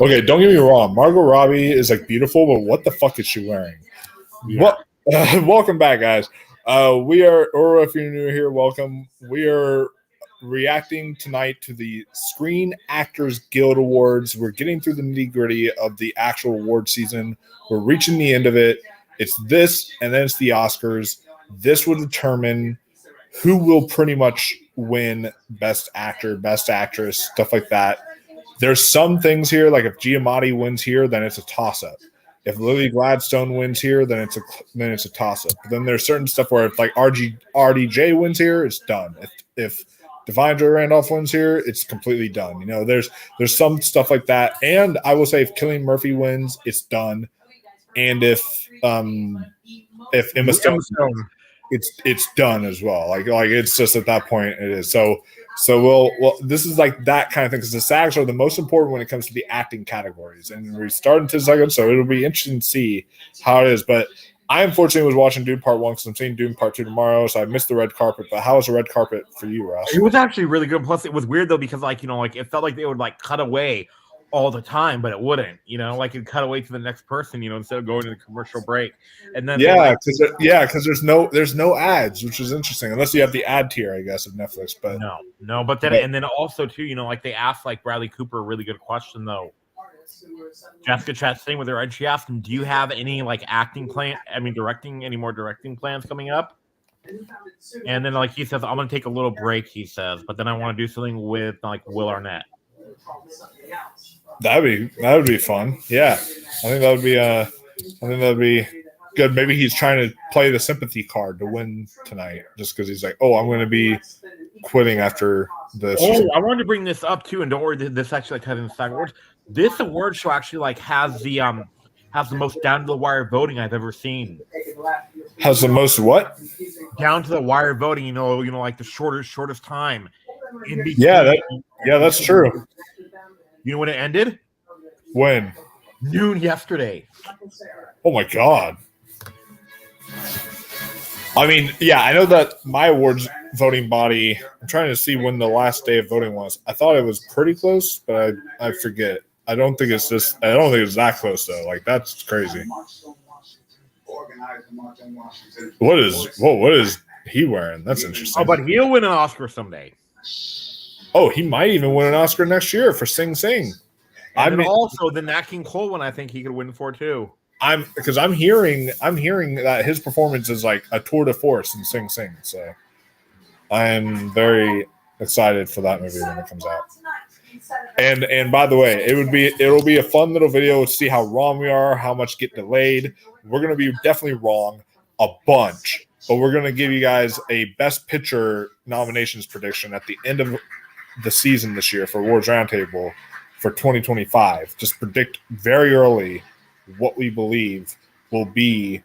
Okay, don't get me wrong. Margot Robbie is like beautiful, but what the fuck is she wearing? Yeah. What? Welcome back, guys. We are, or if you're new here, welcome. We are reacting tonight to the Screen Actors Guild Awards. We're getting through the nitty gritty of the actual award season. We're reaching the end of it. It's this, and then it's the Oscars. This will determine who will pretty much win Best Actor, Best Actress, stuff like that. There's some things here, like if Giamatti wins here, then it's a toss-up. If Lily Gladstone wins here, then it's a toss-up. But then there's certain stuff where if like RDJ wins here, it's done. If Divine Joy Randolph wins here, it's completely done. You know, there's some stuff like that. And I will say if Cillian Murphy wins, it's done. And if Emma Stone, it's done as well. Like it's just at that point it is. So we'll this is like that kind of thing because the SAGs are the most important when it comes to the acting categories. And we start into the second, so it'll be interesting to see how it is. But I unfortunately was watching Dune Part 1 because I'm seeing Dune Part 2 tomorrow, so I missed the red carpet. But how was the red carpet for you, Ross? It was actually really good. Plus, it was weird though because it felt like they would cut away all the time, but it wouldn't. It'd cut away to the next person. Instead of going to the commercial break, and then because there's no ads, which is interesting unless you have the ad tier, I guess, of Netflix. But no. But then also too, they asked Bradley Cooper a really good question though. Jessica Chastain with her, and she asked him, "Do you have any any more directing plans coming up?" And then he says, "I'm gonna take a little break," he says, "but then I want to do something with Will Arnett." That would be fun. Yeah, I think that would be good. Maybe he's trying to play the sympathy card to win tonight, just because he's like, "Oh, I'm going to be quitting after this." Oh, I wanted to bring this up too, and don't worry, this actually has in the SAG Awards. This award show actually has the most down to the wire voting I've ever seen. Has the most what? Down to the wire voting. The shortest time. Yeah, that's true. You know when it ended? When? Noon yesterday. Oh my god. I mean, yeah, I know that my awards voting body, I'm trying to see when the last day of voting was. I thought it was pretty close, but I forget. I don't think it's that close though. That's crazy. What is he wearing? That's interesting. Oh, but he'll win an Oscar someday. Oh, he might even win an Oscar next year for Sing Sing. And also the Nat King Cole one, I think he could win for too. I'm hearing that his performance is like a tour de force in Sing Sing. So I am very excited for that movie when it comes out. And by the way, it'll be a fun little video to see how wrong we are, how much get delayed. We're gonna be definitely wrong a bunch, but we're gonna give you guys a Best Picture nominations prediction at the end of the season this year for Awards Roundtable for 2025. Just predict very early what we believe will be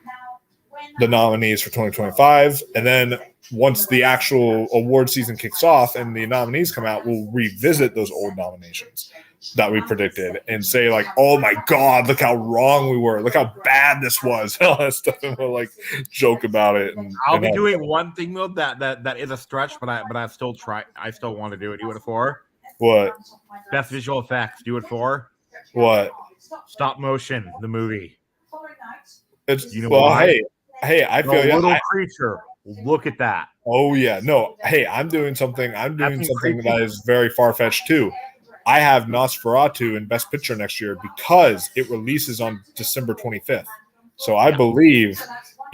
the nominees for 2025, and then once the actual award season kicks off and the nominees come out, we'll revisit those old nominations that we predicted and say oh my god, look how wrong we were, look how bad this was, all that stuff, and we'll joke about it. I'll be doing one thing though that is a stretch, but I still want to do it. Do it for what? Best visual effects. Do it for what? Stop motion, the movie. It's why? Hey, I feel you. Little creature. Look at that. Oh yeah, no. Hey, I'm doing something that is very far-fetched too. I have Nosferatu in Best Picture next year because it releases on December 25th. So I believe,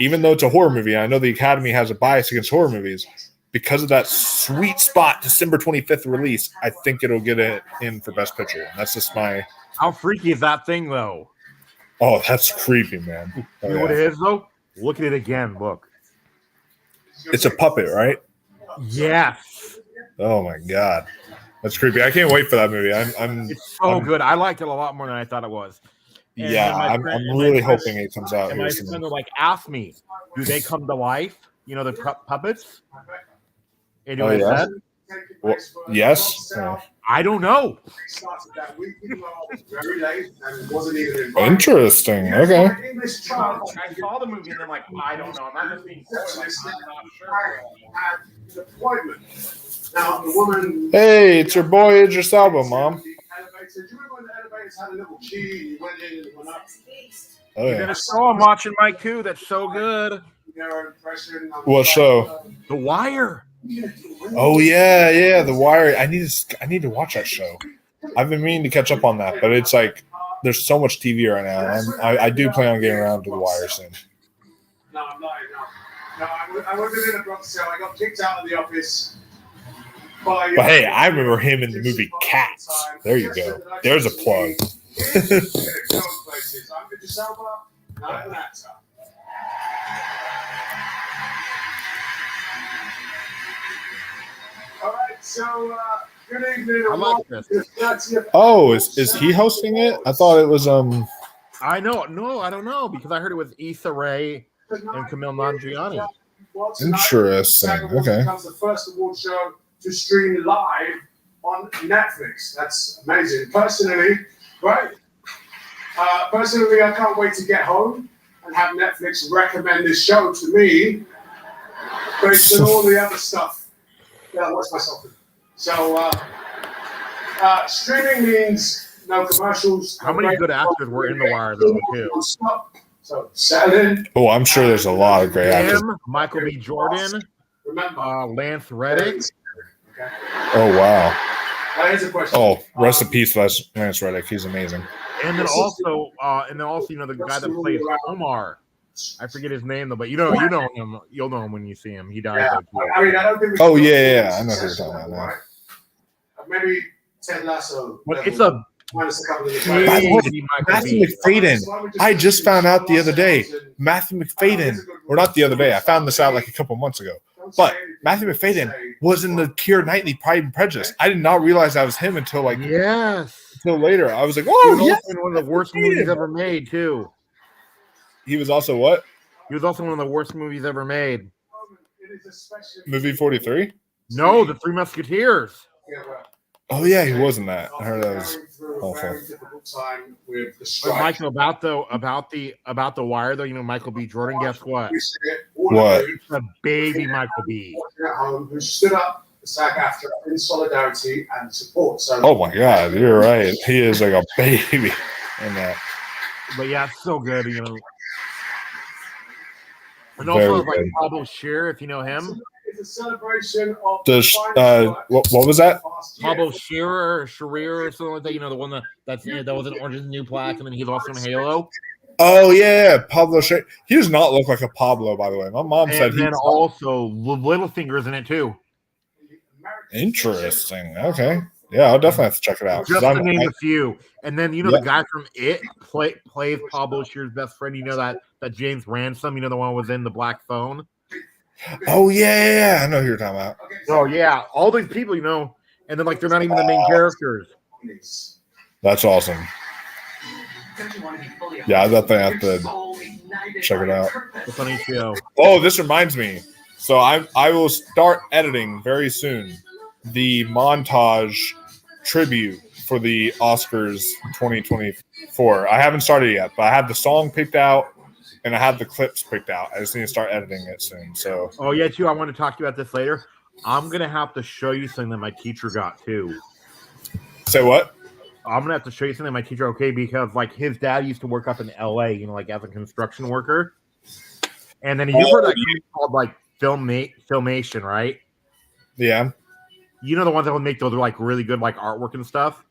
even though it's a horror movie, I know the Academy has a bias against horror movies. Because of that sweet spot December 25th release, I think it'll get it in for Best Picture. And that's just my. How freaky is that thing, though? Oh, that's creepy, man. You know what it is, though? Look at it again. Look. It's a puppet, right? Yes. Oh my god, that's creepy. I can't wait for that movie. It's so good. I liked it a lot more than I thought it was. And I'm really hoping it comes out. And my friend asked me, "Do they come to life? The puppets?" And you know what I said? Well, yes. I don't know. Interesting. Okay. I saw the movie and I'm like, I don't know. I'm not just being Hey, it's your boy Idris Elba, Mom. Oh, He's in a show I'm watching, Mike, too. That's so good. What show? The Wire. Oh yeah, The Wire. I need to watch that show. I've been meaning to catch up on that, but it's like there's so much TV right now. And I do plan on getting around to The Wire soon. No, I'm not. No, I wasn't in a Bronx show. I got kicked out of the office. But hey, I remember him in the movie Cats. There you go. There's a plug. All right, so good evening. I like this. Oh, is he hosting it? I thought it was I know. No, I don't know because I heard it was Issa Rae and Camille Nanjiani. Interesting. Okay. Becomes the first award show to stream live on Netflix. That's amazing. Personally, right? Personally, I can't wait to get home and have Netflix recommend this show to me based on all the other stuff that I watch myself in. So, streaming means no commercials. How many good actors were in The Wire, though, too? So, settle in. Oh, I'm sure there's a lot of great actors. Him, Michael B. Jordan, Remember, Lance Reddick. okay? Oh wow. Here's a question. Oh, rest in peace, Lance Reddick. He's amazing. And then also, you know, the guy that plays Omar. I forget his name though, but you know him. You'll know him when you see him. He died. Yeah. I mean, I don't think. Oh yeah. I know who you're talking about now. Maybe Ted Lasso. But it's a minus a couple of By the way, crazy Michael Matthew B. McFadden. I just found out the other day. Matthew McFadden, or not the other day. I found this out like a couple months ago. But Matthew McFadden was in the Keira Knightley Pride and Prejudice. I did not realize that was him until until later. I was like, He oh was yeah. also in one of the worst movies ever made too. He was also what? He was also one of the worst movies ever made. Movie 43? No, The Three Musketeers. Oh yeah, he was in that. I heard that was awful. But Michael, about the Wire though, you know Michael B. Jordan. Guess what? What? The baby Michael B. Who stood up for SAG-AFTRA in solidarity and support. So, Oh my god, you're right. He is like a baby in that. But yeah, it's so good, you know. And Very also like good. Pablo Scheer, if you know him. it's a celebration of What was that? Pablo Scheer or something like that. You know, the one that was in Orange is the New Black, and then he's also in Halo. Oh yeah, Pablo Scheer. He does not look like a Pablo, by the way. My mom said And then also Littlefinger's in it too. Interesting. Okay. Yeah, I'll definitely have to check it out. Just to name a few. And then you know the guy from It plays Pablo Scheer's best friend. You know that James Ransom. You know the one who was in The Black Phone. Oh yeah. I know who you're talking about. Oh yeah, all these people, you know, and then like they're not even the main characters. That's awesome. Yeah, I definitely have to check it out. It's on HBO. Oh, this reminds me. So I will start editing very soon the montage tribute for the Oscars 2024. I haven't started yet, but I have the song picked out and I have the clips picked out. I just need to start editing it soon. So Oh yeah, too. I want to talk to you about this later. I'm gonna have to show you something that my teacher got too. say what? I'm gonna have to show you something that my teacher, okay, because like his dad used to work up in LA, you know, like as a construction worker. And then you've heard that game called like Filmation, right? Yeah. You know the ones that would make those like really good like artwork and stuff.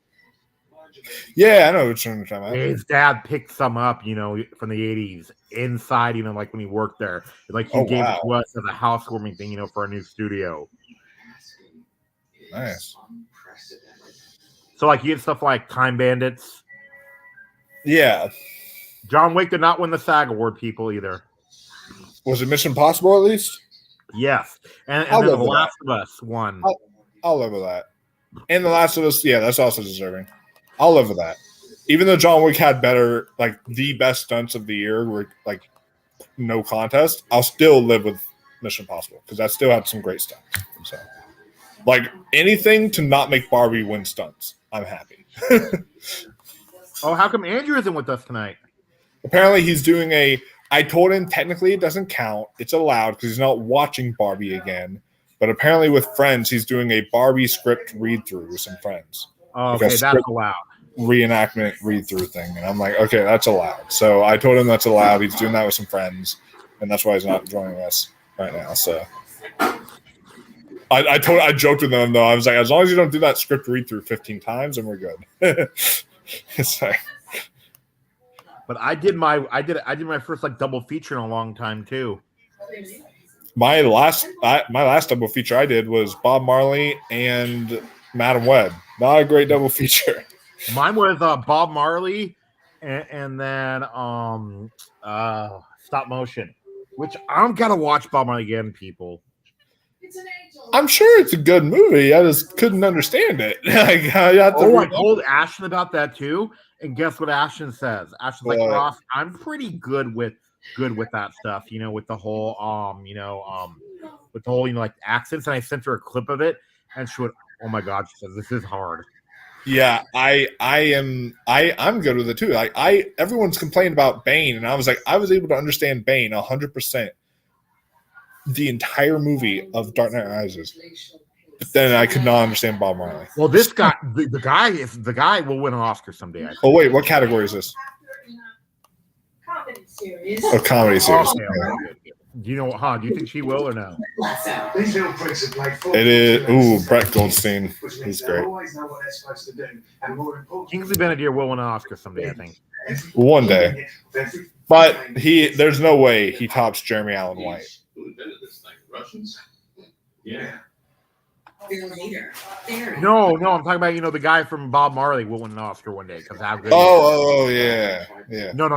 Yeah, I know what you're talking about. His dad picked some up, you know, from the 80s inside, you know, like when he worked there. Like he gave it to us as a housewarming thing, you know, for a new studio. Nice. So like he had stuff like Time Bandits. Yeah. John Wick did not win the SAG award, people, either. Was it Mission Impossible at least? Yes. And I'll then The live with Last of Us won. I'll live with that. And The Last of Us, yeah, that's also deserving. I'll live with that. Even though John Wick had better, like the best stunts of the year, were like no contest, I'll still live with Mission Impossible because that still had some great stunts. So, like anything to not make Barbie win stunts, I'm happy. Oh, how come Andrew isn't with us tonight? Apparently, he's doing a. I told him technically it doesn't count. It's allowed because he's not watching Barbie again. But apparently, with friends, he's doing a Barbie script read through with some friends. Oh, okay, that's allowed. reenactment read through thing, and I'm like, okay, that's allowed. So I told him that's allowed. He's doing that with some friends, and that's why he's not joining us right now. So I joked with them though. I was like, as long as you don't do that script read through 15 times, and we're good. It's like, But I did my first like double feature in a long time too. my last double feature I did was Bob Marley and Madam Web. Not a great double feature. Mine was Bob Marley and then stop motion, which I'm gonna watch Bob Marley again, people. I'm sure it's a good movie. I just couldn't understand it. I told Ashton about that too, and guess what Ashton says? Ashton's like, Ross, I'm pretty good with that stuff, with the whole like accents. And I sent her a clip of it, and she went, "Oh my god," she says, "this is hard." Yeah, I'm good with it too. Like everyone's complaining about Bane, and I was like, I was able to understand Bane 100%. The entire movie of Dark Knight Rises, but then I could not understand Bob Marley. Well, this guy, the guy will win an Oscar someday. Oh wait, what category is this? Comedy series. A comedy series. Okay. Do you know? Do you think she will or no? It is. Ooh, Brett Goldstein. He's great. Kingsley Ben-Adir will win an Oscar someday, I think. One day, but there's no way he tops Jeremy Allen White. Russians? Yeah. No, I'm talking about the guy from Bob Marley will win an Oscar one day because how good. Oh, yeah. No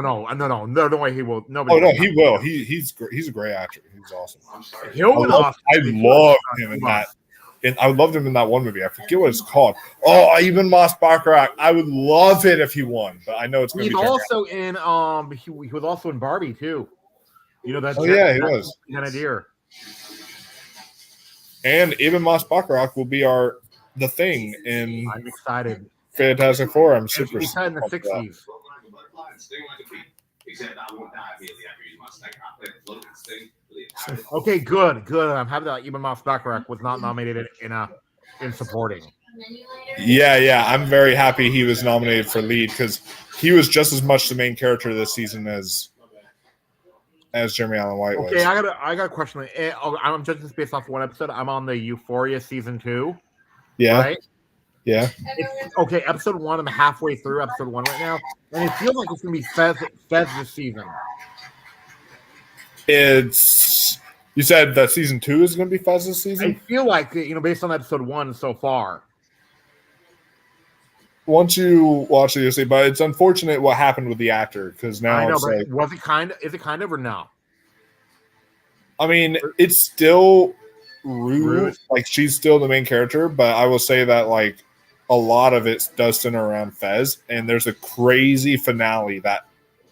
way he will. Nobody. Oh no, he will. He's a great actor. He's awesome. He'll win an Oscar. I love him in that. And I loved him in that one movie. I forget what it's called. Oh, even Moss Baccarat. I would love it if he won, but I know it's going to be. He's also in. He was also in Barbie too. That. Oh yeah, he was. Ben-Adir. And even Moss Baccarat will be the Thing in. I'm excited. Fantastic Four. I'm super excited in the 60s. Okay, good. I'm happy that Eben Moss Baccarat was not nominated in supporting. Yeah. I'm very happy he was nominated for lead because he was just as much the main character this season as Jeremy Allen White was. Okay, I got a question. I'm judging this based off one episode. I'm on the Euphoria season 2. Yeah. Right? Yeah. Okay, episode 1. I'm halfway through episode 1 right now, and it feels like it's gonna be Fez this season. You said that season 2 is gonna be Fez this season? I feel like based on episode 1 so far. Once you watch it, you'll see. But it's unfortunate what happened with the actor because now I know, it's but like, is it kind of or no? I mean, it's still Rue. Like she's still the main character, but I will say that like a lot of it does center around Fez, and there's a crazy finale that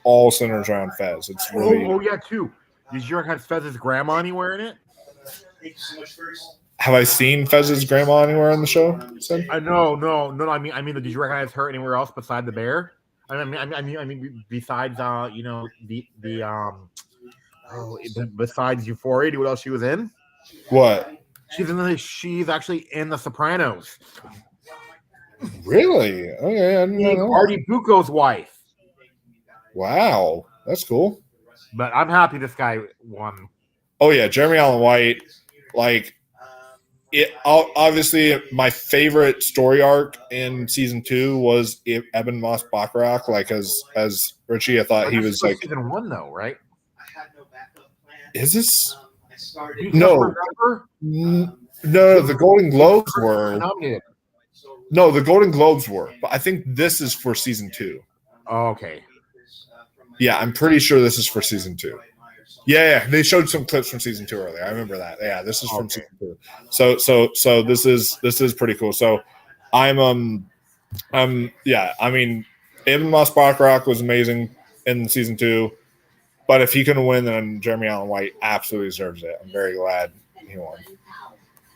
all centers around Fez. It's really. Oh yeah, too. Did you recognize Fez's grandma anywhere in it? Have I seen Fez's grandma anywhere in the show? No. I mean, did you recognize her anywhere else beside the bear? I mean, besides besides Euphoria, what else she was in? What? She's actually in The Sopranos. Really? Okay, I didn't know. Artie Bucco's wife. Wow, that's cool. But I'm happy this guy won. Oh yeah, Jeremy Allen White, like. Obviously, my favorite story arc in season 2 was Eben Moss Baccarat. Like as Richie, I thought he was like season 1 though, right? Is this? No, the Golden Globes were. No, the Golden Globes were, but I think this is for season 2. Oh, okay. Yeah, I'm pretty sure this is for season 2. Yeah, they showed some clips from season 2 earlier. I remember that. Yeah, this is from season 2. So this is pretty cool. So I mean, Eben Moss Baccarat was amazing in season 2, but if he couldn't win, then Jeremy Allen White absolutely deserves it. I'm very glad he won.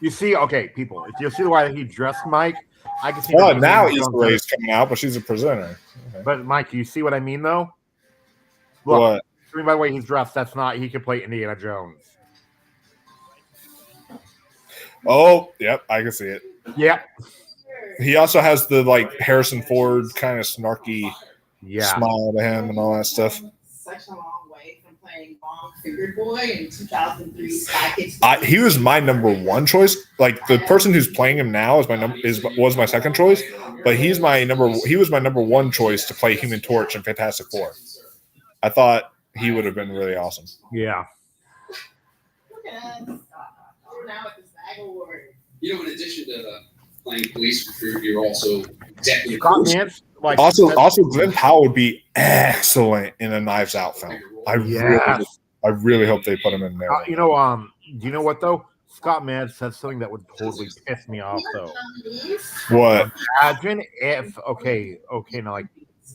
You see, okay, people, if you see the way he dressed Mike, I can see. Oh, now Issa Rae's coming out, but she's a presenter. Okay. But Mike, you see what I mean, though? Look, what? I mean, by the way he's dressed, that's not. He could play Indiana Jones. Oh, yep, I can see it. Yep. He also has the like Harrison Ford kind of snarky Yeah. smile to him and all that stuff. Such a long way from playing Long Fingered Boy in 2003 Spy Kids. He was my number one choice. Like the person who's playing him now was my second choice, but he was my number one choice to play Human Torch in Fantastic Four. I thought he would have been really awesome. Yeah. Look at us. Now at the SAG Award. You know, in addition to playing police recruit, you're also executive Scott producer. Nance, like Also, Glenn Powell would be excellent in a Knives Out film. I really hope they put him in there. you know, do you know what though? Scott Mantz said something that would totally piss me off though. What? Imagine if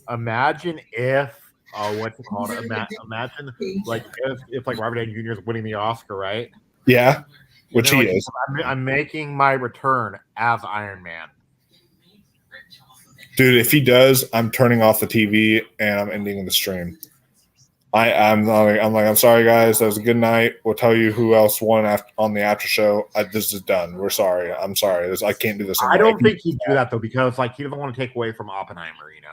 imagine if what's it called? Imagine like if like Robert Downey Jr. is winning the Oscar, right? Yeah, which You know, he like, is. I'm making my return as Iron Man. Dude, if he does, I'm turning off the TV and I'm ending the stream. I'm sorry guys, that was a good night. We'll tell you who else won on the after show. This is done. We're sorry. I'm sorry. I can't do this. I don't think he'd do that though, because like he doesn't want to take away from Oppenheimer, you know.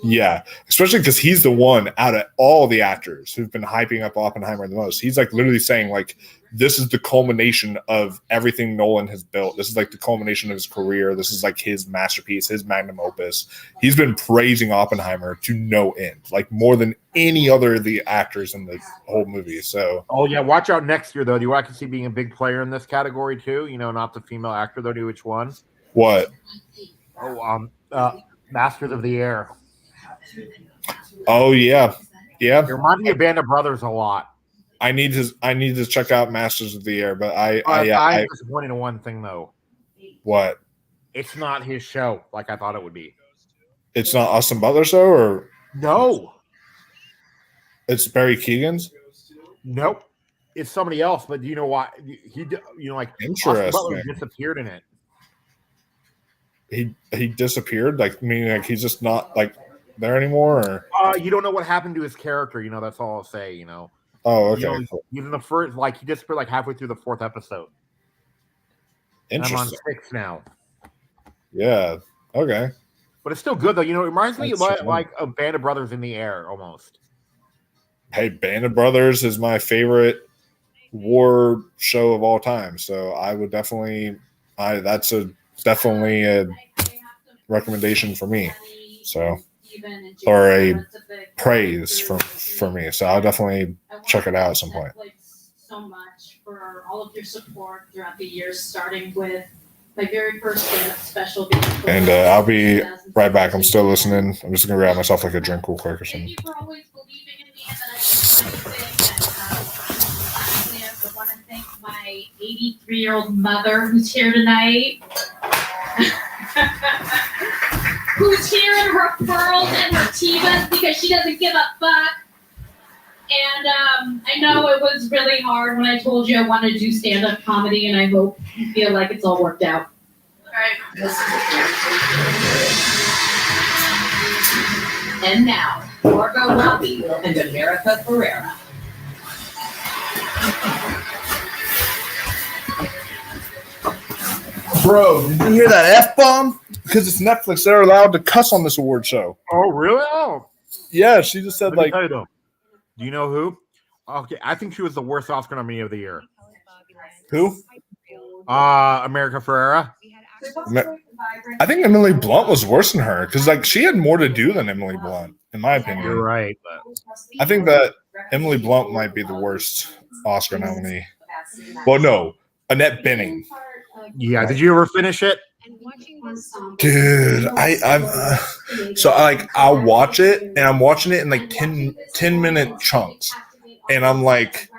Yeah, especially because he's the one out of all the actors who've been hyping up Oppenheimer the most. He's like literally saying like, this is the culmination of everything Nolan has built. This is like the culmination of his career. This is like his masterpiece, his magnum opus. He's been praising Oppenheimer to no end, like more than any other of the actors in the whole movie. So, oh yeah, watch out next year though. Do you want to see being a big player in this category too? You know, not the female actor though. Do which one? what? Oh, Masters of the Air. Oh yeah. It reminds me of Band of Brothers a lot. I need to check out Masters of the Air, but I'm disappointed in one thing though. What? It's not his show like I thought it would be. It's not Austin Butler show, or No, it's Barry Keoghan's? nope. It's somebody else. But you know why? Like Interesting. Austin Butler disappeared in it. He disappeared, like meaning like he's just not like there anymore, or You don't know what happened to his character. You know, that's all I'll say. You know. oh, okay, You know, cool. even the first, like he disappeared like halfway through the 4th episode. And I'm on Interesting. 6 now. Yeah. Okay. But it's still good though. You know, it reminds me That's like, true. like a Band of Brothers in the Air almost. Hey, Band of Brothers is my favorite war show of all time, so I would definitely. That's definitely a recommendation for me. So, or a praise for me. So I'll definitely check it out at some point. So much for all of your support throughout the years, starting with my very first stand-up special. And I'll be right back. I'm still listening. I'm just gonna grab myself like a drink real quick or Thank something. you for always believing in me and that I can do anything. And I want to thank my 83-year-old mother who's here tonight. Who's here in her pearls and her Tevas because she doesn't give a fuck. And I know it was really hard when I told you I wanted to do stand-up comedy, and I hope you feel like it's all worked out. All right. And now, Margot Robbie and America Ferrera. Bro, did you hear that F-bomb? Because it's Netflix, they're allowed to cuss on this award show. Oh, really? Oh, Yeah, she just said let me like, tell you though. Do you know who? Okay, I think she was the worst Oscar nominee of the year. who? America Ferrera. I think Emily Blunt was worse than her because like she had more to do than Emily Blunt, in my opinion. You're right, but I think that Emily Blunt might be the worst Oscar nominee. Well, no, Annette Bening. yeah. Did you ever finish it? Dude, I'll watch it and I'm watching it in like 10-minute chunks, and I'm like,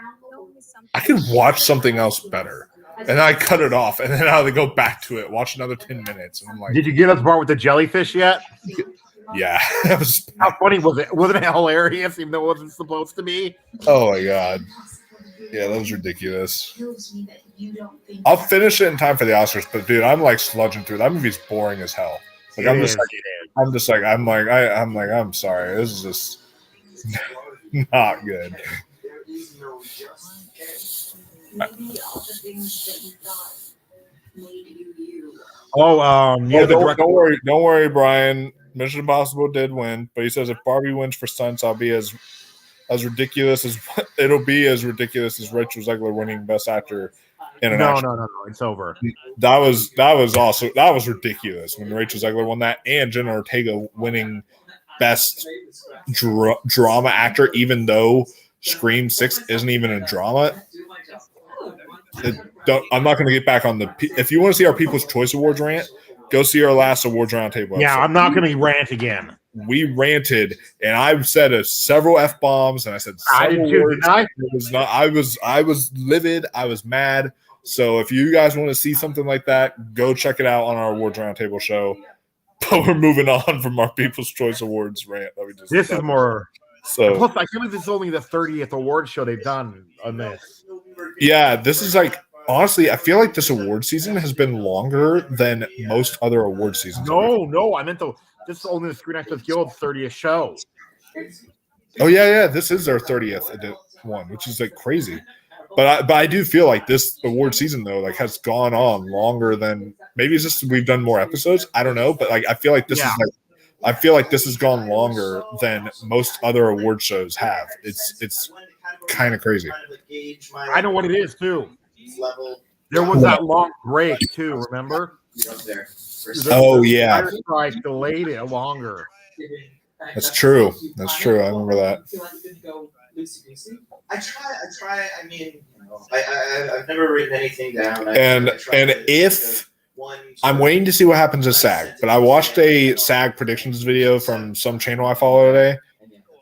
I could watch something else better. And then I cut it off, and then I go back to it, watch another 10 minutes, and I'm like, Did you get to the part with the jellyfish yet? yeah, that was, How funny was it? Wasn't it hilarious, even though it wasn't supposed to be? oh my god, yeah, that was ridiculous. I'll finish it in time for the Oscars, but dude, I'm like sludging through. That movie's boring as hell. Like I'm sorry, this is just not good. Oh, yeah, the director. Don't worry, Brian. Mission Impossible did win, but he says if Barbie wins for stunts, I'll be as ridiculous as it'll be as ridiculous as Rachel Zegler winning Best Actor in an No, action. no, it's over. That was ridiculous when Rachel Zegler won that, and Jenna Ortega winning Best Drama Actor, even though Scream 6 isn't even a drama. I'm not going to get back on the. If you want to see our People's Choice Awards rant, go see our last awards roundtable. Yeah, I'm not going to rant again. We ranted, and I've said several f-bombs, and I said I did too, words. didn't I? It was not. I was livid. I was mad. So if you guys want to see something like that, go check it out on our awards roundtable show. But we're moving on from our People's Choice Awards rant. This is more. So plus, I can't believe this is only the 30th award show they've done on this. yeah, this is like. Honestly, I feel like this award season has been longer than most other award seasons. No, I meant this is only the Screen Actors Guild 30th show. Oh yeah, this is our 30th one, which is like crazy. But I do feel like this award season though, like has gone on longer than maybe it's just we've done more episodes. I don't know, but like I feel like this has gone longer than most other award shows have. It's kind of crazy. I know what it is too. There was that long break too. Remember? Oh yeah, strike delayed it longer. That's true. I remember that. I try. I mean, I've never written anything down. And if I'm waiting to see what happens at SAG, but I watched a SAG predictions video from some channel I follow today,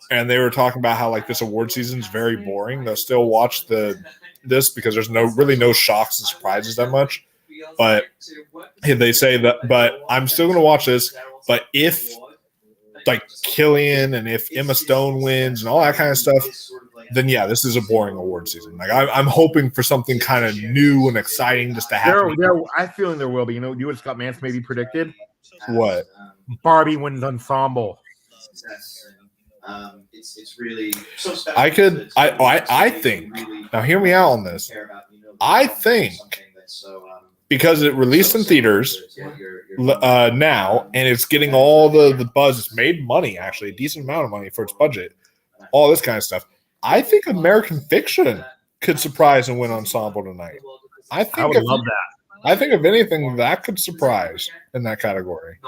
and they were talking about how like this award season is very boring. They'll still watch this because there's no shocks and surprises that much. But they say that, but I'm still going to watch this. But if like Killian and if Emma Stone wins and all that kind of stuff, then yeah, this is a boring award season. Like I'm hoping for something kind of new and exciting just to happen. I feel there will be. You know what Scott Mance maybe predicted? What? Barbie wins ensemble. It's really so special. I think now hear me out on this. I think because it released in theaters now and it's getting all the buzz, it's made money, actually a decent amount of money for its budget, all this kind of stuff. I think American Fiction could surprise and win ensemble tonight. I would love that. I think if anything, that could surprise in that category.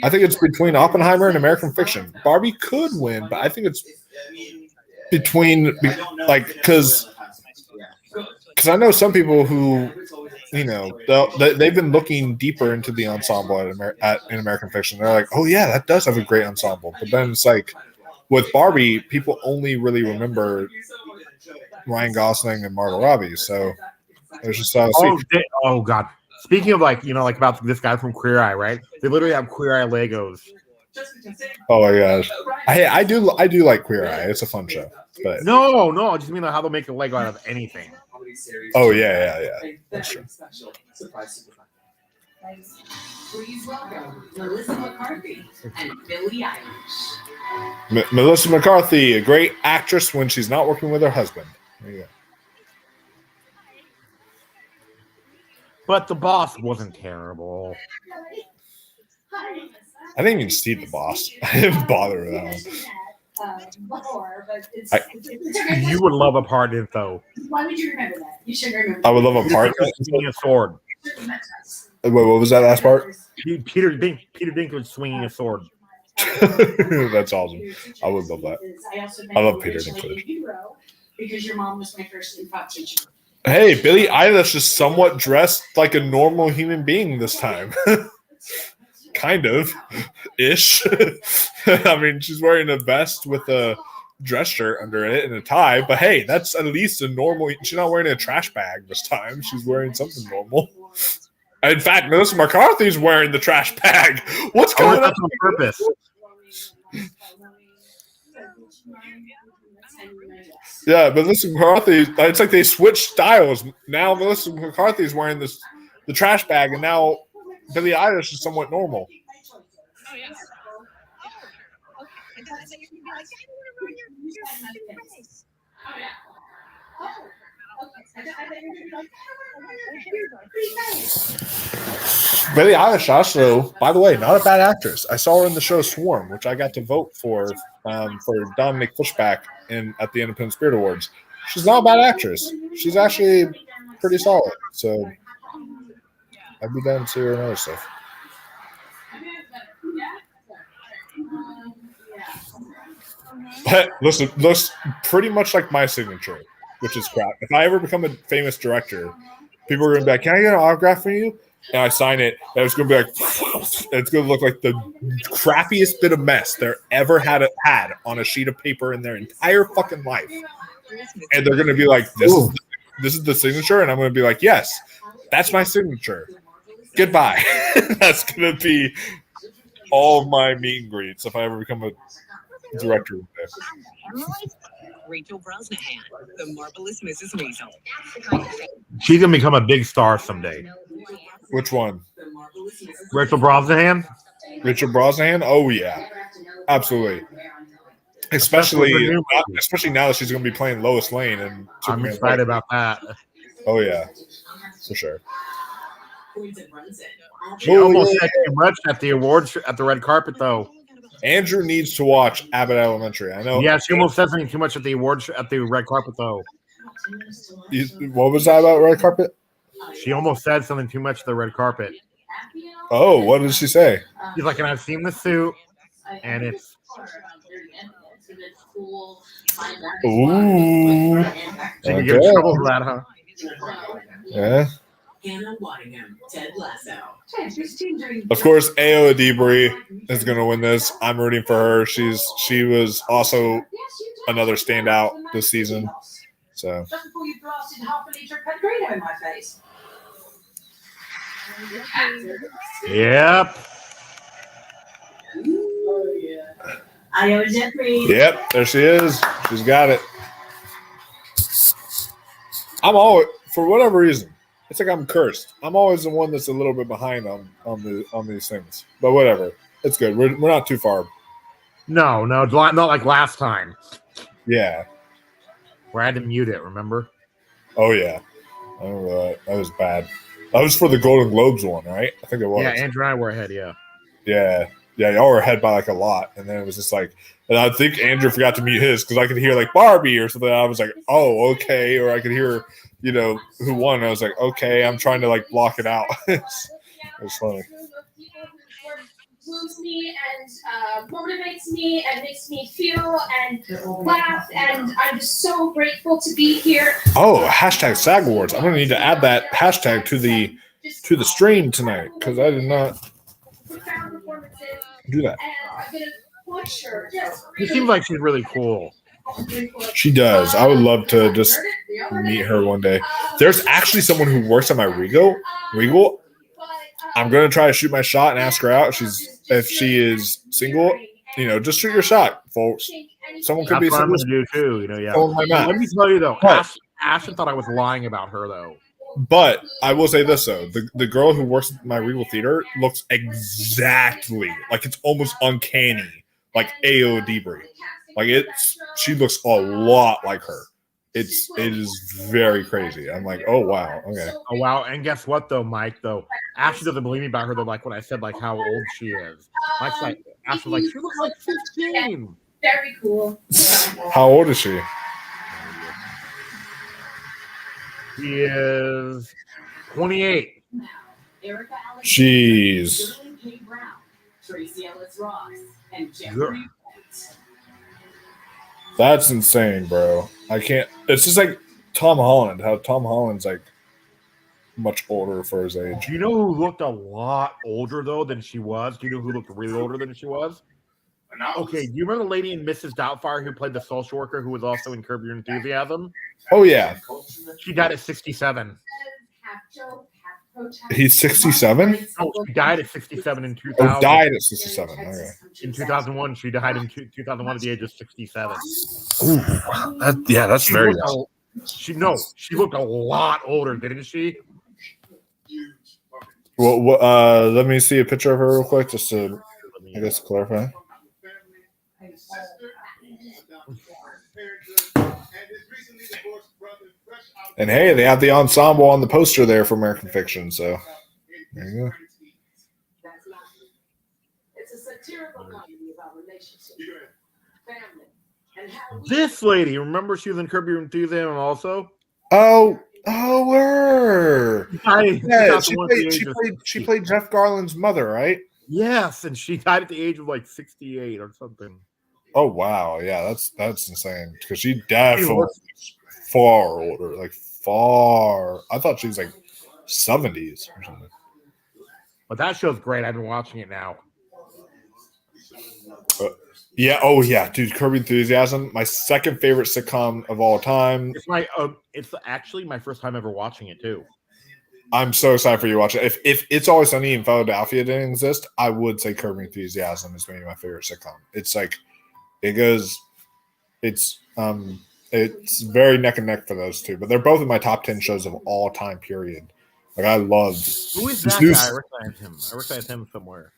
I think it's between Oppenheimer and American Fiction. Barbie could win, but I think it's between because I know some people who they've been looking deeper into the ensemble in American Fiction. They're like, oh yeah, that does have a great ensemble. But then it's like with Barbie, people only really remember Ryan Gosling and Margot Robbie. So there's just oh god. Speaking of about this guy from Queer Eye, right? They literally have Queer Eye Legos. Oh my gosh, I do like Queer Eye. It's a fun show. But no, I just mean how they'll make a Lego out of anything. Oh yeah. That's true. Please welcome Melissa McCarthy and Billie Eilish. Melissa McCarthy, a great actress when she's not working with her husband. There you go. But The Boss wasn't terrible. I didn't even see The Boss. I didn't bother with that one. You would love a part in it, though. Why would you remember that? You should remember. I would love a part. Swinging a sword. Wait, what was that last part? Peter Dinklage swinging a sword. That's awesome. I would love that. I love Peter Dinklage. Because your mom was my first improv teacher. Hey, Billie Eilish is somewhat dressed like a normal human being this time. Kind of ish. I mean, she's wearing a vest with a dress shirt under it and a tie, but hey, that's at least a normal. She's not wearing a trash bag this time. She's wearing something normal. In fact, Melissa McCarthy's wearing the trash bag. What's going on purpose? Yeah, Melissa McCarthy. It's like they switched styles. Now Melissa McCarthy's wearing the trash bag, and now Billie Eilish is somewhat normal. Billie Eilish also, by the way, not a bad actress. I saw her in the show Swarm, which I got to vote for Dominic Fishback at the Independent Spirit Awards. She's not a bad actress. She's actually pretty solid. So I'd be down to see her in other stuff. But looks pretty much like my signature, which is crap. If I ever become a famous director, people are going to be like, "Can I get an autograph from you?" And I sign it, and it's going to be like, it's going to look like the crappiest bit of mess they're ever had on a sheet of paper in their entire fucking life. And they're going to be like, this is the signature, and I'm going to be like, yes, that's my signature. Goodbye. That's going to be all my meet and greets if I ever become a director. Rachel Brosnahan, the marvelous Mrs. Weasel. She's gonna become a big star someday. Which one? Rachel Brosnahan. Rachel Brosnahan? Oh yeah, absolutely. Especially now that she's going to be playing Lois Lane and I'm excited about that. Oh yeah, for sure. She almost said too much at the awards at the red carpet, though. Andrew needs to watch Abbott Elementary. I know. Yeah, she almost said something too much at the awards at the red carpet, though. What was that about red carpet? She almost said something too much at the red carpet. Oh, what did she say? She's like, and I've seen the suit, and it's. Ooh. She can get in trouble for that, huh? Yeah. Hannah Waddingham, Ted Lasso. Of course, Ayo Adibri is going to win this. I'm rooting for her. She was also another standout this season. So. Just before you blasted half a liter of Pellegrino in my face. Yep. Ayo Jeffrey. Yep, there she is. She's got it. I'm always, for whatever reason, it's like I'm cursed. I'm always the one that's a little bit behind on these things. But whatever, it's good. We're not too far. No, not like last time. Yeah. Where I had to mute it. Remember? Oh yeah, I remember that. That was bad. That was for the Golden Globes one, right? I think it was. Yeah, Andrew and I were ahead. Yeah. Yeah. Yeah, y'all were ahead by like a lot, and then it was just like, and I think Andrew forgot to mute his because I could hear like Barbie or something. I was like, oh, okay, or I could hear, who won. I was like, okay, I'm trying to like block it out. It was funny. Moves me and motivates me and makes me feel and laugh, and I'm just so grateful to be here. Oh, hashtag SAG Awards. I'm gonna need to add that hashtag to the stream tonight because I did not do that. She seems like she's really cool. She does. I would love to just meet her one day. There's actually someone who works at my Regal. I'm gonna try to shoot my shot and ask her out. If she is single, just shoot your shot, folks. Someone could That's be what I'm single. gonna do too. Yeah. Someone might not. Let me tell you though, But- Ashton thought I was lying about her though. But I will say this though: the girl who works at my Regal Theater looks exactly like it's almost uncanny, like Ayo Adibri. Like she looks a lot like her. It is very crazy. I'm like, oh wow, okay. Oh wow! And guess what though, Mike? Though Ashley doesn't believe me about her. Though, like when I said like how old she is, Mike's like, Ashley's like, she looks like 15. Very cool. How old is she? She is 28. Jeez. Tracy Ellis Ross, and Jeffrey That's insane, bro. I can't. It's just like Tom Holland. How Tom Holland's like much older for his age. Do you know who looked a lot older though than she was? Do you know who looked really older than she was? Okay, do you remember the lady in Mrs. Doubtfire who played the social worker who was also in Curb Your Enthusiasm? Oh yeah, She died at 67. he's 67. Oh, she died at 67 in 2000. Oh, died at 67. Okay. In 2001, she died in 2001 at the age of 67. Ooh, that's She very. looked she looked a lot older, didn't she? Well, let me see a picture of her real quick, just to I guess clarify. And hey, they have the ensemble on the poster there for American Fiction, so there you go. satirical comedy about relationships, family, and how we This lady, remember she was in Curb Your Enthusiasm also? Oh, her. Yeah, she played Jeff Garland's mother, right? Yes, and she died at the age of like 68 or something. Oh wow, yeah, that's insane because she definitely was far older, like far. I thought she was like 70s or something. But that show's great. I've been watching it now. Yeah. Oh yeah, dude. Curb Your Enthusiasm, my second favorite sitcom of all time. It's actually my first time ever watching it too. I'm so excited for you to watch it. If It's Always Sunny in Philadelphia didn't exist, I would say Curb Your Enthusiasm is maybe my favorite sitcom. It's like it goes. It's very neck and neck for those two, but they're both in my top 10 shows of all time. Period. Like I love. Who is that guy? I recognize him somewhere.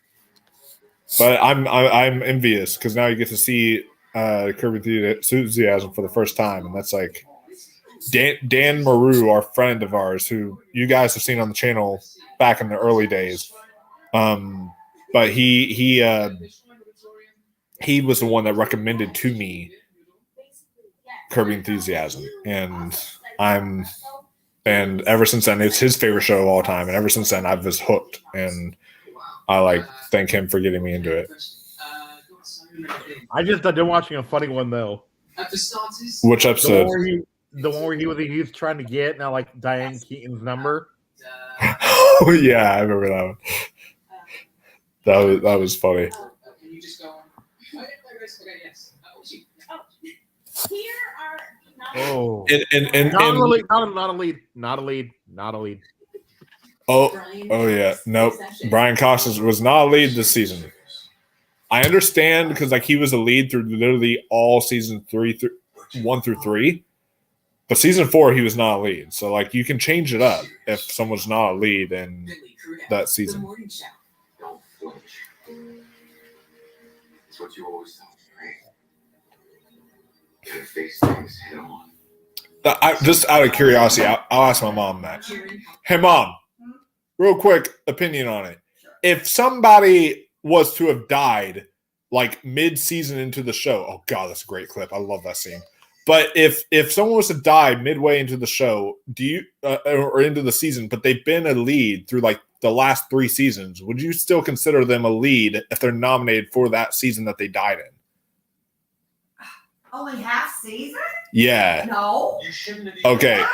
But I'm envious because now you get to see Curb Your Enthusiasm for the first time, and that's like Dan Maru, our friend of ours, who you guys have seen on the channel back in the early days. But he was the one that recommended to me Curb Your Enthusiasm, and ever since then it's his favorite show of all time, and ever since then I've just hooked, and I thank him for getting me into it. I just done watching a funny one though. Which episode? The one where he was trying to get now like Diane Keaton's number. Oh yeah, I remember that one. That was funny. Here are Oh, and not a lead. Oh yeah, nope. Brian Cox was not a lead this season. I understand because he was a lead through literally all season 1 through 3, but season 4 he was not a lead. So you can change it up if someone's not a lead in that season. Don't flinch. That's what you always tell me, right? Gotta face things head on. Just out of curiosity, I'll ask my mom that. Hey mom, real quick opinion on it. If somebody was to have died mid-season into the show, oh god, that's a great clip. I love that scene. But if someone was to die midway into the show, do you or into the season, but they've been a lead through the last 3 seasons, would you still consider them a lead if they're nominated for that season that they died in? only half season? Yeah. No. Okay.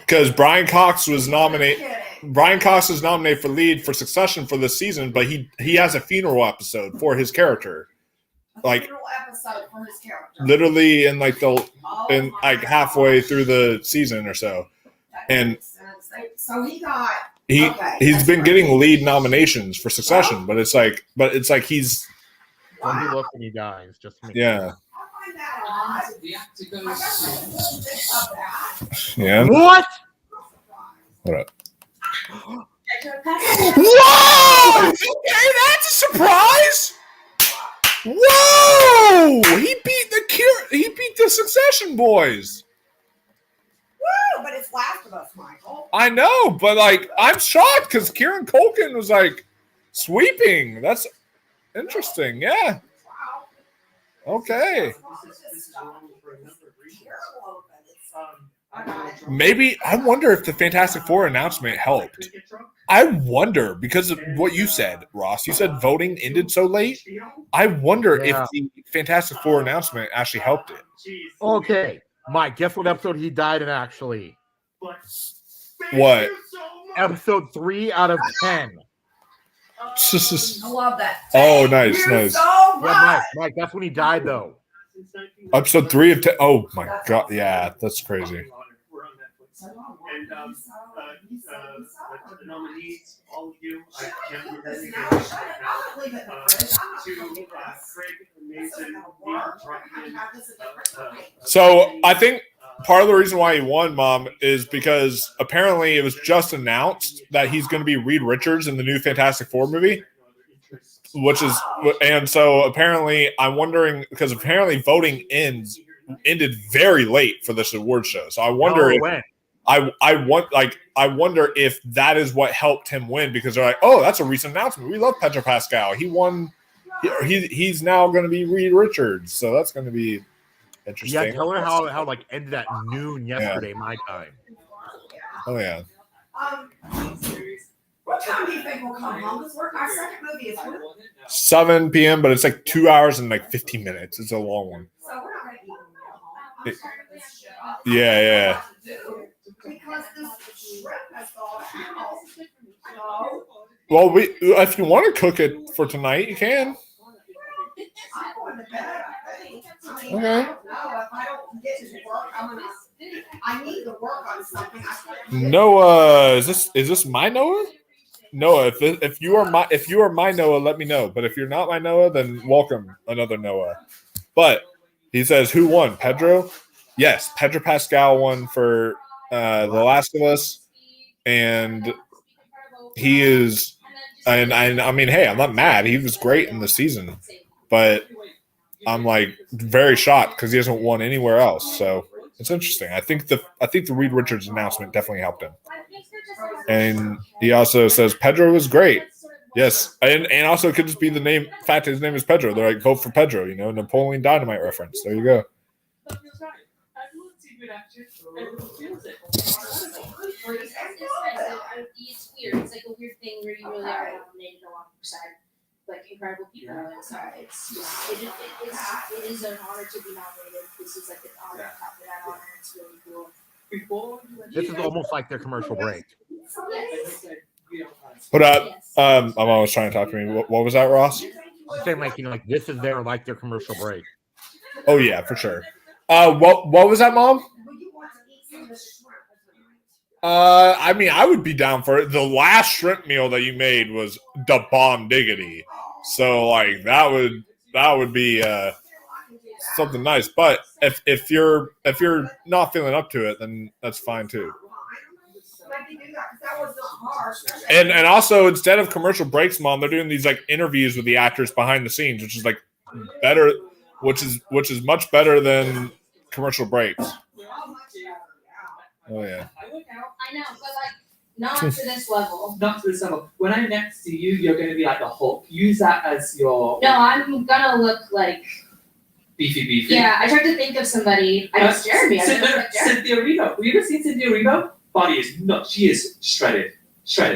Because Brian Cox was nominated. Brian Cox was nominated for lead for Succession for this season, but he has a funeral episode for his character. Funeral episode for his character. Literally in halfway through the season or so. And so he got he's been getting lead nominations for Succession, but it's he's Don't be looking, you guys. Just to make yeah. I find that odd. I got a little bit of that. Yeah. What? What up? Whoa! Whoa! Okay, that's a surprise. Whoa! He beat the Succession boys. Woo! But it's Last of Us, Michael. I know, but I'm shocked because Kieran Culkin was sweeping. That's interesting. Yeah. Okay. Maybe I wonder if the Fantastic Four announcement helped. I wonder because of what you said, Ross. You said voting ended so late. I wonder if the Fantastic Four announcement actually helped it. Okay, Mike, guess what episode he died in actually? What? Episode 3 out of 10. I love that. Oh, nice. So Yeah, Mike, that's when he died though. Episode 3 of 10. Oh my god, yeah, that's crazy. And the nominees, all of you, I can't remember any So I think part of the reason why he won, Mom, is because apparently it was just announced that he's going to be Reed Richards in the new Fantastic Four movie, and so apparently I'm wondering because apparently voting ended very late for this award show. So I wonder I wonder if that is what helped him win because they're like, oh, that's a recent announcement. We love Pedro Pascal. He won he's now going to be Reed Richards, so that's going to be interesting. Yeah, tell her how like ended at noon yesterday, my time. Oh yeah. What time do you think we'll come home? Because our second movie is when? 7 p.m., but it's like 2 hours and like 15 minutes. It's a long one. So we're not going to eat home. Yeah. Because this shrimp has gone out. So, Well, if you want to cook it for tonight, you can. I'm going to bed, I think. I mean, Okay. I don't know. If I don't get to work, I need to work on something. Noah, is this my Noah? Noah, if you are my Noah, let me know. But if you're not my Noah, then welcome another Noah. But he says, who won? Pedro? Yes, Pedro Pascal won for The Last of Us, and he is. And I mean, hey, I'm not mad. He was great in the season, but I'm like very shocked because he hasn't won anywhere else. So it's interesting. I think the Reed Richards announcement definitely helped him. And he also says Pedro was great. Yes, and also it could just be the name. Fact, his name is Pedro. They're like, vote for Pedro. Napoleon Dynamite reference. There you go. It's weird. It's like a weird thing where you really are nominated alongside like incredible people. And so it's just it is an honor to be nominated. This is like an honor to have that honor. It's really cool. This is almost like their commercial break. Put up. I'm always trying to talk to me. What was that, Ross? I'm saying like this is their commercial break. Oh yeah, for sure. What was that, Mom? I mean, I would be down for it. The last shrimp meal that you made was the bomb diggity. So like that would be something nice. But if you're not feeling up to it, then that's fine too. And also instead of commercial breaks, Mom, they're doing these like interviews with the actors behind the scenes, which is like better, which is much better than commercial breaks. Oh yeah. I know, but like not to this level. Not to this level. When I'm next to you, you're going to be like a Hulk. Use that as your. No, I'm gonna look like. Beefy. Yeah, I tried to think of somebody. I just Jeremy. Cynthia Erivo. Have you ever seen Cynthia Erivo? Body is not. She is shredded.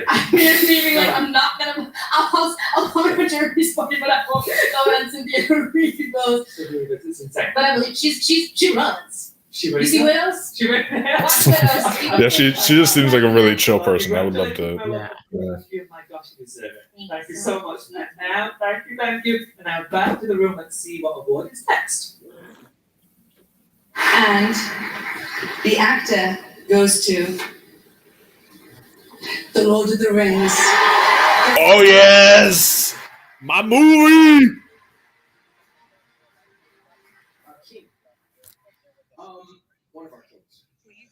I'm being like, I'm not gonna. I'll comment with Jeremy's body, but I won't comment on Cynthia Erivo's. It's insane. But I believe she runs. You see Widows? She runs. Yeah, she just seems like a really chill person. I would love to. Yeah. Oh my gosh, you deserve it. Thank you so much. And now, thank you. And now back to the room and see what award is next. And the actor goes to The Lord of the Rings. Oh yes, my movie. One of our kings.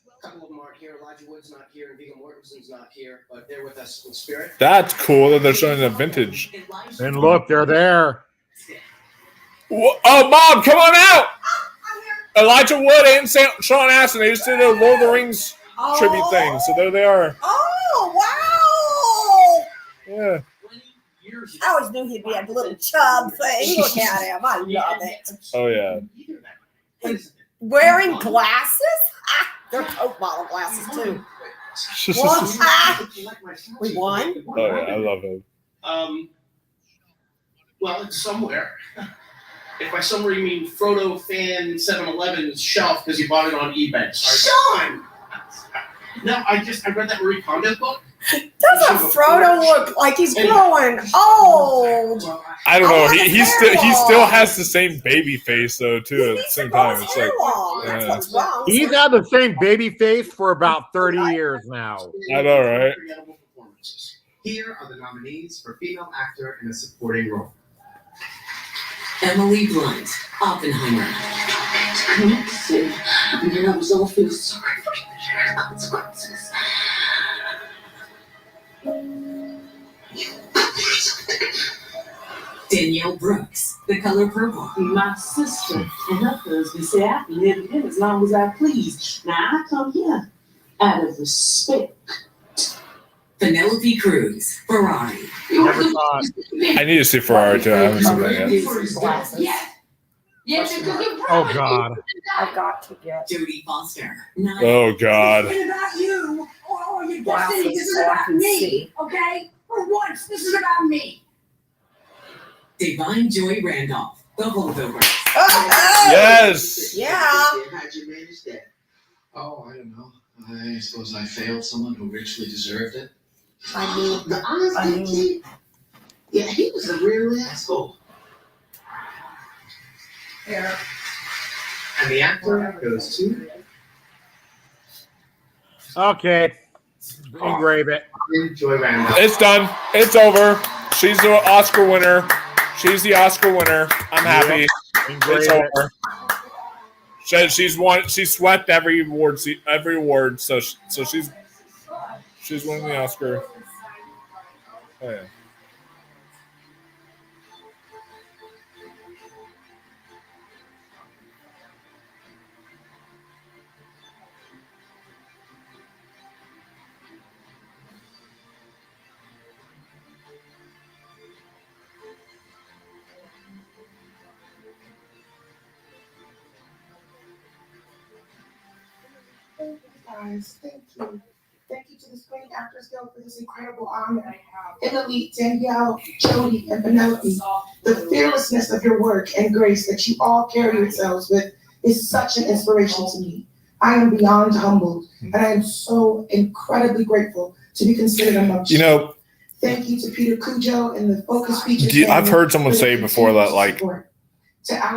A couple of them aren't here. Elijah Wood's not here, and Viggo Mortensen's not here, but they're with us in spirit. That's cool that they're showing a vintage. And look, they're there. Oh, Mom, come on out! Elijah Wood and Sean Astin, they just did a Lord of the Rings tribute thing, so there they are. Oh, wow! Yeah. I always knew he'd be a little chub thing. Look at him. I love it. Oh, yeah. Wearing glasses? They're Coke bottle glasses, too. We won? Oh, yeah, I love him. Well, it's somewhere. If by somewhere you mean Frodo fan 7-Eleven's shelf because you bought it on eBay. Sean! No, I read that Marie Kondo book. Doesn't Frodo look like he's growing old? I don't know. He still has the same baby face though too. At the same time, it's like He's had the same baby face for about 30 years now. I know, right? Here are the nominees for female actor in a supporting role. Emily Blunt, Oppenheimer. I was all feel sorry for the consequences. Danielle Brooks, The Color Purple. My sister and her husband say I can live with him as long as I please. Now I come here out of respect. Penelope Cruz, Ferrari. Never saw it. I need to see Ferrari too. I haven't seen that yet. Glasses. Oh God. I've got to get Jodie Foster. Oh God. about you or your Glasses destiny. This is so I about can me. see. Okay? For once, this is about me. Divine Joy Randolph, the holdover. Yes. Yeah. How'd you manage that? Oh, I don't know. I suppose I failed someone who richly deserved it. I knew. The honest kid? Yeah, he was a real asshole. Here. And the actor goes to Okay. Engrave it. Joy Randolph. It's done. It's over. She's the Oscar winner. She's the Oscar winner. I'm happy. Engrave It's it. over. She's won. She swept every award. Every award. So she's winning the Oscar. Oh yeah. Thank you guys. Thank you. Thank you to the Screen Actors Guild for this incredible honor. Emily, Danielle, Jodie, and Penelope, the fearlessness of your work and grace that you all carry yourselves with is such an inspiration to me. I am beyond humbled, and I am so incredibly grateful to be considered amongst You know, Thank you to Peter Cujo and the Focus Features. I've heard someone say before that like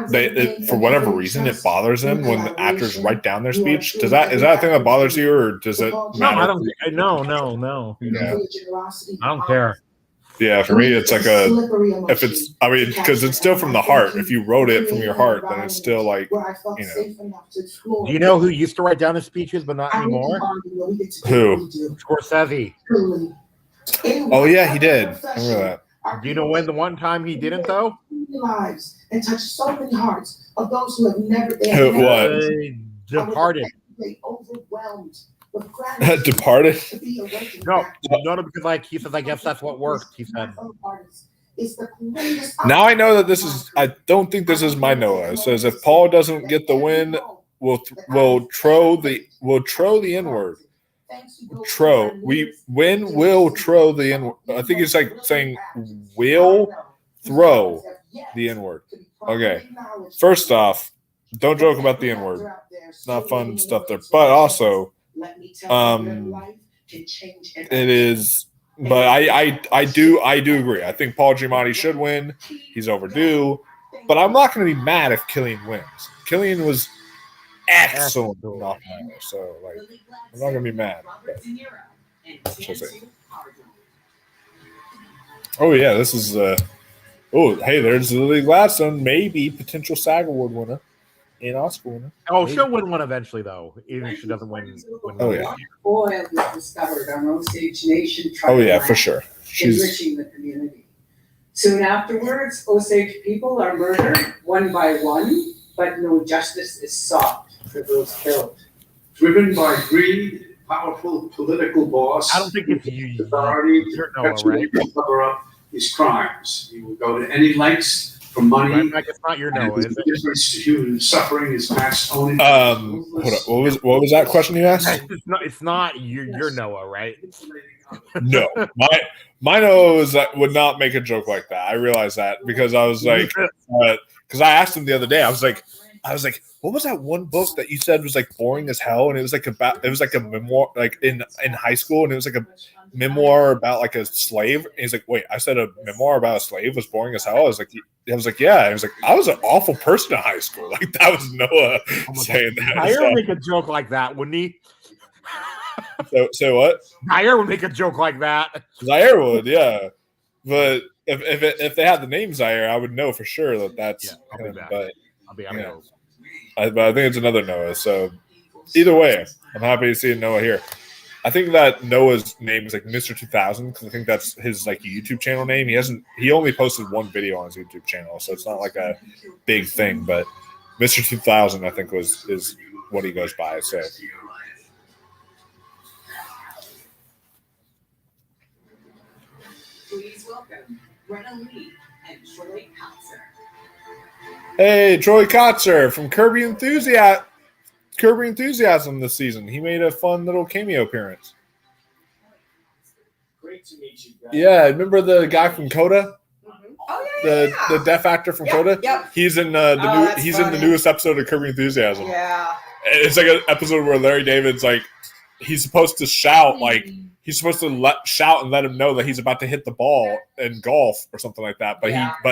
they, for whatever reason it bothers them when the actors write down their speech. Is that a thing that bothers you, or does it No, matter? I don't. No. Yeah. I don't care. Yeah, for me, it's like if it's, I mean, because it's still from the heart. If you wrote it from your heart, then it's still like, you know. Do you know who used to write down his speeches, but not anymore? Who? Scorsese. Oh yeah, he did. I remember that. Do you know when the one time he didn't though? Lives and touch so many hearts of those who have never. Who? What? Departed. Overwhelmed with gratitude. Departed. No, because like he says, I guess that's what worked. He said. Now I know that this is. I don't think this is my Noah. It says if Paul doesn't get the win, we'll throw the N word. Will throw the N word. I think it's like saying will throw the N word. Okay. First off, don't joke about the N word. It's not fun stuff there. But also, it is. But I do agree. I think Paul Giamatti should win. He's overdue. But I'm not going to be mad if Killian wins. Killian was excellent in Oppenheimer, so like I'm not gonna be mad. Oh yeah, this is hey, there's Lily Gladstone, maybe potential SAG Award winner and Oscar winner. Oh, she'll win one eventually though, even if she doesn't win. Oh yeah. Oil was discovered on Osage Nation. Oh yeah, for sure. She's enriching the community. Soon afterwards, Osage people are murdered one by one, but no justice is sought for those killed. Driven by greed, powerful political boss. I don't think it's you. Authority Noah, right? to cover up his crimes. He will go to any lengths for money. Right, like it's not your Noah, is it? The difference to human suffering is matched only. hold up. What was that question you asked? It's not your Noah, right? No, my Noah would not make a joke like that. I realized that because I was like, because I asked him the other day. I was like, what was that one book that you said was like boring as hell? And it was like a memoir, like in high school, and it was like a memoir about like a slave. And he's like, wait, I said a memoir about a slave was boring as hell. I was like, yeah. I was like, I was an awful person in high school. Like that was Noah saying that. Zaire would make a joke like that, wouldn't he? So what? Zaire would make a joke like that. Zaire would, yeah. But if they had the name Zaire, I would know for sure that that's him. But I think it's another Noah. So either way, I'm happy to see a Noah here. I think that Noah's name is like Mr. 2000 because I think that's his like YouTube channel name. He only posted one video on his YouTube channel, so it's not like a big thing. But Mr. 2000, I think, is what he goes by. So welcome Brenna Lee and Troy Kotzer. Hey, Troy Kotzer from Kirby Enthusiasm this season. He made a fun little cameo appearance. Great to meet you, guys. Yeah, remember the guy from Coda? Oh yeah. The deaf actor from Coda? Yep. He's in he's in the newest episode of Kirby Enthusiasm. Yeah. It's like an episode where Larry David's like, he's supposed to shout, like he's supposed to shout and let him know that he's about to hit the ball in golf or something like that. But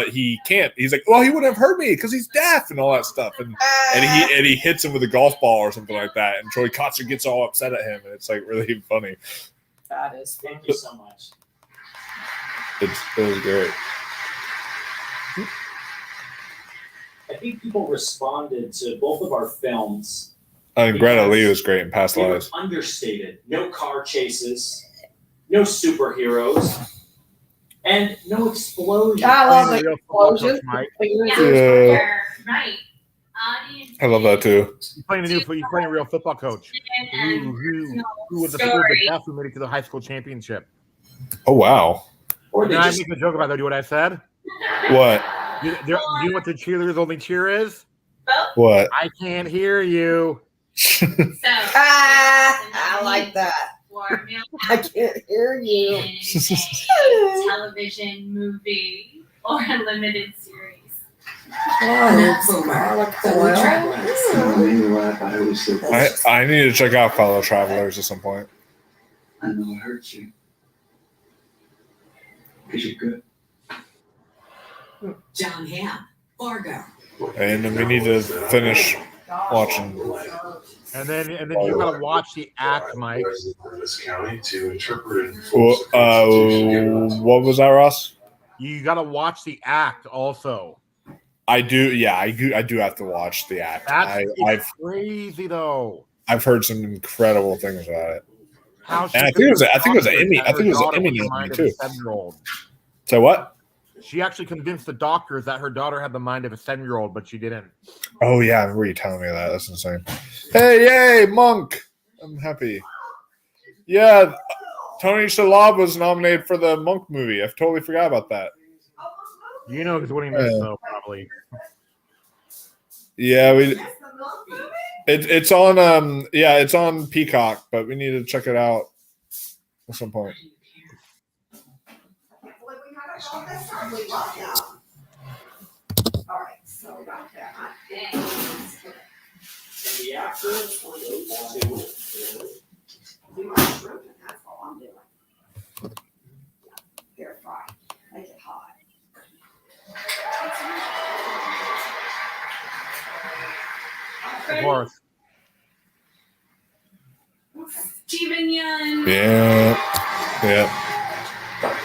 he can't. He's like, well, he wouldn't have heard me because he's deaf and all that stuff. And he hits him with a golf ball or something like that. And Troy Kotzer gets all upset at him, and it's like really funny. That is funny. Thank you so much. It was great. I think people responded to both of our films. And Greta Lee was great in Past They were Lives. understated. No car chases, no superheroes, and no explosions. I love Real it. football coach, Explosions. Mike. Yeah. Right. Audience. I love that too. You're playing a real football coach. Who was the school the deaf who made it to the high school championship. Oh wow. Or And they I just make a joke about that. Do what I said? What? Do you know what the cheerleaders only cheer is? What? I can't hear you. So I like that. formula I can't hear you. in a television, movie, or a limited series. I need to check out Fellow Travelers at some point. I know it hurts you. Because you're good. John Hamm, Fargo. And then we need to finish watching. And then you gotta watch the act, Mike. What was that, Ross? You gotta watch the act also. I do. Yeah, I do have to watch the act. That's crazy though. I've heard some incredible things about it. How And I think it was an Emmy. I think it was an Emmy nominee too. 7-year-old. So what? She actually convinced the doctors that her daughter had the mind of a 7-year-old, but she didn't. Oh yeah, I remember you telling me that. That's insane. Hey, yay, Monk! I'm happy. Yeah, Tony Shalhoub was nominated for the Monk movie. I totally forgot about that. You know who's winning this though, probably. Yeah, it's on it's on Peacock, but we need to check it out at some point. Alright, so about that. and the actor That's all I'm doing. Air fry. Make it hot. Of course. Steven Yeun. Yeah.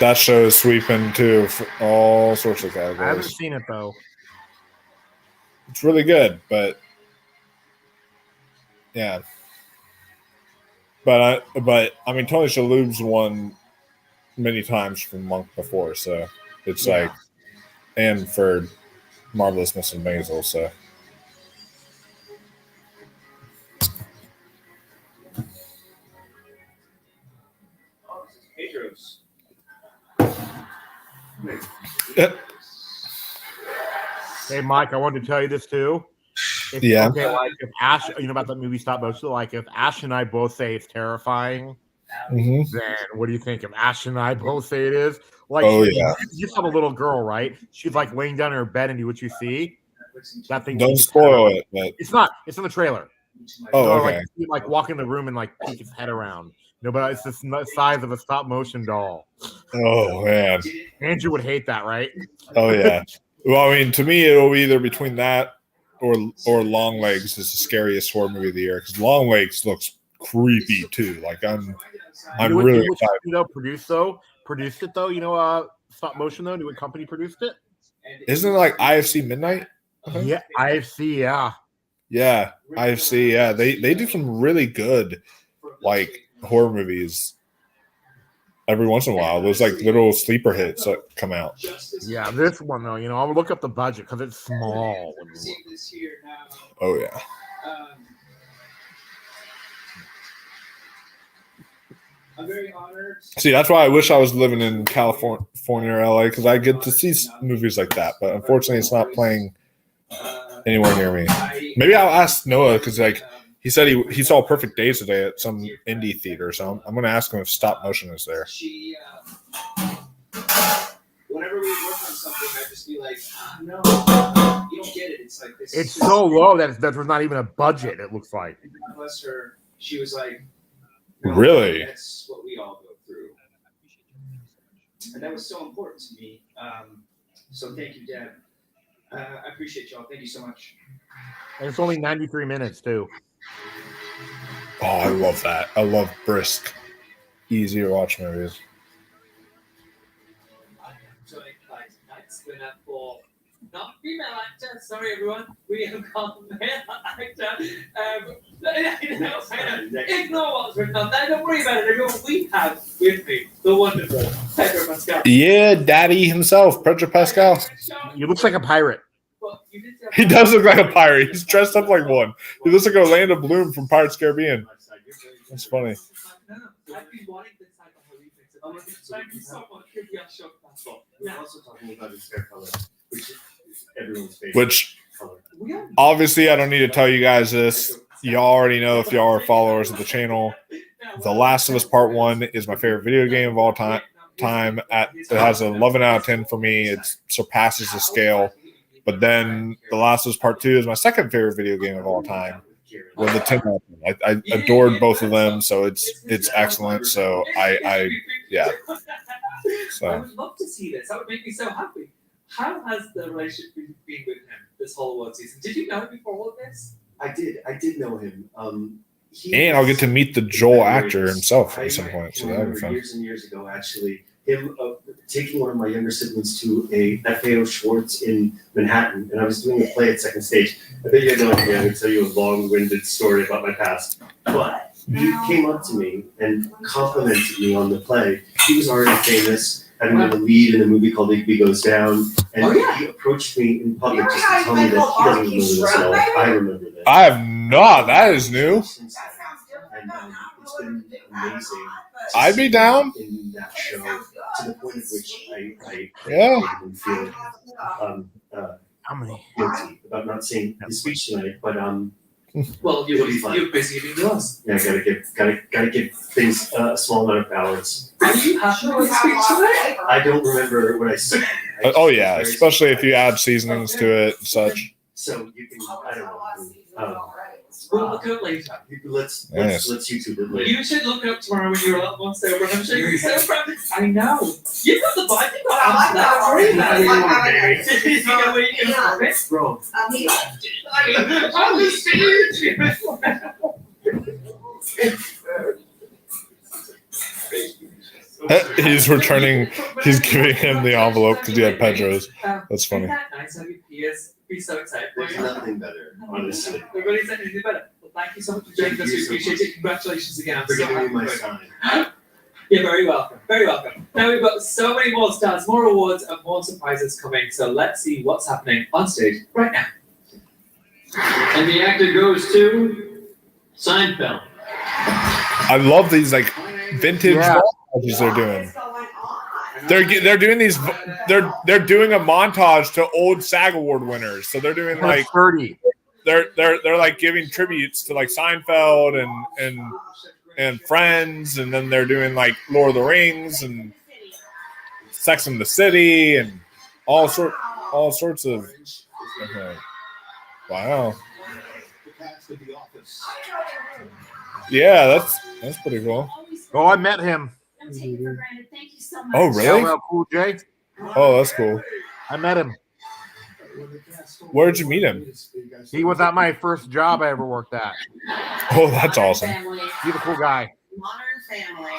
That show is sweeping too for all sorts of I haven't categories. seen it though. It's really good, but yeah. But I mean, Tony Shalhoub's won many times from Monk before, so it's like, and for Marvelous Mrs. Maisel, so. Pedro's. Hey, Mike, I wanted to tell you this too. Yeah. Okay, like if Ash, you know about the movie Stop Motion, like if Ash and I both say it's terrifying, Mhm. then what do you think? If Ash and I both say it is, like, Oh, yeah. you saw the little girl, right? She's like laying down in her bed, and what you see, that thing. Don't spoil it, but It's not. It's in the trailer. Oh, So, okay. Like, you, like walk in the room and like peek his head around. No, but it's the size of a stop motion doll. Oh man. Andrew would hate that, right? Oh yeah. Well, I mean, to me, it'll be either between that or Long Legs is the scariest horror movie of the year because Long Legs looks creepy too. Like I'm really excited. You know, produced it though. You know, stop motion though. New company produced it. Isn't it like IFC Midnight? Yeah, IFC. Yeah. Yeah, IFC. Yeah, they do some really good like horror movies every once in a while. There's like little sleeper hits that come out. Yeah, this one though, you know, I'll look up the budget because it's small. Oh yeah. I'm very honored. See, that's why I wish I was living in California or LA because I get to see movies like that. But unfortunately, it's not playing anywhere near me. Maybe I'll ask Noah because like he said he saw Perfect Days today at some indie theater. So I'm gonna ask him if stop motion is there. She, whenever we work on something, I just be like, no, you don't get it. It's like this. It's so low that there's not even a budget. It looks like. Bless her. She was like, Really? That's what we all go through, and that was so important to me. So thank you, Deb. I appreciate y'all. Thank you so much. And it's only 93 minutes too. Oh, I love that. I love brisk, easy to watch movies. So tonight's winner for not female actor. Sorry, everyone. We have got male actor. Ignore what's written on there. Don't worry about it, everyone. We have with me the wonderful Pedro Pascal. Yeah, Daddy himself, Pedro Pascal. He looks like a pirate. He does look like a pirate. He's dressed up like one. He looks like Orlando Bloom from Pirates of the Caribbean. That's funny. I've been wanting this type of remix. Thank you so much. Maybe I'll show Pascal. We're also talking about his hair color, which is everyone's favorite Which color. obviously I don't need to tell you guys this. Y'all already know if y'all are followers of the channel. The Last of Us Part 1 is my favorite video game of all time. It has an 11 out of 10 for me. It surpasses the scale. But then The Last of Us Part 2 is my second favorite video game of all time. With the 10 out of 10. I adored both of them, so it's excellent. So I yeah. I So would love to see this. That would make me so happy. How has the relationship been with him this whole award season? Did you know him before all of this? I did know him. and I'll get to meet the Joel actor himself at some point. So that'll be fun. Years and years ago, actually, him taking one of my younger siblings to a FAO Schwartz in Manhattan, and I was doing a play at Second Stage. I bet you have no idea. I'm going to tell you a long-winded story about my past. But he came up to me and complimented me on the play. He was already famous, having been the lead in a movie called Igby Goes Down, and he approached me in public just to tell me that he doesn't remember this at all. I remember this. I have not. That is new. And it's been amazing. I'd be down. In that show, to the point at which I Yeah. even feel guilty about not seeing his speech tonight. But Well, it'll be fine. you're busy giving yours. Yeah, gotta give things a small amount of balance. Are you happy with the speech tonight? I don't remember what I said. Oh yeah, especially if you add seasonings to it and such. So you can, I don't know. We'll look it up later. Let's Yes. YouTube it later. You should look it up tomorrow when you're up more sober. I'm sure you're so proud. I know. You've got the vibe. You've got that. Don't worry about it. Baby. You know where you can from it? Bro, On the stage. He's returning. He's giving him the envelope because he had Pedro's. That's funny. Isn't that nice of you, Piers? Be so excited for there's you. nothing better, honestly. Everybody said anything better. Well, thank you so much for joining us. We appreciate it. Congratulations again. I'm For so giving me my happy. sign. You're very welcome. Very welcome. Now we've got so many more stars, more awards, and more surprises coming. So let's see what's happening on stage right now. And the actor goes to Seinfeld. I love these like vintage montages they're doing. They're doing these. They're doing a montage to old SAG Award winners. So they're doing like 30. They're like giving tributes to like Seinfeld and Friends, and then they're doing like Lord of the Rings and Sex and the City and all sorts of. Okay. Wow. Yeah, that's pretty cool. Oh, I met him. Don't take it for granted. Thank you so much. Oh, really? LL Cool J. Oh, that's cool. I met him. Where did you meet him? He was at my first job I ever worked at. Oh, that's awesome. He's a cool guy. Modern Family.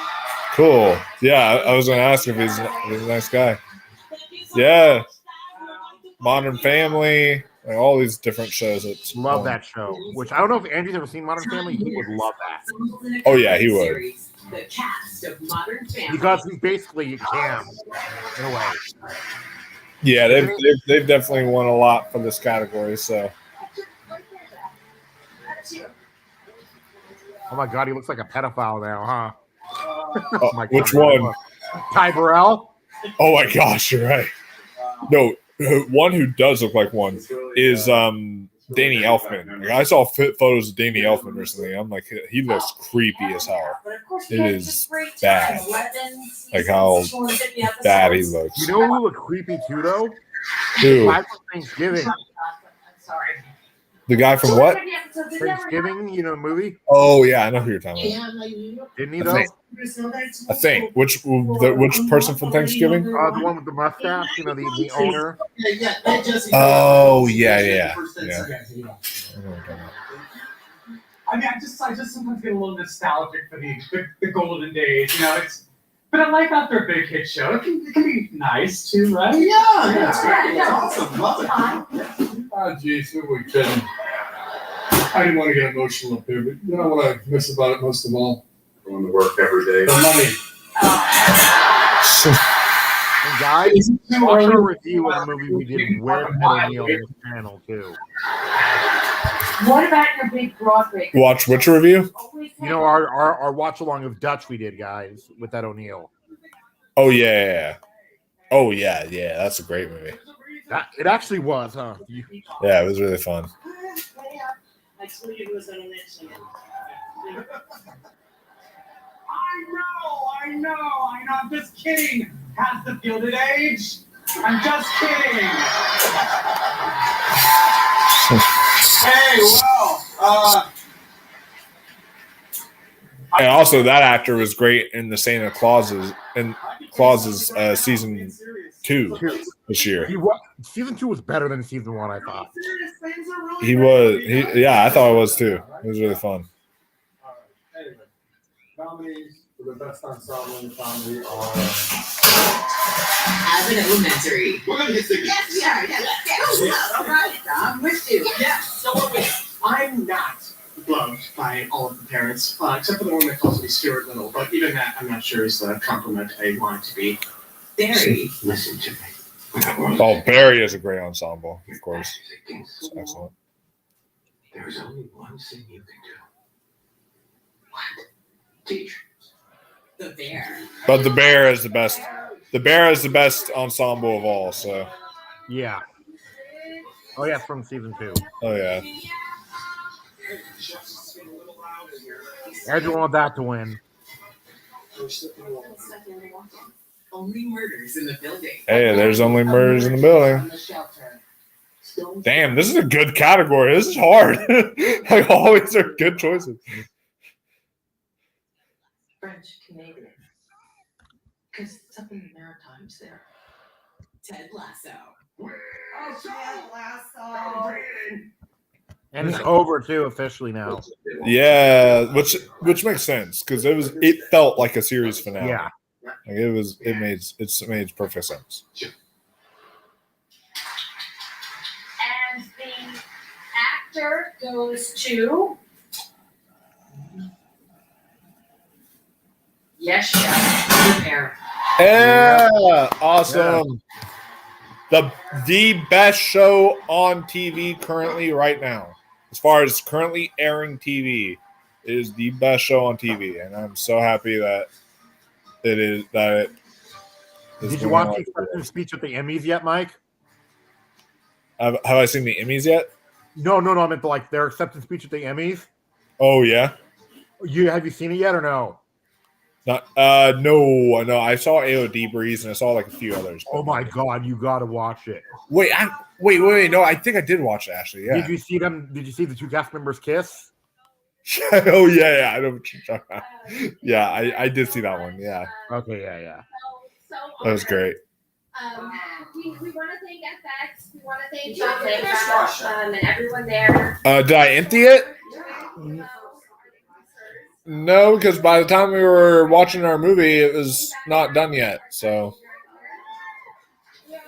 Cool. Yeah, I was gonna ask if he's a nice guy. Yeah. Modern Family, like all these different shows. It's Love that show. Which I don't know if Andrew's ever seen Modern Family. He would love that. Oh yeah, he would. The cast of Modern Family. Because he's basically Cam in a way. Yeah, they've definitely won a lot for this category. So. Oh my God, he looks like a pedophile now, huh? My Which God. one? Ty Burrell? Oh my gosh, you're right. No, one who does look like one is Danny Elfman. Like, I saw photos of Danny Elfman recently. I'm like, he looks creepy as hell. It is bad. Like how bad he looks. You know who looked creepy too, though? Who? Guy from Thanksgiving. The guy from what? Thanksgiving, you know, the movie? Oh yeah, I know who you're talking about. Didn't he, I though? think. I think. Which person from Thanksgiving? The one with the mustache, you know, the owner. Oh yeah. I mean, I just sometimes get a little nostalgic for the golden days. You know, but I like out their big hit show. It can be nice too, right? Yeah, it's great. It's awesome. Love it. Oh, geez, who we kidding? I didn't want to get emotional up here, but you know what I miss about it most of all? Going to work every day. The money. And guys, watch our review of the movie we did with Ed O'Neill on this channel, too. What about your big Broadway? Watch which review? You know, our watch along of Dutch we did, guys, with Ed O'Neill. Oh yeah. Oh yeah. That's a great movie. It actually was, huh? Yeah, it was really fun. I know. I'm just kidding. Has the Gilded Age? I'm just kidding. Hey, well, And also, that actor was great in the Santa Clauses season 2 this year. Season 2 was better than season 1, I thought. I thought it was too. It was really fun. Anyway, nominees for the best ensemble in comedy are As an elementary. we're going to get sick. Yes, we are. Yes. All right, I'm with you. Yes, so are we. I'm not loved by all of the parents, except for the one that calls me Stuart Little. But even that, I'm not sure is the compliment I want it to be. Barry. Listen to me. Oh, Barry is a great ensemble, of course. It's excellent. There's only one thing you can do. What? Teach. The bear. But the Bear is the best. The Bear is the best ensemble of all. So. Yeah. Oh yeah, from season 2. Oh yeah. Everyone want that to win. Only murders in the building. Hey, there's only murders in the building. Damn, this is a good category. This is hard. Like always, are good choices. French Canadian. Because it's up in the Maritimes there. Ted Lasso. Oh, Ted Lasso. And it's over too officially now. Yeah, which makes sense because it felt like a series finale. Yeah, like it made perfect sense. And the actor goes to Yes, Chef. Bear. Yeah, awesome. The best show on TV currently right now, as far as currently airing TV, is the best show on TV, and I'm so happy that it is. Did you watch the acceptance speech at the Emmys yet, Mike? Have I seen the Emmys yet? No. I meant like their acceptance speech at the Emmys. Oh yeah. Have you seen it yet or no? Not no. I saw AOD Breeze and I saw like a few others. Oh my god, you gotta watch it. Wait. No, I think I did watch it actually. Yeah. Did you see them? Did you see the two cast members kiss? Oh yeah. I know what you're talking about. Yeah, I did see that one. Yeah. Okay. Yeah. That was great. We want to thank FX. We want to thank John Lanka, and everyone there. Did I empty it? No, because by the time we were watching our movie, it was not done yet. So. The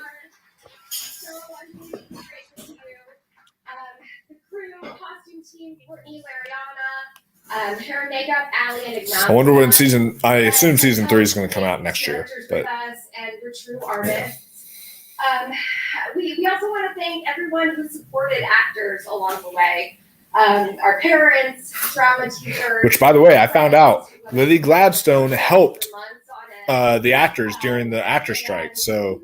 crew, costume team, Courtney, Lariana, hair and makeup, Allie and Ignacio. I wonder when I assume season 3 is going to come out next year. But And we're true artists. We also want to thank everyone who supported actors along the way. our parents, drama teachers. Which, by the way, I found out Lily Gladstone helped the actors during the actor strike, so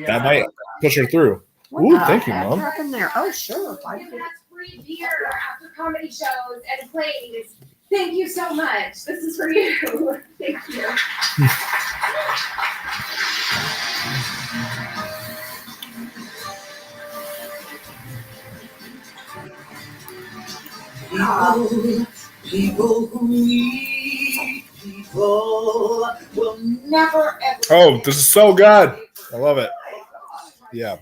that might push her through. Ooh, thank you, Mom. In there. Oh, sure. You can have free beer after comedy shows and plays. Thank you so much. This is for you. Thank you. People who need people will never ever. Oh, this is so good. I love it. Yeah.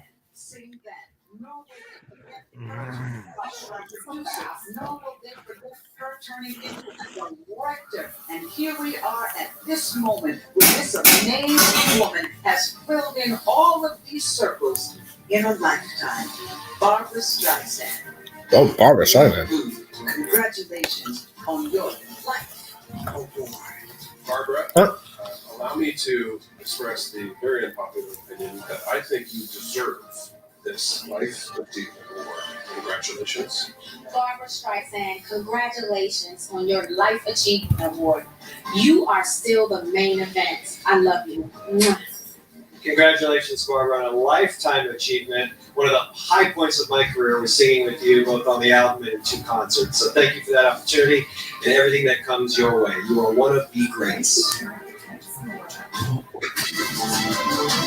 Turning into a director, and here we are at this moment where this amazing woman has filled in all of these circles in a lifetime. Barbra Streisand. Oh, Barbra Streisand. Congratulations on your life award. Barbara, Huh? Allow me to express the very unpopular opinion that I think you deserve this Life Achievement Award. Congratulations. Barbra Streisand, congratulations on your Life Achievement Award. You are still the main event. I love you. Mwah. Congratulations, Barbara, on a lifetime achievement. One of the high points of my career was singing with you both on the album and in 2 concerts. So thank you for that opportunity and everything that comes your way. You are one of the greats.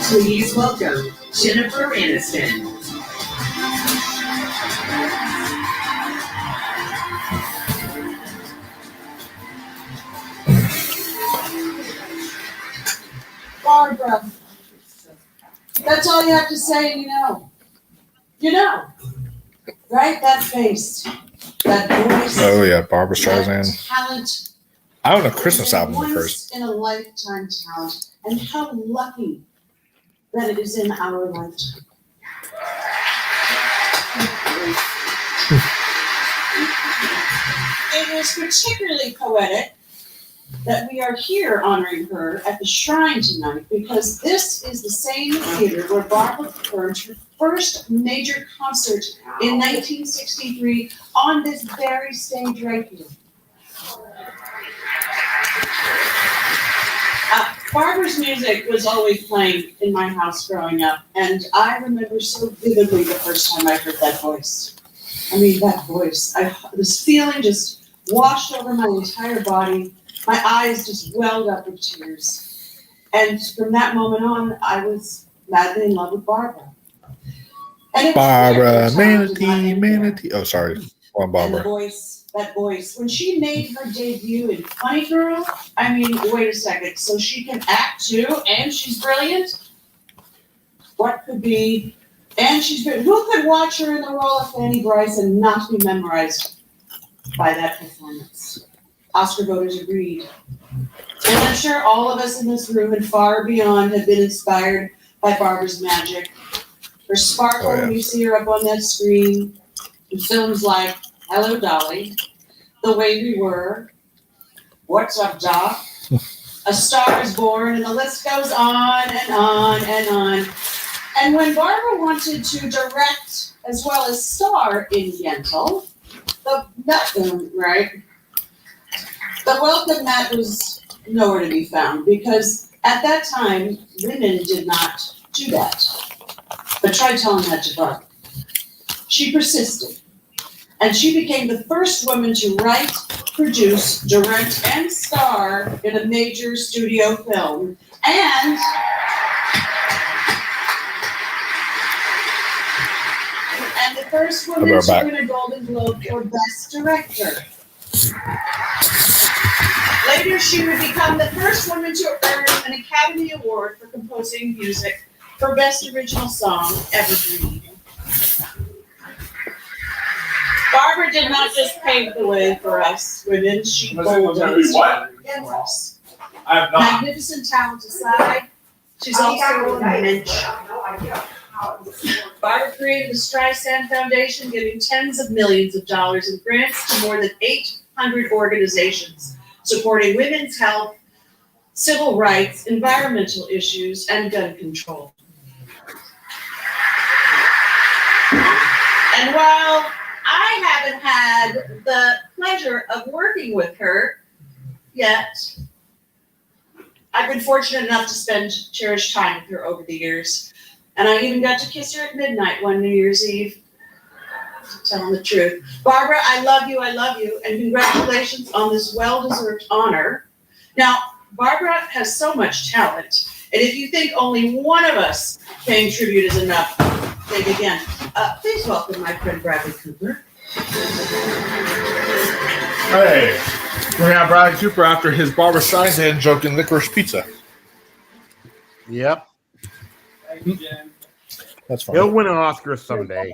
Please welcome Jennifer Aniston. Barbara, that's all you have to say, and you know. You know, right? That face, that voice. Oh, yeah, Barbra that Streisand. talent. I own a Christmas album of hers. Once in a lifetime talent, and how lucky that it is in our lifetime. It is particularly poetic that we are here honoring her at the Shrine tonight, because this is the same theater where Barbara performed her first major concert in 1963 on this very stage right here. Barbara's music was always playing in my house growing up, and I remember so vividly the first time I heard that voice. I mean, that voice. This feeling just washed over my entire body. My eyes just welled up with tears. And from that moment on, I was madly in love with Barbara. And it was Barbara, clear that Manatee, Manatee. Oh, sorry. One and the Barbara. voice, that voice. When she made her debut in Funny Girl, I mean, wait a second. So she can act too, and she's brilliant? What could be? And she's good. Who could watch her in the role of Fanny Bryce and not be memorized by that performance? Oscar voters agreed. And I'm sure all of us in this room and far beyond have been inspired by Barbara's magic. Her sparkle when you see her up on that screen in films like Hello, Dolly, The Way We Were, What's Up, Doc, A Star Is Born, and the list goes on and on and on. And when Barbara wanted to direct as well as star in Yentl, the welcome mat was nowhere to be found, because at that time, women did not do that. But try telling that to Barbara. She persisted, and she became the first woman to write, produce, direct, and star in a major studio film, and the first woman to win a Golden Globe for Best Director. Later, she would become the first woman to earn an Academy Award for composing music for Best Original Song, Evergreen. Barbara did not just pave the way for us women, she molded us. Magnificent talent aside, she's also a mensch. Barbara created the Streisand Foundation, giving tens of millions of dollars in grants to more than 800 organizations, supporting women's health, civil rights, environmental issues, and gun control. And while I haven't had the pleasure of working with her yet. I've been fortunate enough to spend cherished time with her over the years. And I even got to kiss her at midnight one New Year's Eve. Telling the truth. Barbara, I love you, and congratulations on this well-deserved honor. Now, Barbara has so much talent, and if you think only one of us paying tribute is enough, think again. Please welcome my friend Bradley Cooper. Hey, we have Bradley Cooper after his Barbara Streisand joke in Licorice Pizza. Yep. That's fine. He'll win an Oscar someday.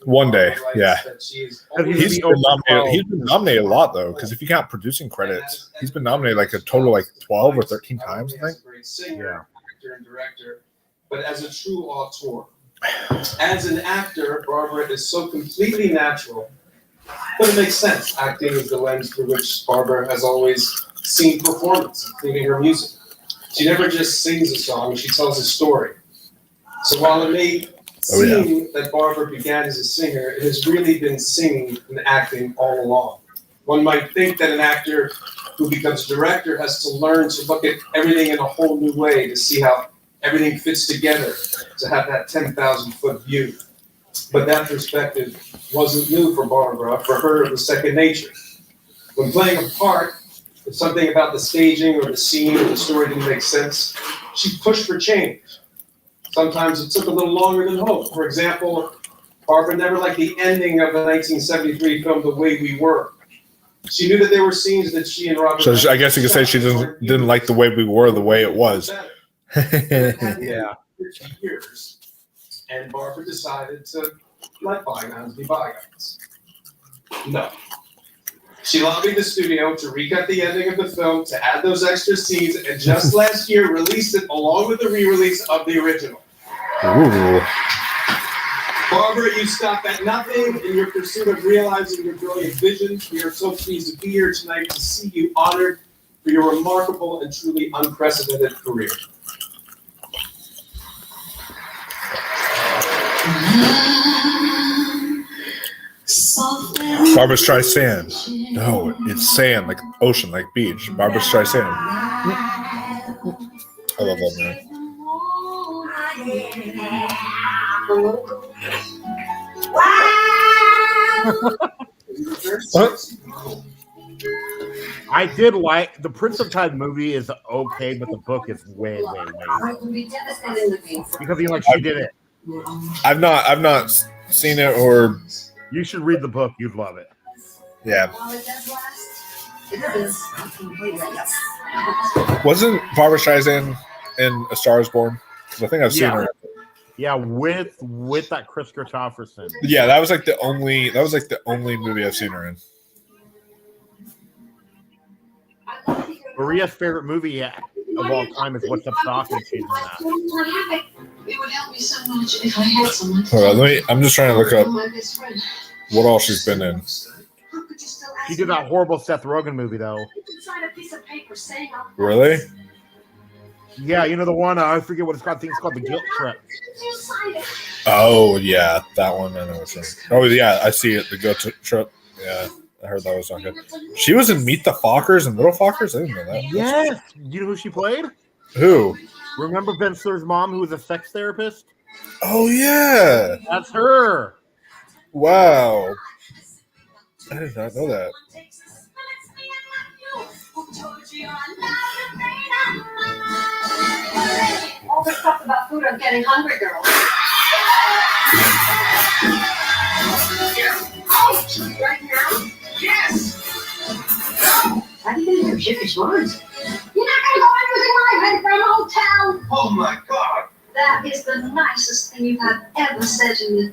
One day, yeah. He's He's been nominated a lot though, because if you count producing credits, he's been nominated like a total like 12 or 13 times, I think. Great singer, actor, and director, but as a true auteur. As an actor, Barbara is so completely natural, but it makes sense. Acting is the lens through which Barbara has always seen performance, including her music. She never just sings a song, she tells a story. So while it may seem that Barbara began as a singer, it has really been singing and acting all along. One might think that an actor who becomes a director has to learn to look at everything in a whole new way to see how everything fits together, to have that 10,000-foot view. But that perspective wasn't new for Barbara. For her, it was second nature. When playing a part, if something about the staging or the scene or the story didn't make sense, she pushed for change. Sometimes it took a little longer than hoped. For example, Barbara never liked the ending of the 1973 film The Way We Were. She knew that there were scenes that she and Robert... So I guess you could say she didn't like the way we were, the way it was. Yeah. Years, and Barbara decided to let bygones be bygones. No. She lobbied the studio to recut the ending of the film, to add those extra scenes, and just last year released it along with the re-release of the original. Ooh. Barbara, you stop at nothing in your pursuit of realizing your brilliant vision. We are so pleased to be here tonight to see you honored for your remarkable and truly unprecedented career. Barbara Streisand. No, it's sand, like ocean, like beach. Barbara Streisand. I love that man. What? I did like the Prince of Tide movie is okay, but the book is way because she did it. I've not seen it, or you should read the book. You'd love it. Yeah. Wasn't Barbara Streisand in A Star Is Born? I think I've seen her. Yeah, with that Chris Christopherson. Yeah, that was like the only movie I've seen her in. Maria's favorite movie of all time is What's Up, Doc? And she's in that. It would help me so much if I had someone. Hold on, I'm just trying to look up what all she's been in. She did that horrible Seth Rogen movie, though. Really? Yeah, you know the one, I forget what it's called. I think it's called The Guilt Trip. Oh, yeah, that one. I know what's in. Oh, yeah, I see it. The Guilt Trip. Yeah, I heard that was not good. She was in Meet the Fockers and Little Fockers? I didn't know that. Yes! You know who she played? Who? Remember Ben Stiller's mom, who was a sex therapist? Oh, yeah. That's her. Wow. I did not know that. All this stuff about food, I'm getting hungry, girl. Oh, right now? Yes! How do you get your chickish words? You're not gonna go using my head from a hotel! Oh my God! That is the nicest thing you have ever said to me.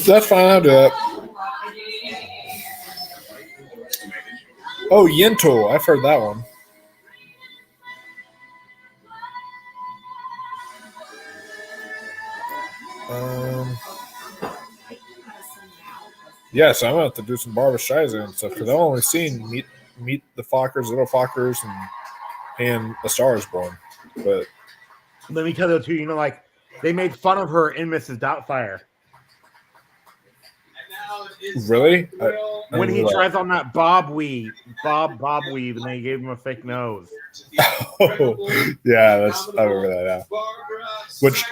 That's fine, I'll do that. Oh, Yentl. I've heard that one. Yes, I'm going to have to do some Barbara Streisand and stuff because I've only seen Meet the Fockers, Little Fockers, and A Star Is Born. But Let me tell you too. You know, like they made fun of her in Mrs. Doubtfire Really? when he tries on that bob weave, and they gave him a fake nose. Oh, yeah, I remember that now. Which,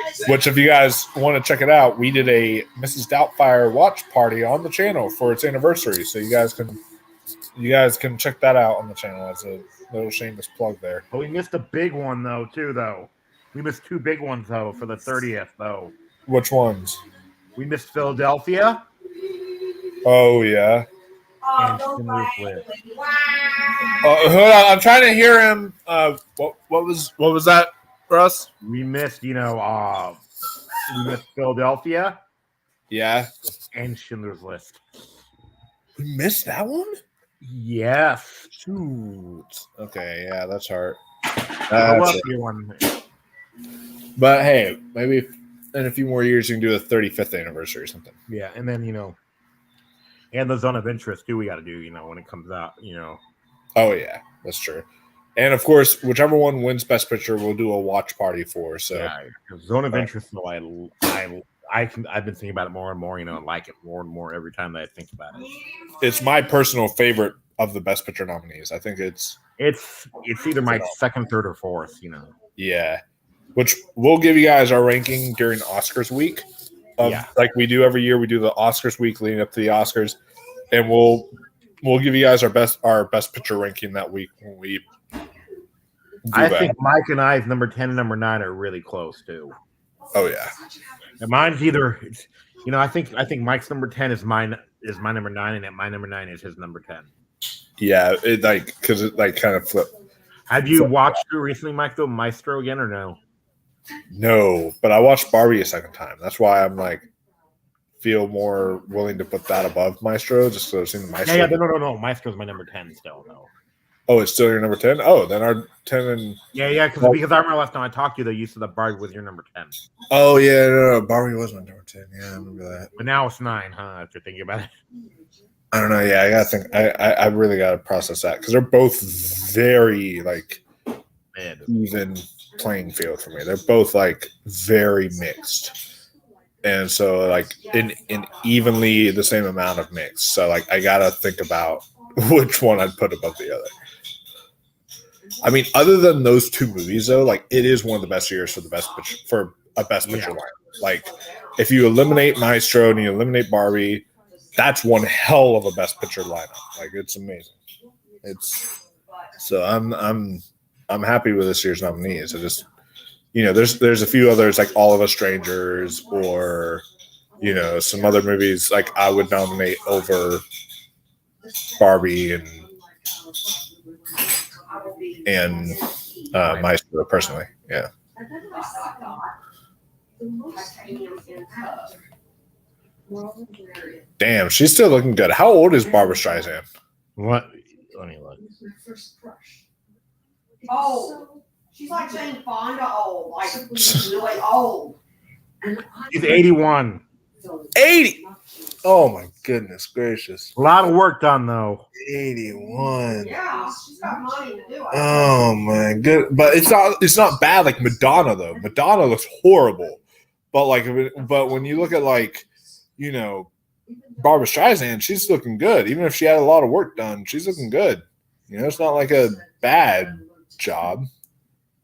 if you guys want to check it out, we did a Mrs. Doubtfire watch party on the channel for its anniversary, so you guys can check that out on the channel as a little shameless plug there. But we missed a big one though. We missed 2 big ones though for the 30th though. Which ones? We missed Philadelphia. Oh yeah. And Schindler's List. Hold on, I'm trying to hear him. What was that, Russ? We missed, we missed Philadelphia. Yeah. And Schindler's List. We missed that one? Yes. Shoot. Okay, yeah, that's hard. I love you one. But hey, maybe in a few more years you can do a 35th anniversary or something. Yeah, and then and the Zone of Interest too. We got to do when it comes out. Oh yeah, that's true. And of course, whichever one wins Best Picture, we'll do a watch party for. So yeah, Zone of Interest. Though I've been thinking about it more and more. I like it more and more every time that I think about it. It's my personal favorite of the Best Picture nominees. I think it's either my second, third, or fourth. Yeah, which we'll give you guys our ranking during Oscars week. Like we do every year, we do the Oscars week leading up to the Oscars, and we'll give you guys our best picture ranking that week when we. I think Mike and I's number 10 and number 9 are really close too. Oh yeah, and mine's either, I think Mike's number 10 is my number 9, and my number 9 is his number 10. Yeah, because it kind of flipped. Have you watched it recently, Mike, though, Maestro again or no? No, but I watched Barbie a second time. That's why I'm feel more willing to put that above Maestro, just because I've seen the Maestro. Yeah, no. Maestro's my number 10 still, though. Oh, it's still your number 10? Oh, then our 10 and... Yeah, because I remember last time I talked to you, you said that Barbie was your number 10. Oh, yeah, no, Barbie was my number 10. Yeah, I remember that. But now it's 9, huh, after thinking about it. I don't know. Yeah, I got to think. I really got to process that, because they're both very, even playing field for me. They're both, very mixed. And so, in evenly the same amount of mix. So, I got to think about which one I'd put above the other. I mean, other than those 2 movies, though, it is one of the best years for a best picture lineup. If you eliminate Maestro and you eliminate Barbie, that's one hell of a best picture lineup. It's amazing. So I'm happy with this year's nominees. I just, there's a few others All of Us Strangers or, some other movies I would nominate over Barbie and Maestro personally. Yeah. Damn, she's still looking good. How old is Barbara Streisand? What? Let me look. Oh, she's saying Fonda old, really old. She's 81. 80. Oh my goodness gracious! A lot of work done though. 81. Yeah, she's got money to do it. Oh my good, but it's not bad like Madonna though. Madonna looks horrible, but when you look at Barbara Streisand, she's looking good. Even if she had a lot of work done, she's looking good. It's not a bad job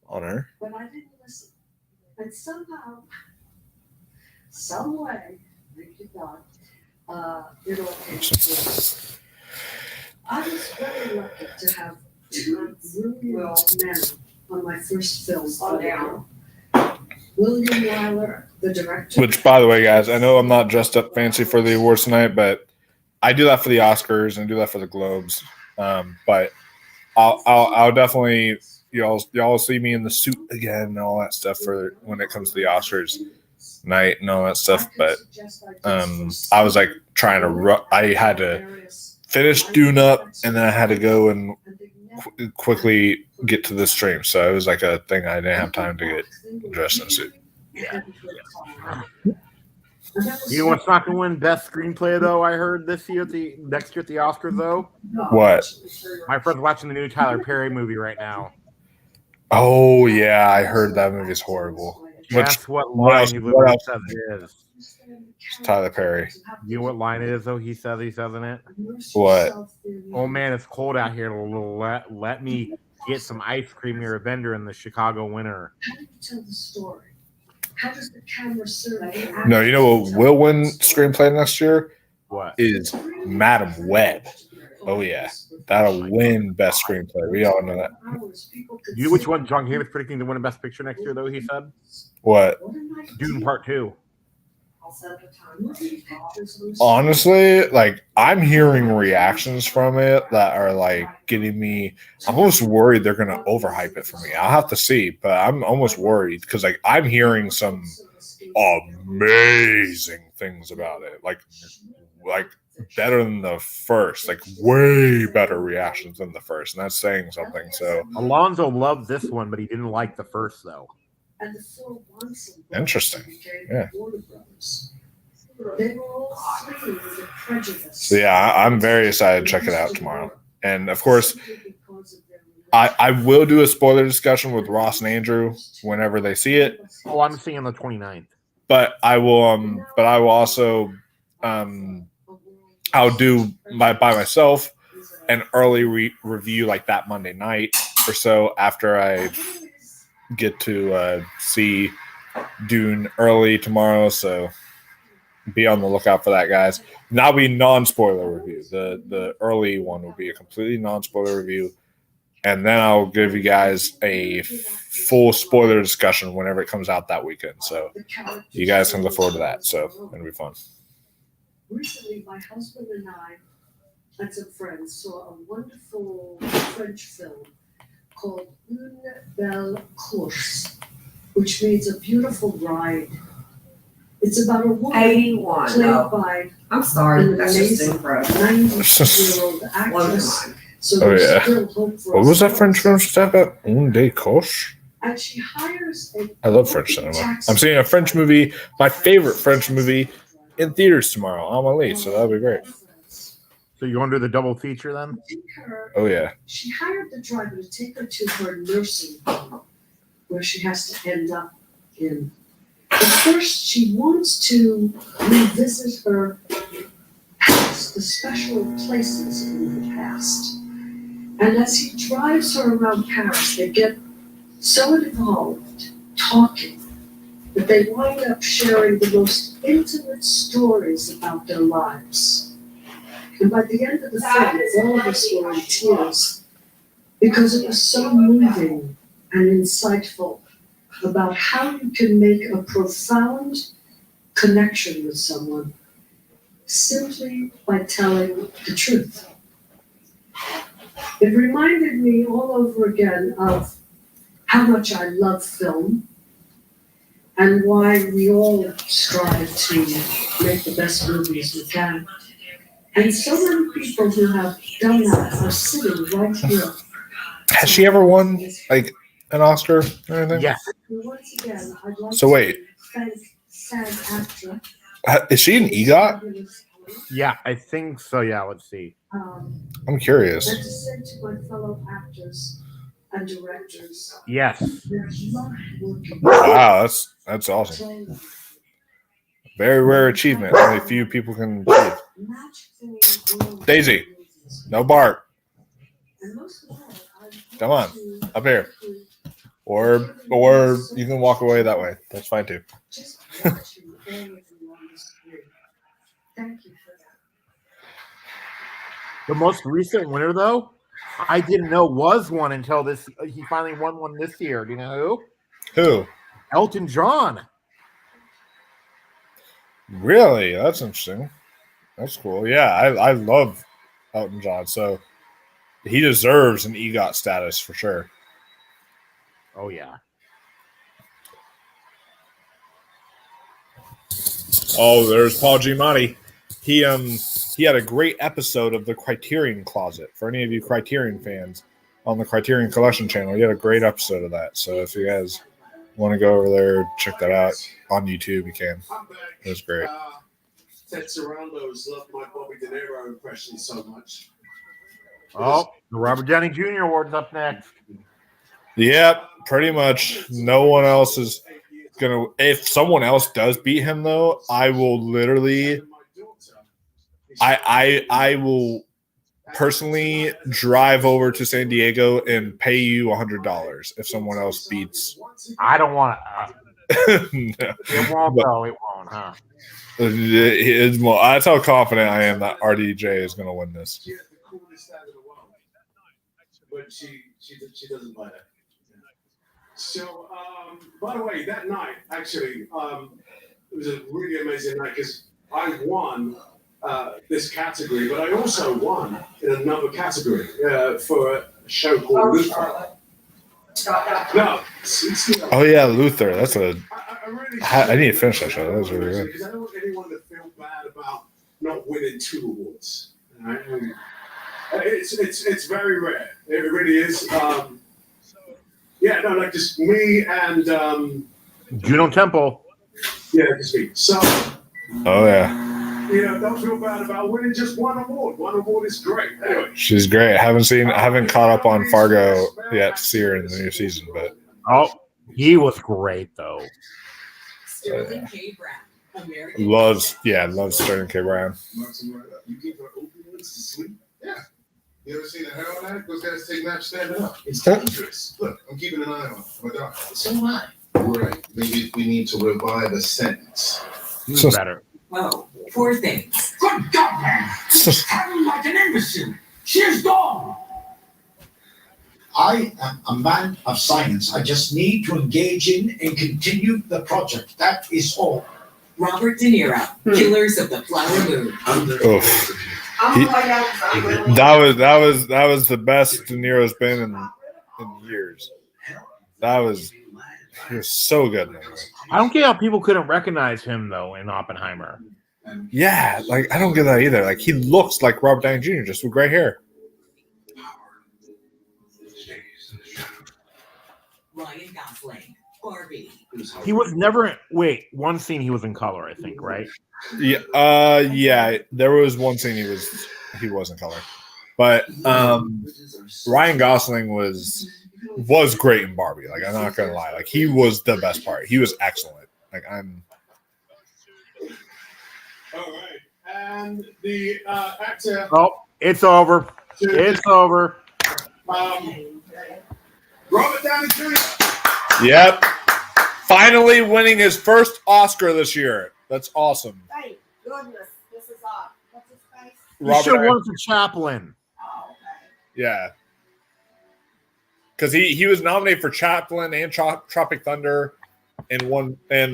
on her. But I didn't listen. But somehow, some way, thank you God, it all came together. I was very lucky to have 2 really well men on my first film. Oh, down. William Wyler, the director. Which, by the way, guys, I know I'm not dressed up fancy for the awards tonight, but I do that for the Oscars and do that for the Globes. But I'll definitely y'all see me in the suit again and all that stuff for when it comes to the Oscars night and all that stuff. But I was trying to I had to finish Dune up and then I had to go and quickly get to the stream. So it was a thing I didn't have time to get dressed in a suit. Yeah. You know what's not going to win Best Screenplay though? I heard next year at the Oscars though. What? My friend's watching the new Tyler Perry movie right now. Oh yeah, I heard that movie's horrible. Guess what what line else- he what literally else says is it is. Tyler Perry. You know what line it is though? He says in it. What? Oh man, it's cold out here. Let me get some ice cream near a vendor in the Chicago winter. How do you tell the story? How does the camera serve the No, you know what will win screenplay next year? What? Is Madam Web. Oh yeah. That'll win best screenplay. We all know that. You know which one John Hamm is predicting to win a Best Picture next year, though? He said What? Dune Part 2. Honestly, like I'm hearing reactions from it that are like getting me. I'm almost worried they're gonna overhype it for me. I'll have to see, but I'm almost worried because like I'm hearing some amazing things about it. Like better than the first, like way better reactions than the first, and that's saying something. So Alonzo loved this one, but he didn't like the first though. Interesting. Yeah. They were all fleeing with prejudice. So yeah, I'm very excited to check it out tomorrow. And of course, I will do a spoiler discussion with Ross and Andrew whenever they see it. Oh, I'm seeing the 29th. But I will also I'll do by myself an early review like that Monday night or so after I get to see Dune early tomorrow. So be on the lookout for that, guys. And that'll be non-spoiler review. The early one will be a completely non-spoiler review. And then I'll give you guys a full spoiler discussion whenever it comes out that weekend. So you guys can look forward to that. So it'll be fun. Recently, my husband and I and some friends saw a wonderful French film called Une Belle Course, which means a beautiful ride. It's about a woman 81, played no. by I'm sorry, an but that's just amazing incredible. 90-year-old actress. So Oh there's yeah. still hope for What us was that all. French film step up? Un de coche? And she hires a I love French cinema. I'm seeing a French movie, my favorite French movie, in theaters tomorrow on my list, so that'll be great. So you want to do the double feature then? Oh yeah. She hired the driver to take her to her nursing home, where she has to end up in. But first, she wants to revisit her past, the special places in the past. And as he drives her around Paris, they get so involved talking that they wind up sharing the most intimate stories about their lives. And by the end of the film, all of us were in tears because it was so moving and insightful about how you can make a profound connection with someone simply by telling the truth. It reminded me all over again of how much I love film and why we all strive to make the best movies we can. And so many people who have done that are sitting right here. Has she ever won like an Oscar or anything? Yes. Once again, I'd like So wait, to thank SAG-AFTRA. is she an EGOT? Yeah, I think so. Yeah, let's see. I'm curious. And to say to my fellow actors and directors, Yes. there's love working. Wow, that's awesome. Very rare achievement. Only a few people can achieve. Daisy, no bark. Come on, up here. Or you can walk away that way. That's fine too. Just watching all of you on the screen. Thank you for that. The most recent winner, though, I didn't know was one until this. He finally won one this year. Do you know who? Who? Elton John. Really? That's interesting. That's cool. Yeah, I love Elton John, so he deserves an EGOT status for sure. Oh yeah. Oh, there's Paul Giamatti. He had a great episode of the Criterion Closet for any of you Criterion fans on the Criterion Collection channel. He had a great episode of that. So if you guys want to go over there, check that out on YouTube, you can. It was great. Ted Sarandos loved my Bobby De Niro impression so much. Oh, the Robert Downey Jr. Award's up next. Yep, pretty much. No one else is gonna. If someone else does beat him, though, I will literally. I will personally drive over to San Diego and pay you $100 if someone else beats. I don't want to. No. It won't, though. It won't, huh? That's how confident I am that RDJ is going to win this. She has the coolest dad in the world. But she doesn't buy that. So, by the way, that night, actually, it was a really amazing night because I won this category, but I also won in another category for a show called Luther. No, Oh yeah, Luther. That's a. I need to finish that show. That was really good. Because I don't want anyone to feel bad about not winning 2 awards. Right? It's very rare. It really is. Yeah, no, like just me and Juno Temple. Yeah, just me. So. Oh yeah. Don't feel bad about winning just 1 award. 1 award is great. Anyway. She's great. I haven't caught up on Fargo yet to see her in the new season, but he was great though. Sterling K. Brown, American. loves Sterling K. Brown. You give her opioids to sleep? Yeah. You ever seen a heroin addict? Those guys take naps standing up. It's dangerous. Look, I'm keeping an eye on my doctor. So am I. Right. Maybe we need to revive a sentence. Better. Oh, 4 things. Good God, man! Acting like an imbecile. She's gone. I am a man of science. I just need to engage in and continue the project. That is all. Robert De Niro, Killers of the Flower Moon. Oof. That was the best De Niro's been in years. He was so good in that movie. I don't get how people couldn't recognize him though in Oppenheimer. Yeah, like I don't get that either. Like he looks like Robert Downey Jr. just with gray hair. Ryan Gosling, Barbie. He was never. One scene he was in color, I think, right? Yeah, yeah. There was one scene he was in color, but Ryan Gosling was great in Barbie. Like I'm not gonna lie, like he was the best part. He was excellent. Like I'm. All right, and the actor. Oh, it's over. It's over. Robert Downey Jr. Yep. Finally winning his first Oscar this year. That's awesome. Thank goodness. This is what's his face? You should have won for Chaplin. Yeah. Because he was nominated for Chaplin and Tropic Thunder and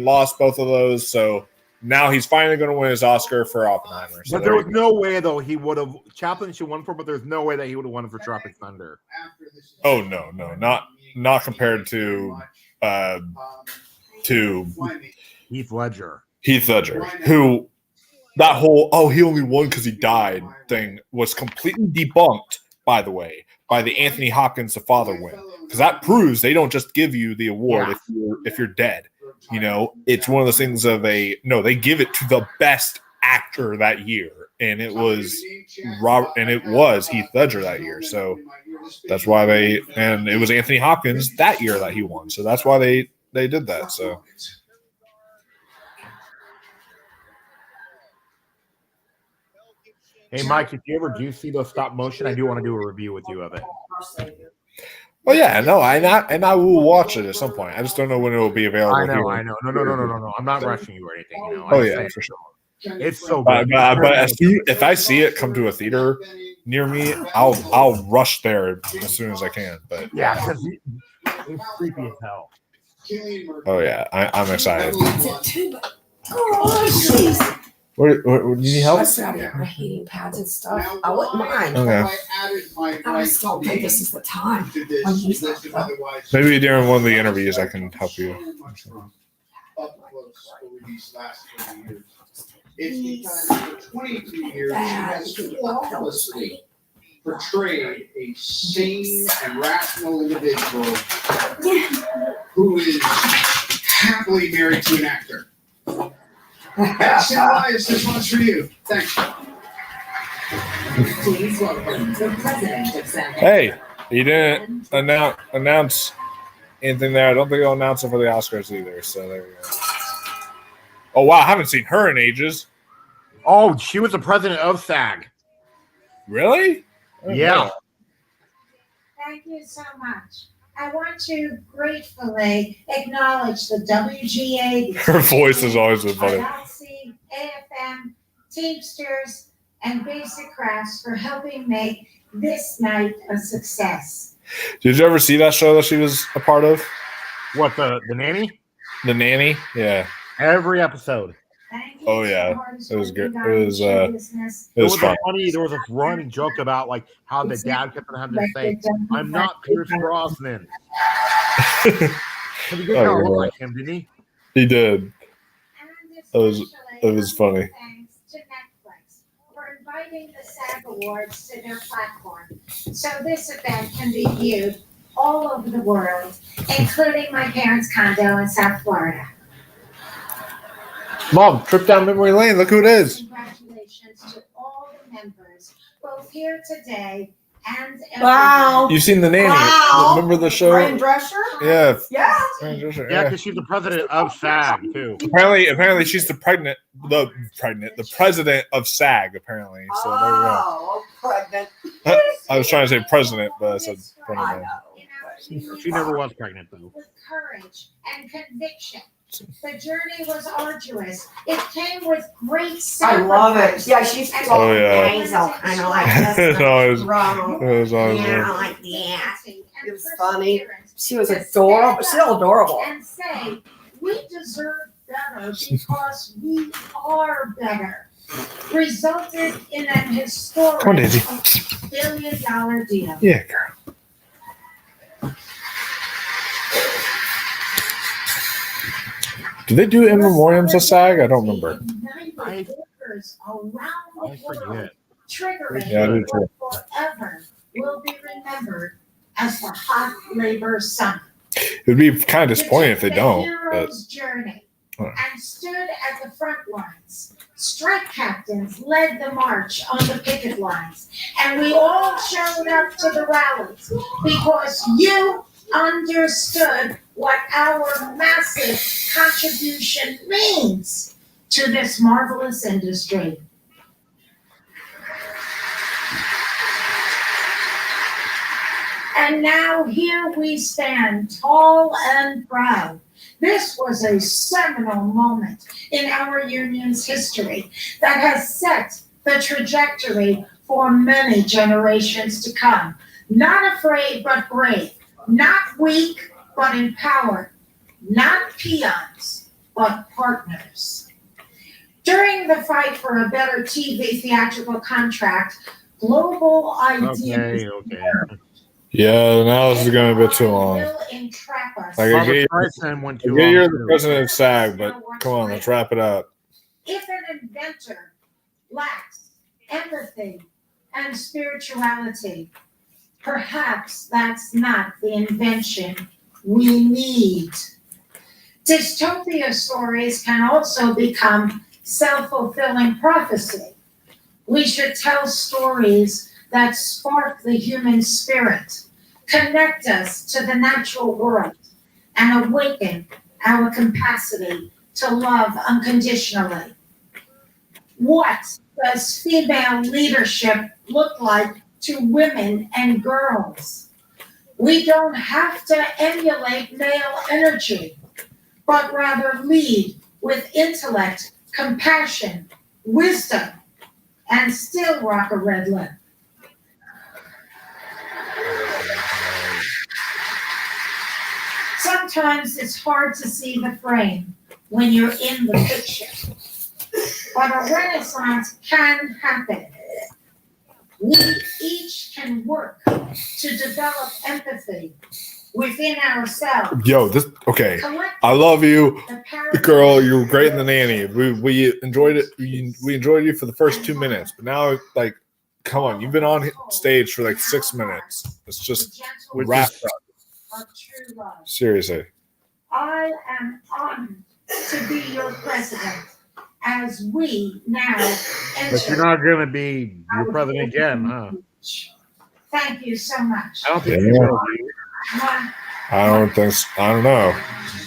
lost both of those. So now he's finally going to win his Oscar for Oppenheimer. So But there was no way though he would have. Chaplin should won for, but there's no way that he would have won for Tropic Thunder. Oh no, not compared to Heath Ledger. Who that whole he only won because he died thing was completely debunked, by the way, by the Anthony Hopkins the father win, because that proves they don't just give you the award if you're dead. You know, it's one of those things of they give it to the best actor that year, and it was Heath Ledger that year. So that's why it was Anthony Hopkins that year that he won. So that's why they did that. So. Hey, Mike, if you ever do see those stop motion, I do want to do a review with you of it. Oh yeah, no, I will watch it at some point. I just don't know when it will be available. I know. No. I'm not rushing you or anything. You know. Oh yeah, for sure. It's so good. But if I see it come to a theater near me, I'll rush there as soon as I can. But yeah, because it's creepy as hell. Oh yeah, I'm excited. Oh, jeez. What, do you need help? I started out my heating pads and stuff. I wouldn't mind. Okay. I just don't think this is the time. I'm used to it. Maybe during one of the interviews I can help you. It's because for 22 years she has flawlessly portrayed a sane and rational individual who is happily married to an actor. That's Elias, this one's for you. Thanks. Please welcome the president of San Hey, you didn't announce anything there. I don't think they'll announce it for the Oscars either. So there you go. Oh wow, I haven't seen her in ages. Oh, she was the president of SAG. Really? Yeah. Thank you so much. I want to gratefully acknowledge the WGA, Her voice has always been funny. ILC, AFM, Teamsters, and Basic Crafts for helping make this night a success. Did you ever see that show that she was a part of? What, the nanny? The Nanny? Yeah. Every episode. Oh yeah, it was good. It was fun. Funny. There was a running joke about like how the dad kept on having to say, "I'm not Pierce Brosnan." But he did kind of look like him, didn't he? He did. It was funny. Thanks to Netflix for inviting the SAG Awards to their platform, so this event can be viewed all over the world, including my parents' condo in South Florida. Mom, trip down memory lane. Look who it is. Congratulations to all the members, both here today and Wow. You've seen the Nanny. Wow. Remember the show? Fran Drescher? Yeah. Yeah. Fran Drescher, Yeah, because she's the president of SAG too. Apparently she's the president of SAG, apparently. So there you go. Oh, pregnant. I was trying to say president, but I said president. She never was pregnant though. with courage and conviction. The journey was arduous. It came with great I sacrifice. love it. Yeah, she's and Oh, yeah. nasal, kind of like this. No, it was- wrong. it was always Yeah, wrong. like that. It was funny. She was adorable. Still adorable. And say, we deserve better because we are better. Resulted in an historic Come on, Daisy. $1 billion deal. Yeah, girl. Did they do in memoriams of SAG? I don't remember. United workers around the I world, forget. triggering Yeah, I do too. forever, will be remembered as the hot labor summer. It'd be kind of disappointing if they The don't. But hero's journey Huh. and stood at the front lines. Strike captains led the march on the picket lines, and we all showed up to the rallies because you understood what our massive contribution means to this marvelous industry. And now here we stand, tall and proud. This was a seminal moment in our union's history that has set the trajectory for many generations to come. Not afraid, but brave. Not weak, but empowered. Not peons, but partners. During the fight for a better TV theatrical contract, global ideas Okay. yeah, now this is going to be a bit too long. will entrap us. Like, I get went too you're long, the too. president of SAG, but come on, let's wrap it up. If an inventor lacks empathy and spirituality, perhaps that's not the invention we need. Dystopia stories can also become self-fulfilling prophecy. We should tell stories that spark the human spirit, connect us to the natural world, and awaken our capacity to love unconditionally. What does female leadership look like to women and girls? We don't have to emulate male energy, but rather lead with intellect, compassion, wisdom, and still rock a red lip. Sometimes it's hard to see the frame when you're in the picture, but a renaissance can happen. We each can work to develop empathy within ourselves. Yo, this okay. I love you, girl. You were great in The Nanny. We enjoyed it. We enjoyed you for the first 2 minutes, but now, like, come on, you've been on stage for like 6 minutes. It's just wrap up. Of true love. Seriously. I am honored to be your president as we now But you're enter. not going to be your president again, huh? Thank you so much. I don't think Yeah. you will be. I don't think. I don't know.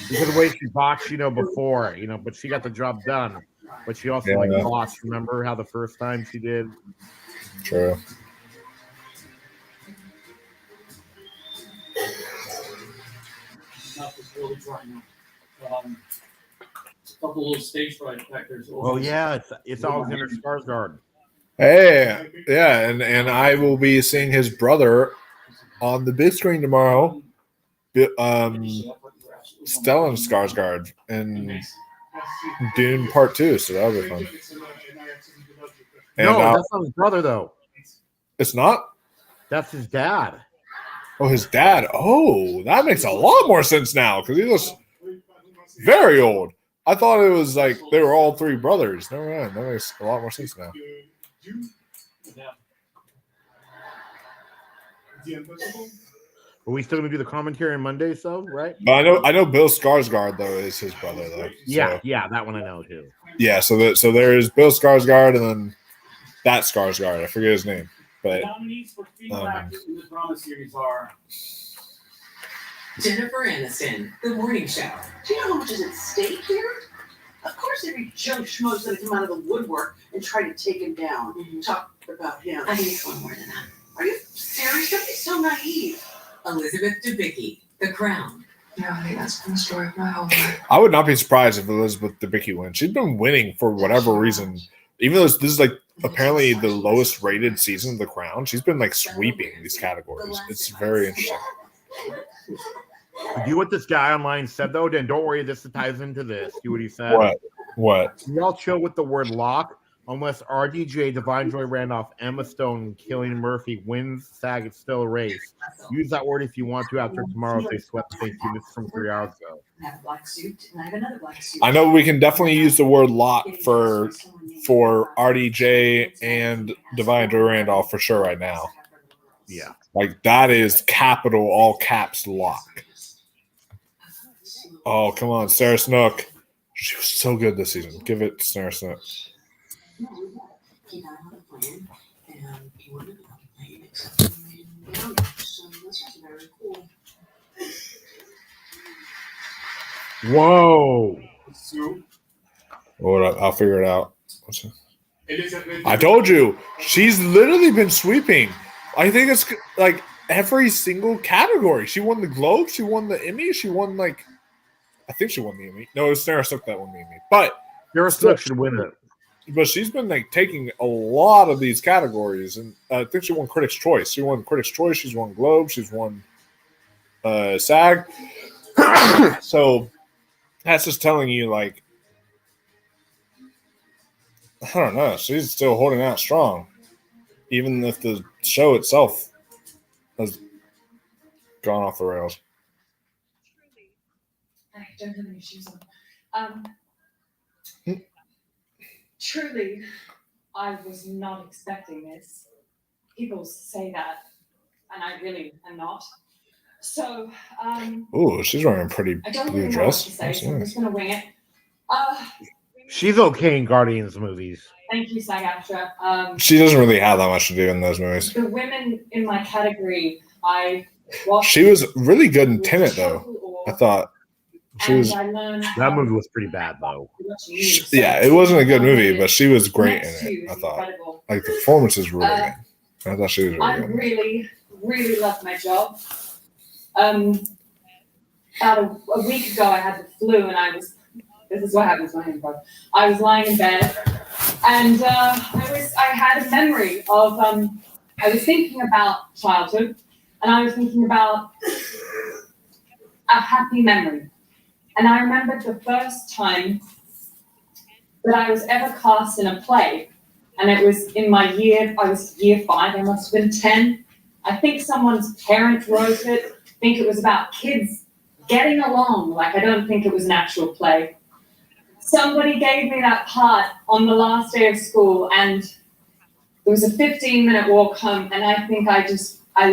Because the way she boxed, before, but she got the job done. But she also Yeah. lost. Remember how the first time she did? True. Not this really dry now. Couple little stage fright factors. Oh yeah, it's Alexander Skarsgård. Hey, yeah, and I will be seeing his brother on the big screen tomorrow. Stellan Skarsgård in Dune Part 2, so that'll be fun. And, No, that's not his brother though. It's not? That's his dad. Oh, his dad. Oh, that makes a lot more sense now because he looks very old. I thought it was like they were all three brothers. Never mind. That makes a lot more sense now. Are we still gonna do the commentary on Monday, right? But I know Bill Skarsgård though is his brother though. Yeah, So, yeah, that one I know too. yeah. So there's Bill Skarsgård and then that Skarsgård. I forget his name, but Nominees for female actors in the drama series are Jennifer Aniston, The Morning Show. Do you know how much is at stake here? Of course, every Joe Schmo's gonna come out of the woodwork and try to take him down. Talk about him. I think it's one more than that. Are you serious? Don't be so naive. Elizabeth Debicki, The Crown. Yeah, I think that's been the story of my whole life. I would not be surprised if Elizabeth Debicki wins. She's been winning for whatever reason. Even though this is like apparently the lowest rated season of The Crown, she's been like sweeping these categories. It's very interesting. Do what this guy online said though, then don't worry, this ties into this. See what he said? What? Y'all chill with the word lock unless RDJ, Divine Joy Randolph, Emma Stone, and Cillian Murphy wins SAG. It's still a race. Use that word if you want to after tomorrow if they swept the thing. This is from 3 hours ago. I have a black suit and I have another black suit. I know we can definitely use the word lock for RDJ and Divine Joy Randolph for sure right now. Yeah. Like that is capital all caps lock. Oh, come on, Sarah Snook. She was so good this season. Give it to Sarah Snook. He got on a plan and he wouldn't have a plan except for me. So this was very cool. Whoa. I'll figure it out. I told you, she's literally been sweeping. I think it's like every single category. She won the Globe. She won the Emmy. She won I think she won the Emmy. No, it was Sarah Snook that won the Emmy. But Sarah Snook should win it. But she's been taking a lot of these categories, and I think she won Critics' Choice. She won Critics' Choice. She's won Globe. She's won SAG. So that's just telling you, I don't know. She's still holding out strong, even if the show itself has gone off the rails. I don't have any shoes on. Truly, I was not expecting this. People say that, and I really am not. So, Ooh, she's wearing a pretty I don't blue really know what dress. to say, so I'm That's just gonna wing it. She's okay in Guardians movies. Thank you, SAG-AFTRA. She doesn't really have that much to do in those movies. The women in my category, She was really good in Tenet, though. I thought she was. That movie was pretty bad though. Yeah, it wasn't a good movie, but she was great in it. I thought, the performance is really good. I thought she was I really good. really, really love my job. About a week ago, I had the flu, and this is what happens when I improv. I was lying in bed, and I had a memory of, I was thinking about childhood, and I was thinking about a happy memory. And I remembered the first time that I was ever cast in a play, and it was in I was year 5, I must have been 10. I think someone's parent wrote it. I think it was about kids getting along. I don't think it was an actual play. Somebody gave me that part on the last day of school, and it was a 15-minute walk home, and I think I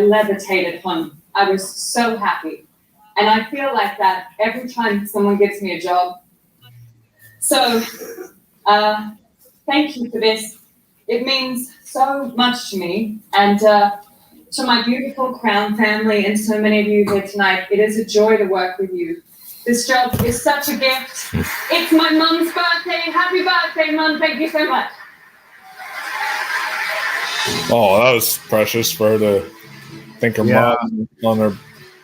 levitated home. I was so happy. And I feel like that every time someone gives me a job. So, thank you for this. It means so much to me. And To my beautiful Crown family and so many of you here tonight, it is a joy to work with you. This job is such a gift. It's my mum's birthday. Happy birthday, Mum. Thank you so much. Oh, that was precious for her to think her mom on her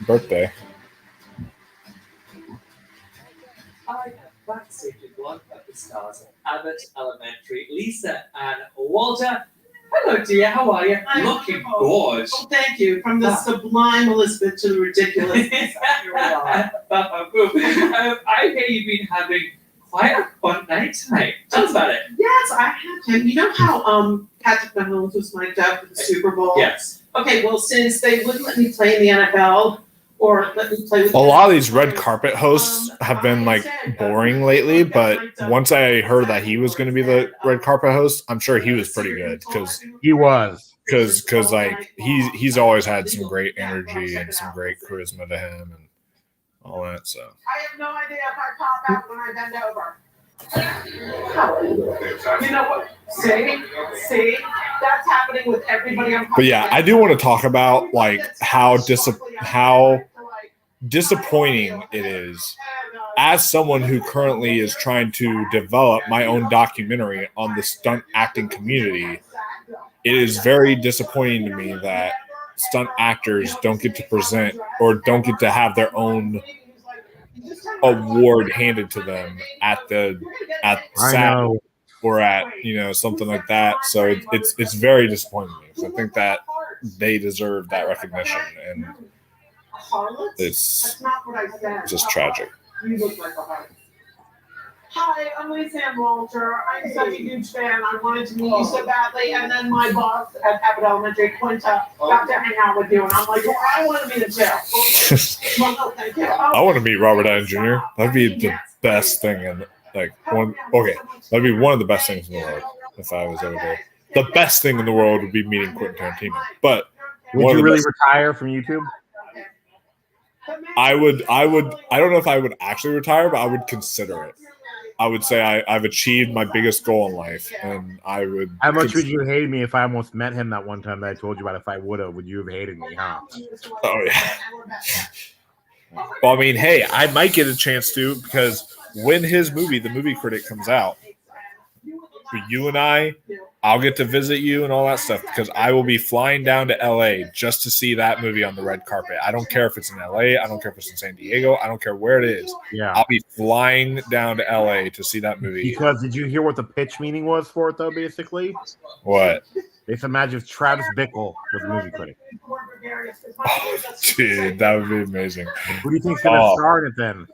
birthday. I have backstated one of the stars of Abbott Elementary, Lisa and Walter. Hello, dear. How are you? I'm Looking wonderful. gorgeous. Oh, thank you. From the sublime Elizabeth to the ridiculous. Here we are. I hear you've been having quite a fun night tonight. Tell us about it. Yes, I have him. You know how Patrick Mahomes was mic'd up at the Super Bowl? Yes. Okay, well, since they wouldn't let me play in the NFL or let me play with A lot of these red carpet hosts have been like boring lately, but once I heard that he was going to be the red carpet host, I'm sure he was pretty good because he was like he's always had some great energy and some great charisma to him and all that. So I have no idea if I pop out when I bend over. You know what? See, that's happening with everybody. But yeah, I do want to talk about like how disappointing it is as someone who currently is trying to develop my own documentary on the stunt acting community. It is very disappointing to me that stunt actors don't get to present or don't get to have their own award handed to them at SAG or at something like that. So it's very disappointing to me because I think that they deserve that recognition, and it's just tragic. You look like a harlot. Hi, I'm Lisa Ann Walter. I'm such a huge fan. I wanted to meet you so badly, and then my boss at Abbott Elementary, Quinta, got to hang out with you, and I'm like, well, I want to meet a too. Well, no, thank you. I want to meet Robert Downey Jr. That'd be the best thing, and that'd be one of the best things in the world if I was over there. The best thing in the world would be meeting Quentin Tarantino. But would you really retire from YouTube? I would. I don't know if I would actually retire, but I would consider it. I would say I've achieved my biggest goal in life, and I would. How much would you hate me if I almost met him that one time that I told you about? If I would have, would you have hated me, huh? Oh yeah. Well, I mean, hey, I might get a chance to, because when his movie, The Movie Critic, comes out, for you and I'll get to visit you and all that stuff, because I will be flying down to LA just to see that movie on the red carpet. I don't care if it's in LA. I don't care if it's in San Diego. I don't care where it is. Yeah. I'll be flying down to LA to see that movie. Because did you hear what the pitch meeting was for it, though, basically? What? They said imagine if Travis Bickle was a movie critic. Oh, dude, that would be amazing. Who do you think's going to star in it then?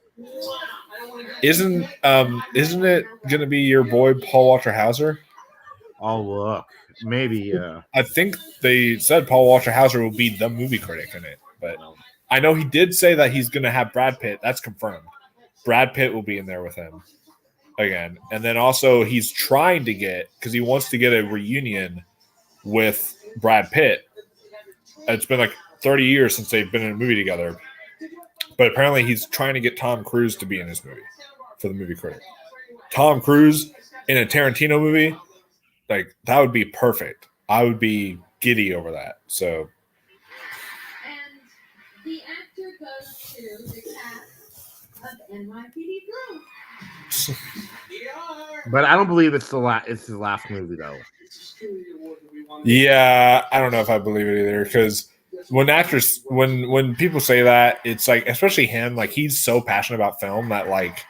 Isn't it going to be your boy Paul Walter Hauser? Oh, look. Maybe, I think they said Paul Walter Hauser will be the movie critic in it, but I know he did say that he's going to have Brad Pitt. That's confirmed. Brad Pitt will be in there with him again. And then also he's trying to get, because he wants to get a reunion with Brad Pitt. It's been like 30 years since they've been in a movie together. But apparently he's trying to get Tom Cruise to be in his movie for the movie critic. Tom Cruise in a Tarantino movie, like, that would be perfect. I would be giddy over that. So. And the actor goes to the cast of NYPD Blue. But I don't believe it's his last movie, though. Yeah, I don't know if I believe it either, because when people say that, it's like, especially him, like, he's so passionate about film that, like,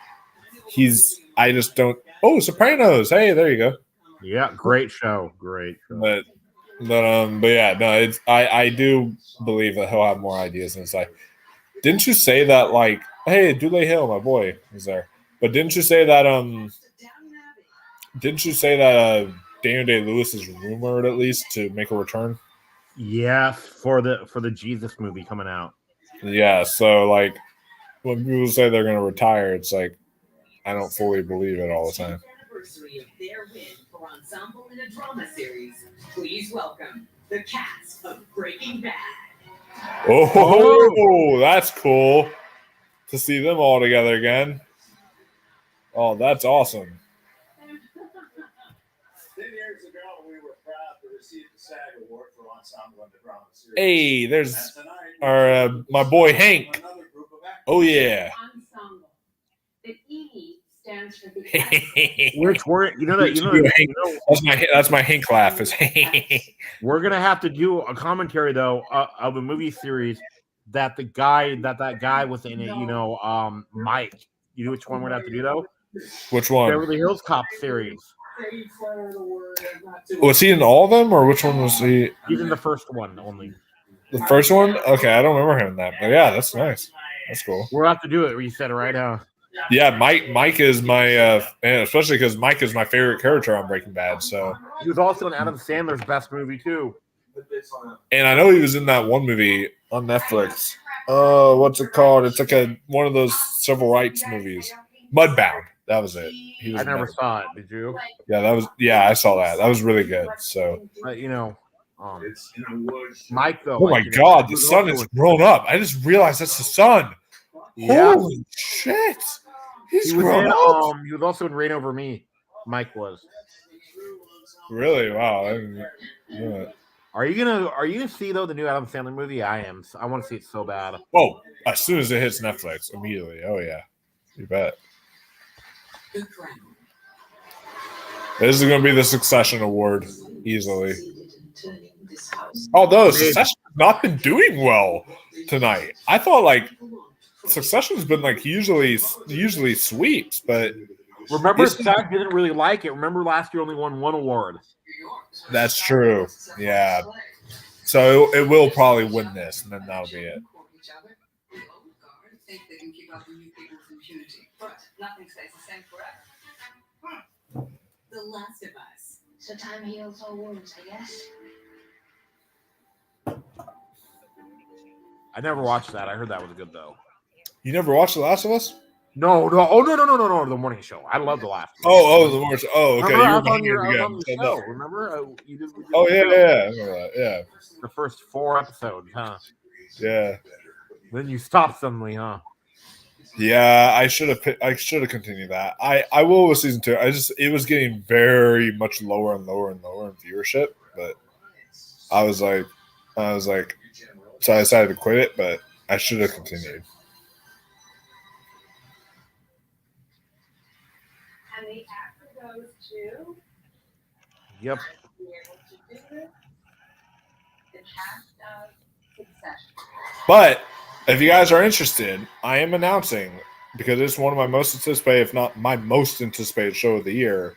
I just don't. Oh, Sopranos! Hey, there you go. Yeah, great show. But yeah, no, I do believe that he'll have more ideas. And it's like, didn't you say that, like, hey, Dule Hill, my boy, is there? But didn't you say that Daniel Day-Lewis is rumored at least to make a return? Yeah, for the Jesus movie coming out. Yeah, so like when people say they're going to retire, it's like I don't fully believe it all the time. Anniversary of their win for Ensemble in a Drama Series. Please welcome the cast of Breaking Bad. Oh, that's cool to see them all together again. Oh, that's awesome. 10 years ago, we were proud to receive the Hey, there's our my boy Hank. Oh yeah. Ensemble. The E stands for the Which we're that's my Hank laugh. Is we're gonna have to do a commentary though of a movie series that that guy was in it. Mike. You know which one we're gonna have to do though? Which one? Beverly Hills Cop series. Was he in all of them, or which one was he? He's in the first one only. The first one? Okay, I don't remember him in that, but yeah, that's nice. That's cool. We'll have to do it. You said it right now. Yeah, Mike is my man, especially because Mike is my favorite character on Breaking Bad. So he was also in Adam Sandler's best movie too. And I know he was in that one movie on Netflix. What's it called? It's like one of those civil rights movies. Mudbound. That was it. I never saw it. Did you? Yeah, I saw that. That was really good. So Mike though. Oh my God, the sun is grown up. I just realized that's the sun. Yeah. Holy shit. He's He was grown up. he was also in Reign Over Me. Mike was. Really? Wow. I didn't know that. Are you gonna see though the new Adam Sandler movie? I am. I want to see it so bad. Oh, as soon as it hits Netflix, immediately. Oh yeah. You bet. This is going to be the Succession Award, easily. Although Succession has not been doing well tonight. I thought Succession's been usually sweeps, but remember SAG didn't really like it. Remember last year only won 1 award. That's true. Yeah. So it will probably win this, and then that'll be it. Think they can keep up with new people's impunity, but nothing stays the same forever. The Last of Us. So time heals all wounds, I guess. I never watched that. I heard that was good though. You never watched The Last of Us? No. Oh no. The morning show. I love The Last. The morning show. Oh, okay. Remember, I was on your show. Remember? You did. Oh yeah. I remember that. Yeah. The first 4 episodes, huh? Yeah. Then you stopped suddenly, huh? Yeah, I should have continued that. I will with season 2. It was getting very much lower and lower in viewership, but I was like, so I decided to quit it, but I should have continued. And the actor goes to Yep. the cast of Succession. But if you guys are interested, I am announcing, because it's one of my most anticipated, if not my most anticipated show of the year,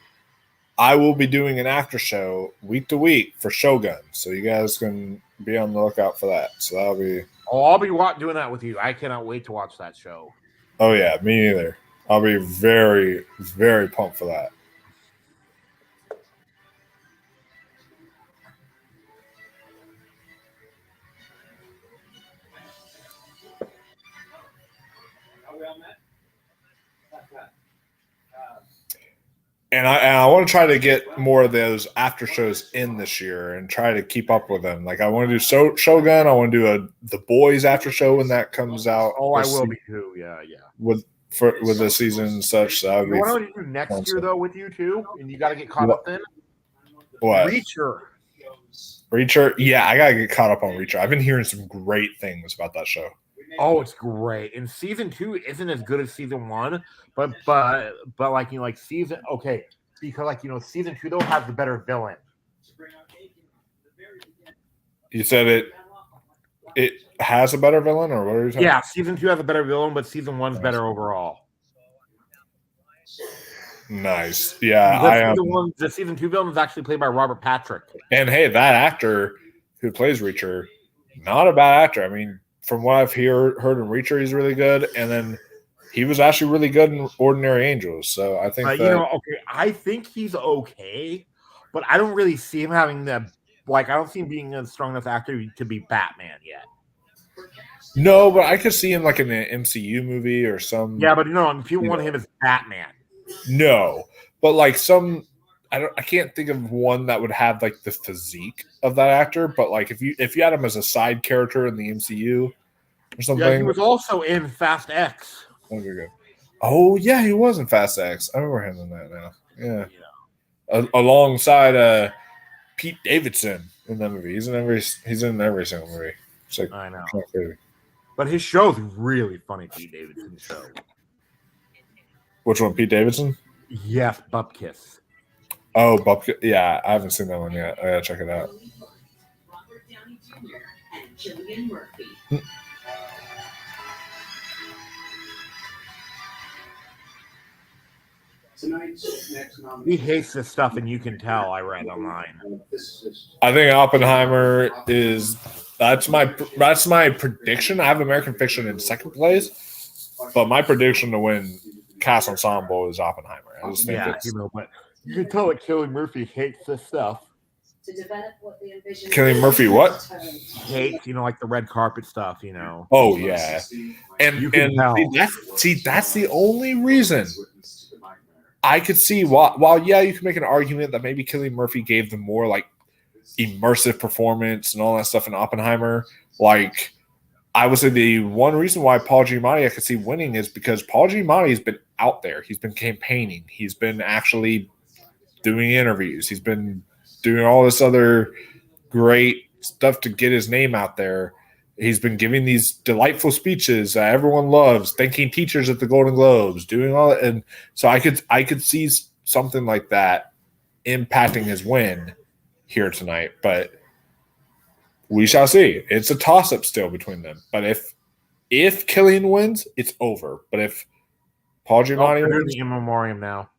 I will be doing an after show week to week for Shogun. So you guys can be on the lookout for that. So that'll be... Oh, I'll be doing that with you. I cannot wait to watch that show. Oh, yeah, me neither. I'll be very, very pumped for that. And I want to try to get more of those after shows in this year and try to keep up with them. I want to do Shogun. I want to do The Boys after show when that comes out. Oh, I will be too. Yeah. With the season and such. So you want to do next year though with you too, and you got to get caught up then. What? Reacher. Yeah, I gotta get caught up on Reacher. I've been hearing some great things about that show. Oh, it's great. And season 2 isn't as good as season 1, but season because season 2 though has the better villain. You said it has a better villain, or what are you talking? Yeah, season 2 has a better villain, but season 1's better overall. Nice. Yeah, the season 2 villain is actually played by Robert Patrick. And hey, that actor who plays Reacher, not a bad actor. I mean, from what I've heard in Reacher, he's really good. And then he was actually really good in Ordinary Angels. So I think I think he's okay, but I don't really see him having the I don't see him being a strong enough actor to be Batman yet. No, but I could see him in an MCU movie or some. Yeah, but people want him as Batman. No, but I can't think of one that would have the physique of that actor. But if you had him as a side character in the MCU or something. Yeah, he was also in Fast X. Okay, good. Oh yeah, he was in Fast X. I remember him in that now. Yeah. Alongside Pete Davidson in that movie. He's in every single movie. It's like, I know. kind of crazy. But his show's really funny, Pete Davidson's show. Which one, Pete Davidson? Yes, Bupkiss. Oh, Bupkiss. Yeah, I haven't seen that one yet. I gotta check it out. Robert Downey Jr. and Cillian Murphy. Tonight's next nominee. He hates this stuff, and you can tell. I read online. I think Oppenheimer is that's my prediction. I have American Fiction in second place, but my prediction to win cast ensemble is Oppenheimer. I just think it's, but you can tell that Cillian Murphy hates this stuff. To develop what they envision. Cillian Murphy, what? Hates, like the red carpet stuff, Oh yeah, and You can tell. that's the only reason I could see while you can make an argument that maybe Cillian Murphy gave them more like immersive performance and all that stuff in Oppenheimer. Like, I would say the one reason why Paul Giamatti I could see winning is because Paul Giamatti has been out there. He's been campaigning. He's been actually doing interviews. He's been doing all this other great stuff to get his name out there. He's been giving these delightful speeches that everyone loves, thanking teachers at the Golden Globes, doing all that. And so I could see something like that impacting his win here tonight. But we shall see. It's a toss-up still between them. But if Cillian wins, it's over. But if Paul Giamatti They're doing wins, the in memoriam now.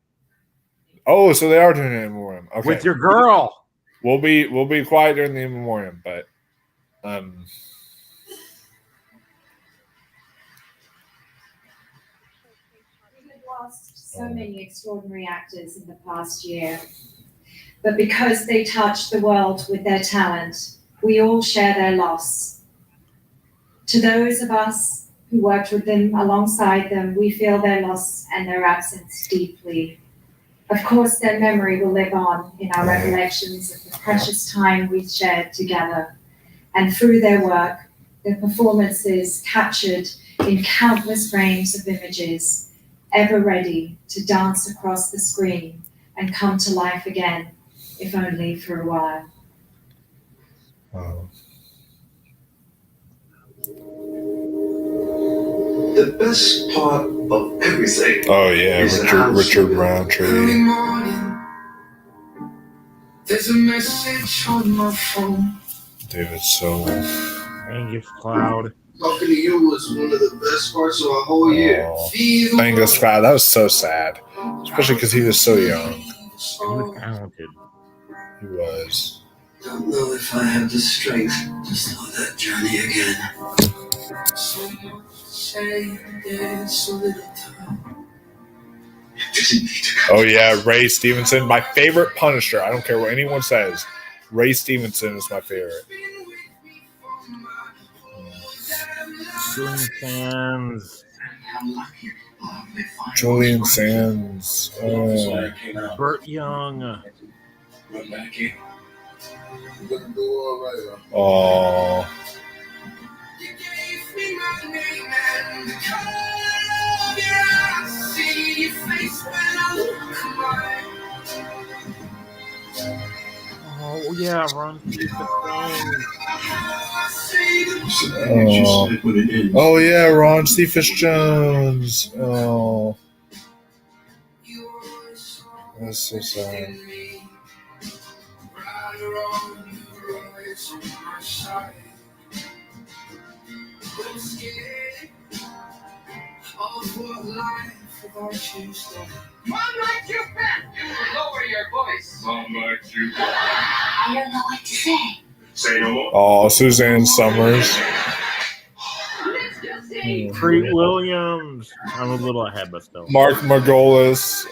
oh, so they are doing it in memoriam. Okay. With your girl. We'll be quiet during the in memoriam, but We have lost so many extraordinary actors in the past year. But because they touched the world with their talent, we all share their loss. To those of us who worked with them alongside them, we feel their loss and their absence deeply. Of course, their memory will live on in our recollections of the precious time we shared together. And through their work, their performances captured in countless frames of images, ever ready to dance across the screen and come to life again, if only for a while. The best part of everything. oh yeah, Richard Roundtree. There's a message on my phone. David So. Angus Cloud. Talking to you was one of the best parts of our whole year. Angus Cloud, that was so sad, especially because he was so young. He was talented. He was. Don't know if I have the strength to start that journey again. So much to say, there's so little time. Oh yeah, Ray Stevenson, my favorite Punisher. I don't care what anyone says. Ray Stevenson is my favorite. Julian Sands. Julian Sands. Oh. Burt Young. Oh. Oh yeah, Ron. Oh yeah, Ron Cephas Jones. Oh, that's so sad. Mom likes you back. You lower your voice. Mom likes you. I don't know what to say. Say no more. Oh, Suzanne Summers. Treat Williams. I'm a little ahead, but still. Mark Margolis.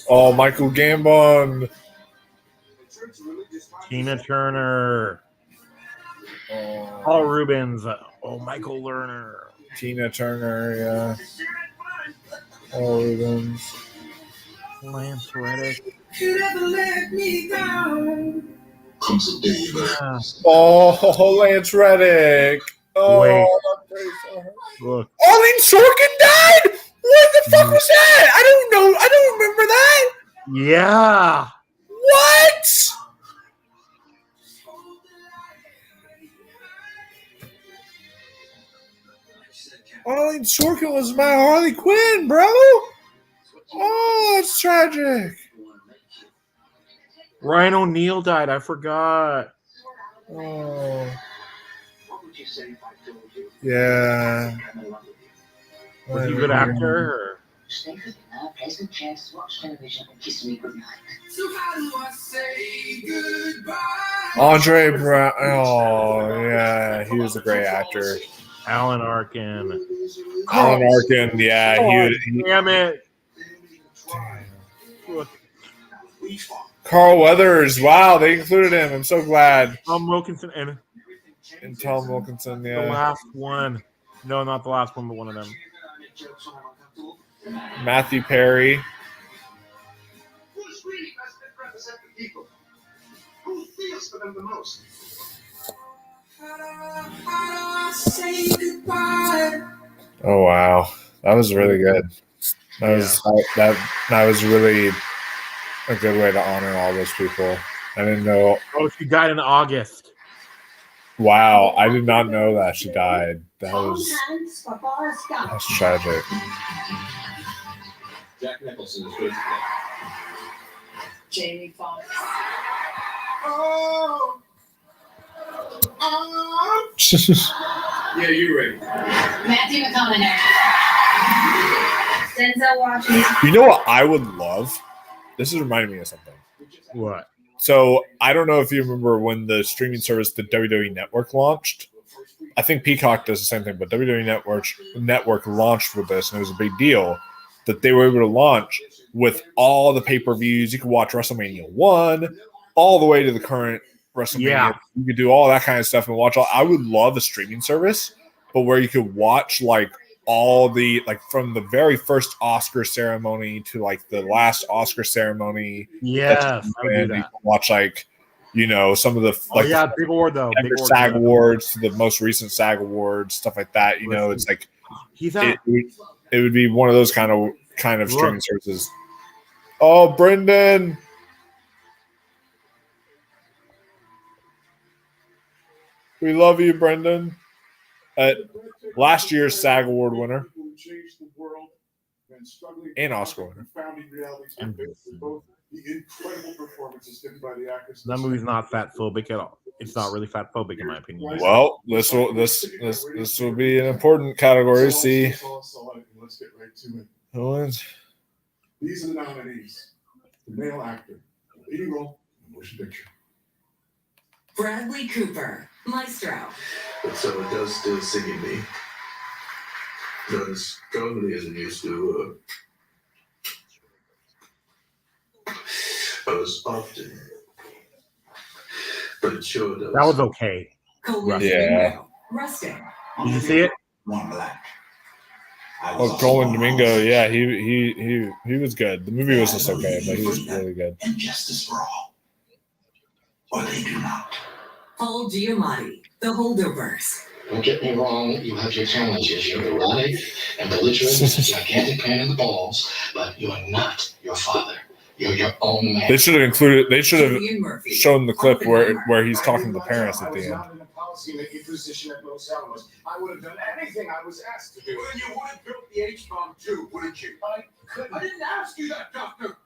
Oh, Michael Gambon. Tina Turner. Paul Rubens. Oh, Michael Lerner. Tina Turner, yeah. Paul Rubens. Lance Reddick. You never let me down. Comes a day, Oh, Lance Reddick. Oh, Wait. I'm pretty sorry. Look. Arlene Sorkin died? What the fuck was that? I don't know. I don't remember that. Yeah. What? Arlene Sorkin was my Harley Quinn, bro. Oh, it's tragic. Ryan O'Neal died. I forgot. Oh. Yeah. Was he a good actor? Or? Stay for dinner, play some chess, watch television, and kiss me goodnight. So how do I say goodbye? Andre Brown. Oh, yeah. He was a great actor. Alan Arkin. Alan Arkin. Yeah. Damn it. Carl Weathers. Wow, they included him. I'm so glad. Tom Wilkinson and Tom Wilkinson. Yeah. the last one. No, not the last one, but one of them. Matthew Perry. Who's really best to represent the people? Who feels for them the most? Oh wow, that was really good. That was really a good way to honor all those people. I didn't know. Oh, she died in August. Wow, I did not know that she died. That's tragic. Jack Nicholson is good. Jamie Foxx. Yeah, you're ready. Matthew McConaughey. Denzel Washington. You know what I would love? This is reminding me of something. What? So I don't know if you remember when the streaming service, the WWE Network, launched. I think Peacock does the same thing, but WWE Network launched with this, and it was a big deal that they were able to launch with all the pay-per-views. You could watch WrestleMania 1 all the way to the current WrestleMania. Yeah. You could do all that kind of stuff and watch all. I would love a streaming service, but where you could watch like all the, like from the very first Oscar ceremony to like the last Oscar ceremony. Yes, I would do and you that. can watch like, you know, some of the Oh yeah, big award though. Big award. SAG awards to the most recent SAG awards, stuff like that. You know, it's like He's it, out. it would be one of those kind of streaming services. Oh, Brendan. We love you, Brendan. Last year's SAG Award winner and Oscar winner. The incredible performances given by the actors. That movie's not fat phobic at all. It's not really fat phobic in my opinion. Well, this will be an important category. See Let's get right to it. who wins. These are the nominees. The male actor, leading role, in motion picture. Bradley Cooper, Maestro. But so it does still sing in me. Not as strongly as it used to. As often. But it sure does. That was okay. Yeah. Rustic. Did you see it? One black. Oh, Colin Domingo. Yeah, he was good. The movie was just okay, but he was really good. And justice for all. Or they do not. Paul Giamatti, The Holderverse. Don't get me wrong, you have your challenges. You're erratic and belligerent, a gigantic pain in the balls, but you are not your father. You're your own man. They should have included. They should have shown the clip where he's talking to the parents at the end. I was not in a policy-making position at Los Alamos. I would have done anything I was asked to do. Well, you would have built the H-bomb too, wouldn't you? I couldn't. I didn't ask you that, Doctor.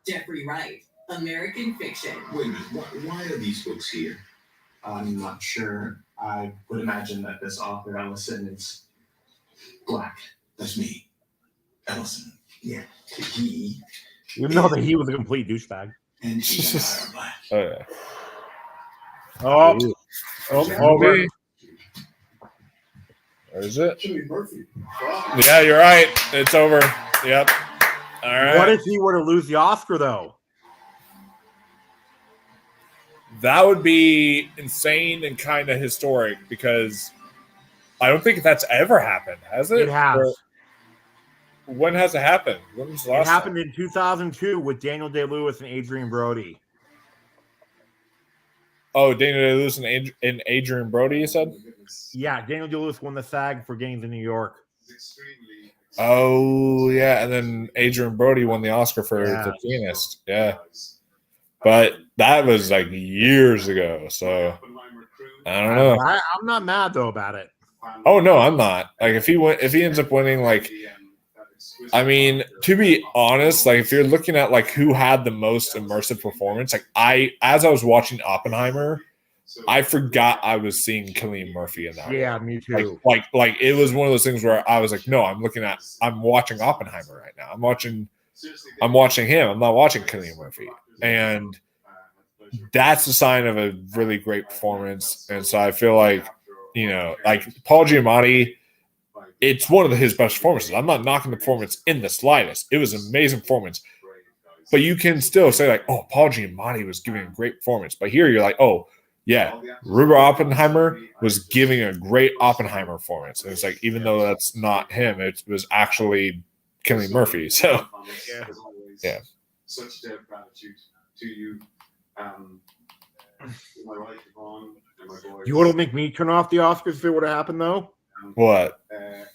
Jeffrey Wright, American Fiction. Wait a minute, why are these books here? I'm not sure. I would imagine that this author, Ellison, is black. That's me. Ellison. Yeah. He. You know that he was a complete douchebag. And he and I are black. Oh yeah. Oh, Where is it? Jimmy Murphy. Yeah, you're right. It's over. Yep. All right. What if he were to lose the Oscar though? That would be insane and kind of historic because I don't think that's ever happened, has it? It has. Or when has it happened? When was the last It happened in 2002 with Daniel Day-Lewis and Adrian Brody. Oh, Daniel Day-Lewis and Adrian Brody, you said? Yeah, Daniel Day-Lewis won the SAG for Gangs in New York. Oh yeah, and then Adrian Brody won the Oscar for The Pianist. Yeah, but that was like years ago. So I don't know. I'm not mad though about it. Oh no, I'm not. Like if he ends up winning, like, I mean, to be honest, like if you're looking at like who had the most immersive performance, like as I was watching Oppenheimer, I forgot I was seeing Cillian Murphy in that. Yeah, me too. Like it was one of those things where I was like, no, I'm watching Oppenheimer right now. I'm watching him. I'm not watching Cillian Murphy. And that's a sign of a really great performance. And so I feel like, you know, like Paul Giamatti, it's one of his best performances. I'm not knocking the performance in the slightest. It was an amazing performance. But you can still say like, oh, Paul Giamatti was giving a great performance. But here you're like, oh, yeah, Robert Oppenheimer was giving a great Oppenheimer performance. And it's like, even though that's not him, it was actually Cillian Murphy. So, yeah. Such deep gratitude to you. My wife, Yvonne, and my boys. You want to make me turn off the Oscars if it would have happened though? What?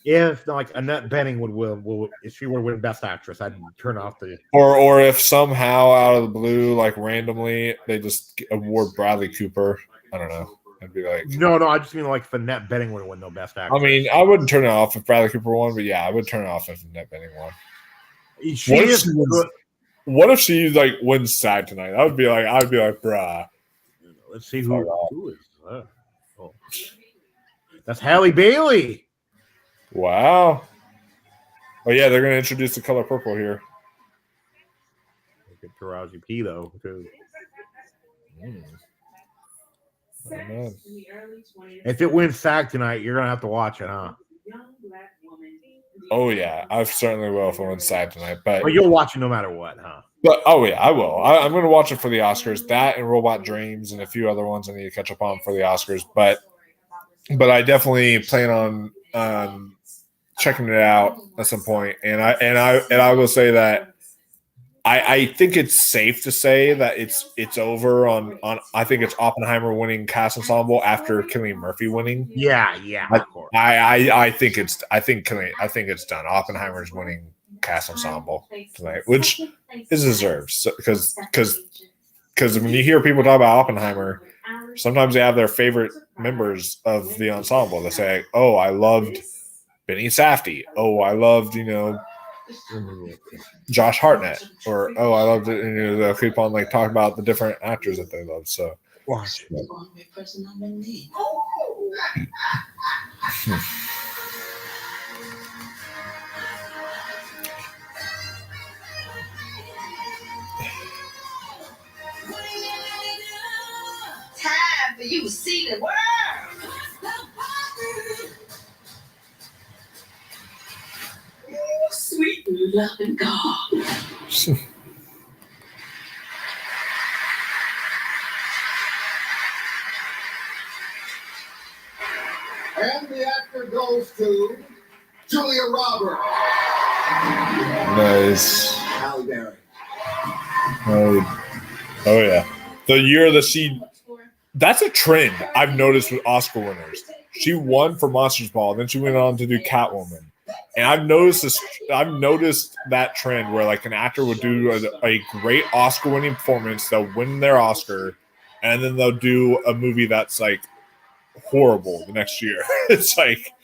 If like Annette Bening would win, if she would win Best Actress, I'd turn off the. Or if somehow out of the blue, like randomly, they just award Bradley Cooper. I don't know. I'd be like, no, I just mean like if Annette Bening would win no Best Actress. I mean, I wouldn't turn it off if Bradley Cooper won, but yeah, I would turn it off if Annette Bening won. What if she like wins SAG tonight? I'd be like, bruh. Let's see who is. Oh. That's Halle Bailey. Wow. Oh yeah, they're gonna introduce the color purple here. Look at Taraji P though too. If it wins SAG tonight, you're gonna have to watch it, huh? Oh yeah, I certainly will if it wins SAG tonight. But you'll watch it no matter what, huh? But oh yeah, I will. I'm gonna watch it for the Oscars. That and Robot Dreams and a few other ones I need to catch up on for the Oscars. But I definitely plan on checking it out at some point. And I will say that I think it's safe to say that it's over on I think it's Oppenheimer winning cast ensemble after Cillian Murphy winning. Yeah, of course. I think it's done. Oppenheimer's winning cast ensemble tonight, which is deserved. Because when you hear people talk about Oppenheimer, sometimes they have their favorite members of the ensemble. They say, "Oh, I loved Benny Safdie. Oh, I loved Josh Hartnett," or "Oh, I loved it." And they'll keep on like talking about the different actors that they love. So watch. Time for you to see the world. Sweet loving God. And the actor goes to Julia Roberts. Nice. Halle Berry. Oh yeah. The year that that's a trend I've noticed with Oscar winners. She won for Monsters Ball, then she went on to do Catwoman. And I've noticed that trend where like an actor would do a great Oscar-winning performance, they'll win their Oscar, and then they'll do a movie that's like horrible the next year. It's like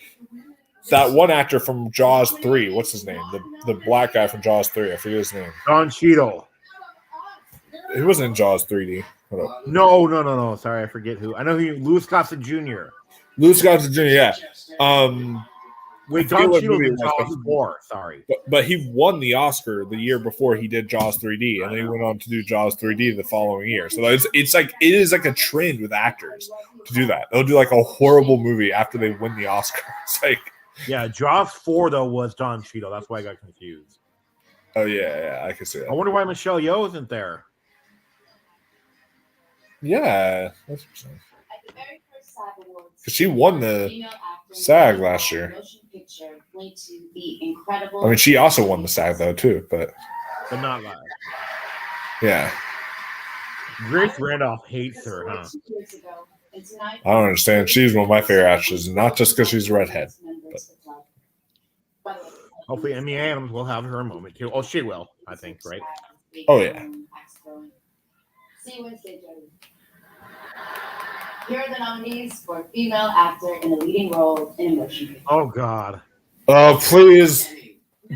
that one actor from Jaws 3. What's his name? The black guy from Jaws 3. I forget his name. Don Cheadle. He wasn't in Jaws 3D. No. Sorry, I forget who. I know who. Louis Gossett Jr. Louis Gossett Jr. Yeah. Wait, Don Cheadle in Jaws 4. Sorry, but he won the Oscar the year before he did Jaws 3D, and then he went on to do Jaws 3D the following year. So it is like a trend with actors to do that. They'll do like a horrible movie after they win the Oscar. It's like, yeah, Jaws 4 though was Don Cheadle. That's why I got confused. Oh yeah, I can see that. I wonder why Michelle Yeoh isn't there. Yeah, that's interesting. Because she won the SAG last year. I mean, she also won the SAG though too, but not live. Yeah. Grace Randolph hates her, huh? I don't understand. She's one of my favorite actresses, not just because she's a redhead. But. Hopefully, Amy Adams will have her moment too. Oh, she will, I think, right? Oh yeah. See you Wednesday, Jody. Here are the nominees for female actor in the leading role in a motion picture. Oh God. Please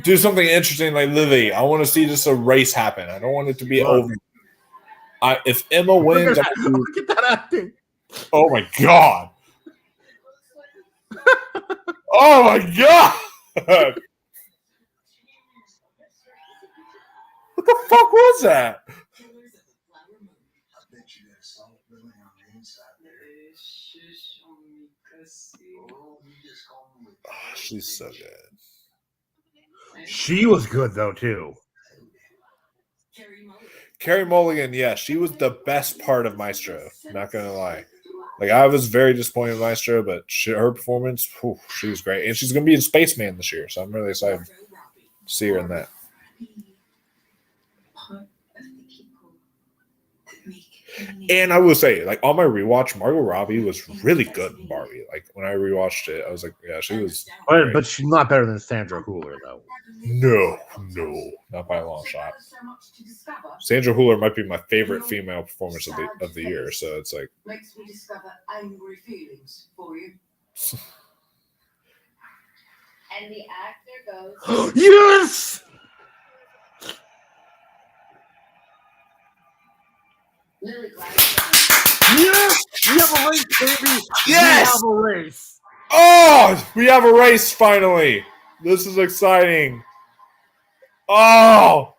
do something interesting like Lily. I want to see just a race happen. I don't want it to be over. If Emma wins, Look at that acting. oh my God. Oh my God. What the fuck was that? Oh, she's so good. She was good though too. Carrie Mulligan, yeah, she was the best part of Maestro. Not gonna lie. Like I was very disappointed in Maestro, but her performance, she was great, and she's gonna be in Spaceman this year, so I'm really excited to see her in that. And I will say, like on my rewatch, Margot Robbie was really good in Barbie. Like when I rewatched it, I was like, yeah, she was. But she's not better than Sandra Hüller though. No, not by a long shot. Sandra Hüller might be my favorite female performance of the year. So it's like Makes me discover angry feelings for you. And the actor goes. Yes. Lily Gladstone. Yes! We have a race, baby! Yes! We have a race! Oh, we have a race finally. This is exciting. Oh,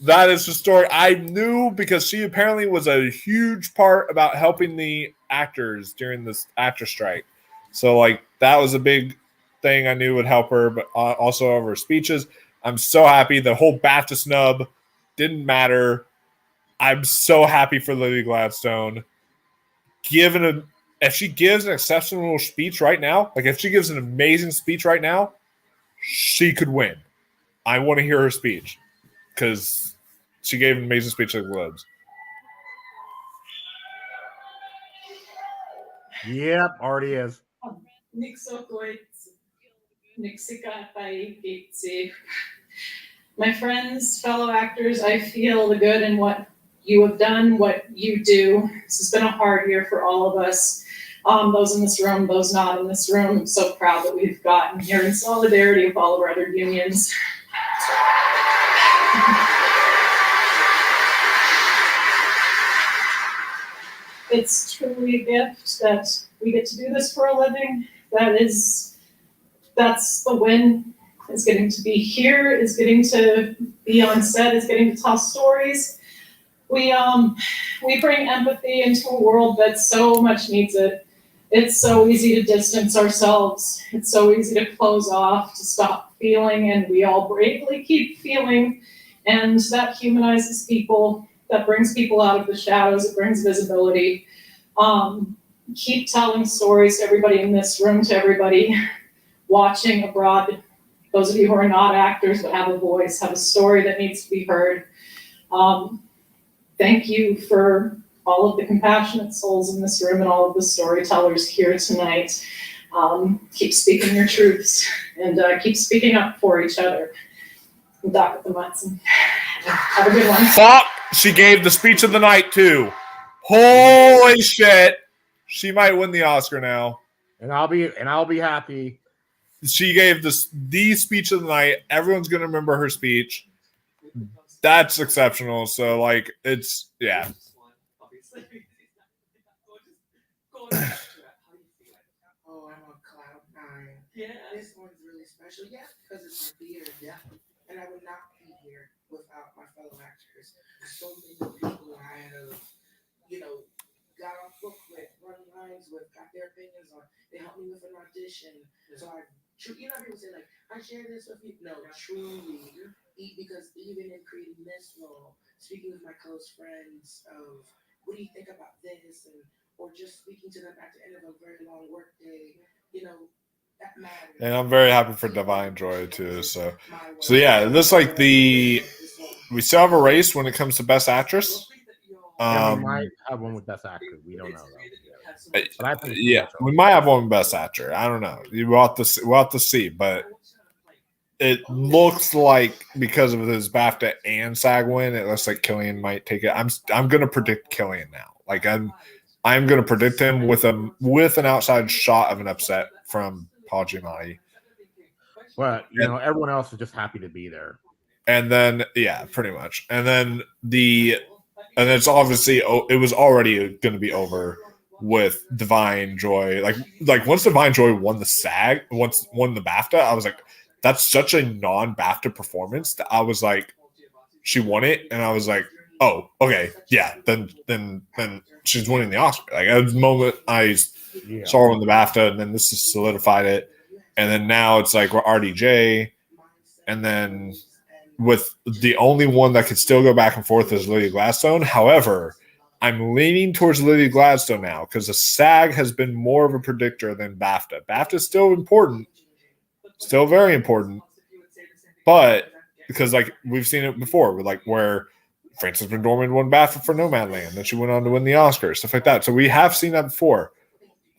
that is the story. I knew because she apparently was a huge part about helping the actors during this actor strike. So, like, that was a big thing I knew would help her, but also over her speeches. I'm so happy. The whole BAFTA snub didn't matter. I'm so happy for Lily Gladstone. If she gives an exceptional speech right now, like if she gives an amazing speech right now, she could win. I want to hear her speech because she gave an amazing speech at the Globes. Yep, already is. My friends, fellow actors, I feel the good in what you have done, what you do. This has been a hard year for all of us. Those in this room, those not in this room. I'm so proud that we've gotten here in solidarity with all of our other unions. It's truly a gift that we get to do this for a living. That's the win. Is getting to be here, is getting to be on set, is getting to tell stories. We bring empathy into a world that so much needs it. It's so easy to distance ourselves. It's so easy to close off, to stop feeling, and we all bravely keep feeling. And that humanizes people, that brings people out of the shadows, it brings visibility. Keep telling stories to everybody in this room, to everybody watching abroad. Those of you who are not actors but have a voice, have a story that needs to be heard. Thank you for all of the compassionate souls in this room and all of the storytellers here tonight. Keep speaking your truths and keep speaking up for each other. I'm Dr. Matson. Have a good one. Fuck! She gave the speech of the night too. Holy shit! She might win the Oscar now. And I'll be happy. She gave the speech of the night. Everyone's gonna remember her speech. That's exceptional. So like it's yeah. Oh, I'm on cloud nine. Yeah. This one's really special. Yeah, because it's my theater. Yeah. And I would not be here without my fellow actors. So many people I have, got off book with, run lines with, got their opinions on. They helped me with an audition. So people say like, I share this with you. No, truly. Because even in creating this role, speaking with my close friends of, what do you think about this? Or just speaking to them at the end of a very long work day, that matters. And I'm very happy for Divine Joy too. So yeah, it looks like we still have a race when it comes to Best Actress. We might have one with Best Actor. We don't know though. But I think Yeah, we might have one best actor. I don't know. We'll have to see, but it looks like because of his BAFTA and SAG win, it looks like Killian might take it. I'm gonna predict Killian now. Like I'm gonna predict him with an outside shot of an upset from Paul Giamatti. But you know, everyone else is just happy to be there. And then pretty much. And then it's obviously it was already going to be over with Divine Joy. Like once Divine Joy won the won the BAFTA, I was like, that's such a non-BAFTA performance that I was like, she won it, and I was like, oh, okay, yeah, then she's winning the Oscar. Like at the moment I saw her win the BAFTA, and then this has solidified it. And then now it's like we're RDJ, and then with the only one that could still go back and forth is Lily Gladstone. However, I'm leaning towards Lily Gladstone now because the SAG has been more of a predictor than BAFTA. BAFTA is still important, still very important, but because like we've seen it before, with like where Frances McDormand won BAFTA for Nomadland, then she went on to win the Oscar, stuff like that. So we have seen that before.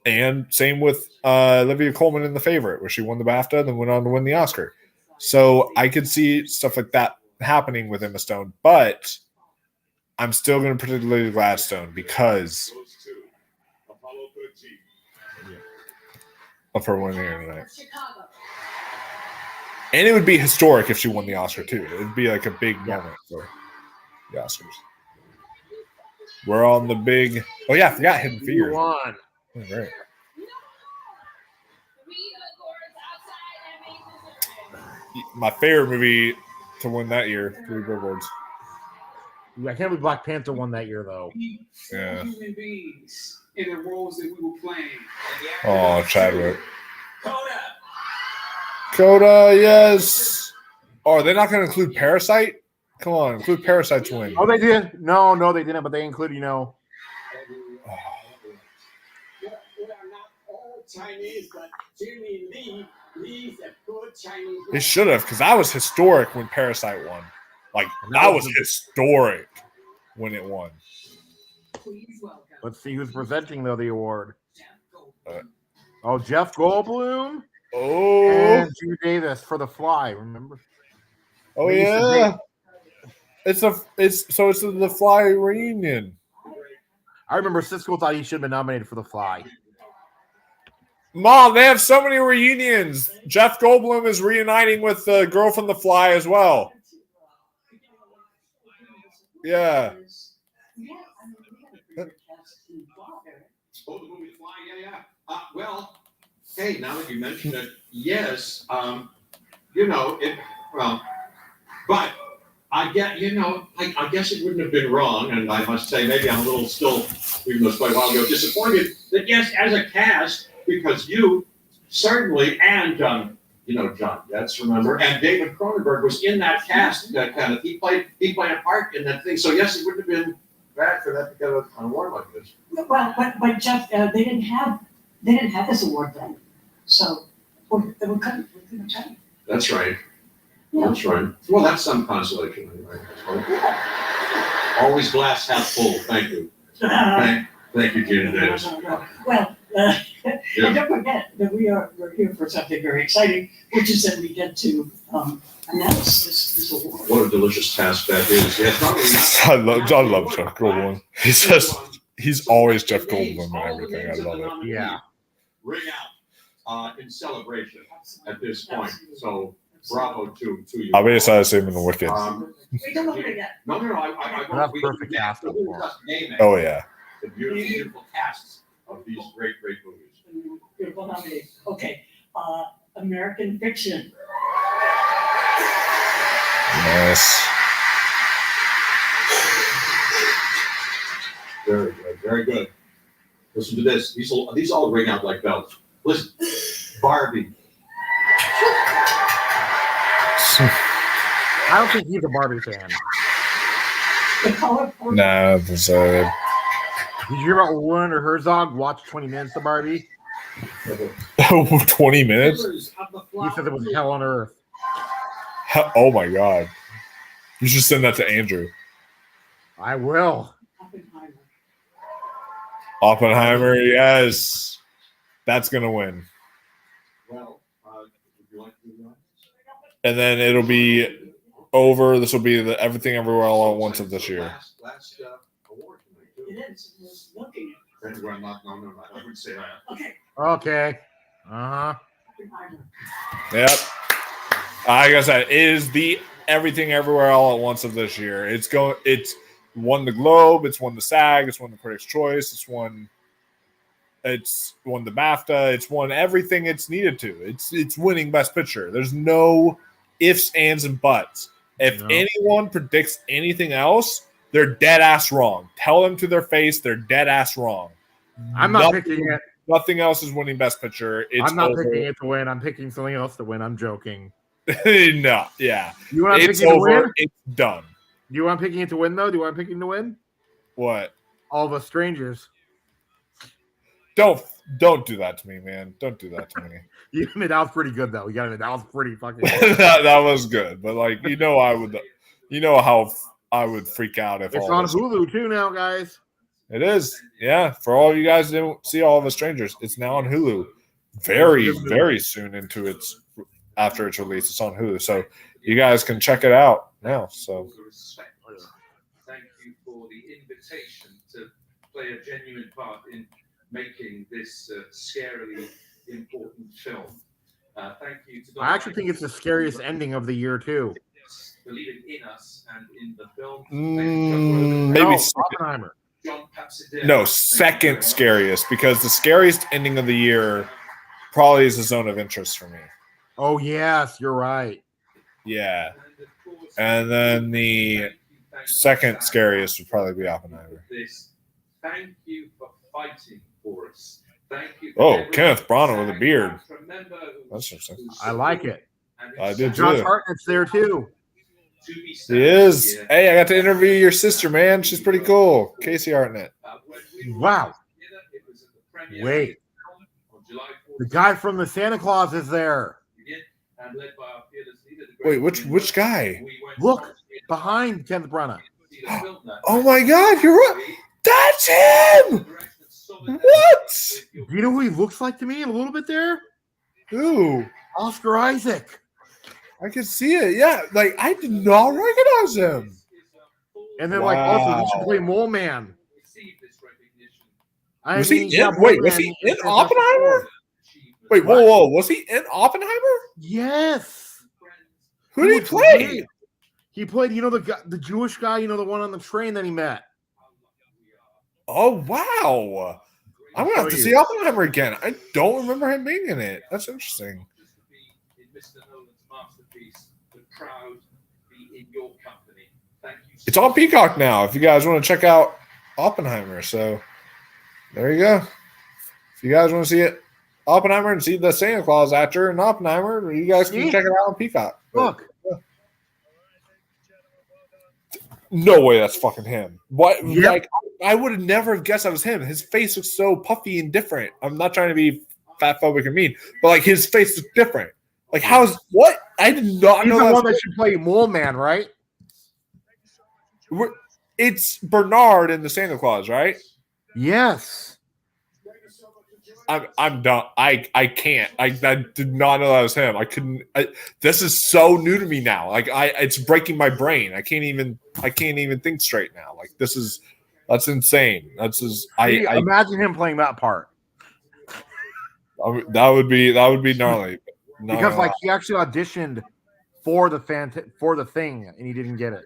And same with Olivia Colman in The Favorite, where she won the BAFTA, then went on to win the Oscar. So I could see stuff like that happening with Emma Stone, but I'm still going to predict Lily Gladstone because of her winning here tonight. And it would be historic if she won the Oscar too. It would be like a big moment for the Oscars. We're on the big. Oh yeah, I forgot Hidden Figures. Won. Oh, great. My favorite movie to win that year, Three Billboards. I can't believe Black Panther won that year though. Yeah. Human beings in the roles that we were playing. Oh, Chadwick. Coda, yes. Oh, are they not going to include Parasite? Come on, include Parasite's win. Oh, they did. No, they didn't. But they included, Chinese, but Jimmy Lee leaves a good Chinese. They should have, because that was historic when Parasite won. Like, that was historic when it won. Let's see who's presenting though the award. Jeff Goldblum. Oh, and Jude Davis for The Fly. Remember? Oh yeah. It's the Fly reunion. I remember Siskel thought he should have been nominated for The Fly. Mom, they have so many reunions. Jeff Goldblum is reuniting with the girl from The Fly as well. Yeah. Oh, the movie The Fly, yeah. Well, hey, now that you mentioned it, yes, but I get, I guess it wouldn't have been wrong, and I must say, maybe I'm a little still, even though it's quite a while ago, disappointed that yes, as a cast, because you certainly, and John Getz, remember, and David Cronenberg was in that cast. That kind of he played a part in that thing. So yes, it wouldn't have been bad for that to get an award like this. Well, but Jeff, they didn't have this award then, so we couldn't tell you. That's right. Yeah. That's right. Well, that's some consolation. Anyway. Always glass half full. Thank you. Thank you, Gina Davis. Well, and don't forget that we're here for something very exciting, which is that we get to announce this award. What a delicious task that is. Yeah, probably not. I love Jeff Goldblum. He's always Jeff Goldblum and everything. I love it. Yeah. Ring out in celebration at this point. So bravo to you. I'll be excited to see him in The Wicked. We don't know it yet. No. I That's perfect cast. Oh yeah. The beautiful casts of these great movies. Beautiful nominees. Okay, American Fiction. Nice. Very good. Very good. Listen to this. These all ring out like bells. Listen, Barbie. I don't think he's a Barbie fan. Nah, Did you hear about Werner Herzog watched 20 minutes of Barbie? 20 minutes? He said it was hell on earth. Oh my god. You should send that to Andrew. I will. Oppenheimer, yes. That's going to win. Well, would you like to do that? And then it'll be over. This will be the Everything Everywhere All at Once of this year. Last award tonight, too. It is. It's looking. Well, no, I wouldn't say that. Okay. Okay. Uh-huh. Yep. Like I said, it is the Everything Everywhere All at Once of this year. It's won the Globe, it's won the SAG, it's won the Critics' Choice, it's won the BAFTA, it's won everything it's needed to. It's winning Best Picture. There's no ifs, ands, and buts. If anyone predicts anything else, they're dead ass wrong. Tell them to their face they're dead ass wrong. I'm not picking it. Nothing else is winning Best Picture. I'm not picking it to win. I'm picking something else to win. I'm joking. No, yeah. You want it's picking to over. win? It's done. Do you want picking it to win though? Do you want picking to win? What? All of Us Strangers. Don't do that to me, man. Don't do that to me. That was pretty good though. You got it. That was pretty fucking good. that was good. But like, how I would freak out if it's on Hulu too now, guys. It is. Yeah. For all you guys who didn't see All of Us Strangers, it's now on Hulu. Very, very soon after its release, it's on Hulu. So you guys can check it out now. So thank you for the invitation to play a genuine part in making this scarily important film. Thank you to I actually think it's the scariest ending of the year too. believing in us and in the film. Maybe Oppenheimer. No, second scariest, because the scariest ending of the year probably is The Zone of Interest for me. Oh yes, you're right. Yeah, and then the second scariest would probably be Oppenheimer. Thank you for fighting for us. Thank you. Oh, Kenneth Branagh with a beard. That's interesting. I like it. I did Josh too. Hartnett's there too. He is. Hey, I got to interview your sister, man. She's pretty cool. Casey Hartnett. Wow. Wait. The guy from the Santa Claus is there. Wait, which guy? Look behind Kenneth Branagh. Oh my God, you're right. That's him. What? Do you know who he looks like to me a little bit there? Who? Oscar Isaac. I can see it. Yeah, like I did not recognize him. And then, like, also he should play Mole Man. Was he in Oppenheimer? Wait, whoa! Was he in Oppenheimer? Yes. Who did he play? He played, the Jewish guy, the one on the train that he met. Oh wow! I'm gonna have to see Oppenheimer again. I don't remember him being in it. That's interesting. It's on Peacock now. If you guys want to check out Oppenheimer, so there you go. If you guys want to see it, Oppenheimer, and see the Santa Claus actor in Oppenheimer, you guys can check it out on Peacock. Look. No way, that's fucking him. What? Yep. Like, I would have never guessed that was him. His face looks so puffy and different. I'm not trying to be fat phobic and mean, but like his face looks different. Like, how's what? I did not know the that one that should play Mole Man, right? It's Bernard in the Santa Claus, right? Yes. I'm done. I can't. I did not know that was him. I couldn't. This is so new to me now. Like it's breaking my brain. I can't even think straight now. Like that's insane. Imagine him playing that part. That would be gnarly. Because like he actually auditioned for the thing and he didn't get it.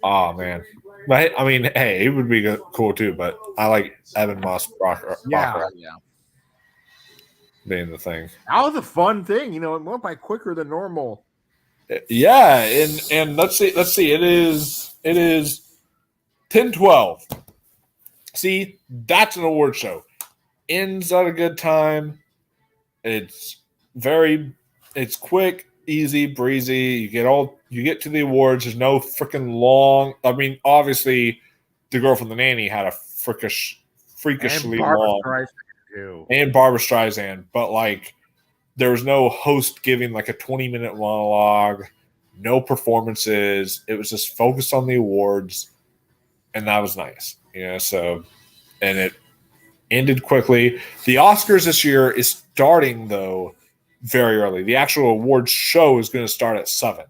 Oh man. But I mean, hey, it would be cool too. But I like Evan Moss Brock. Yeah. Being the thing. That was a fun thing. It went by quicker than normal. Yeah, and let's see. It is 10:12. See, that's an award show. Ends at a good time. It's quick, easy, breezy. You get to the awards. There's no freaking long. I mean, obviously, The Girl from the Nanny had a freakishly long, and Barbra Streisand. But like, there was no host giving like a 20-minute monologue. No performances. It was just focused on the awards, and that was nice. So, and it ended quickly. The Oscars this year is starting though very early. The actual awards show is going to start at 7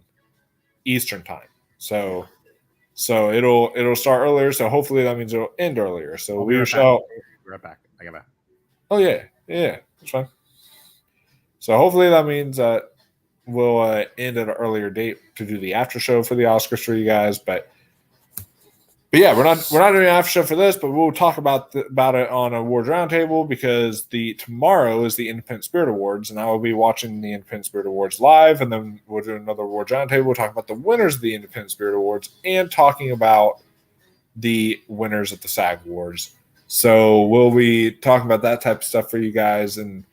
Eastern time. So it'll start earlier. So hopefully that means it'll end earlier. So we shall. Be right back. I got back. Oh yeah, that's fine. So hopefully that means that we'll end at an earlier date to do the after show for the Oscars for you guys. But yeah, we're not doing an after show for this, but we'll talk about it on Awards Roundtable because tomorrow is the Independent Spirit Awards, and I will be watching the Independent Spirit Awards live, and then we'll do another Awards Roundtable. We'll talk about the winners of the Independent Spirit Awards and talking about the winners of the SAG Awards. So we'll be talking about that type of stuff for you guys, and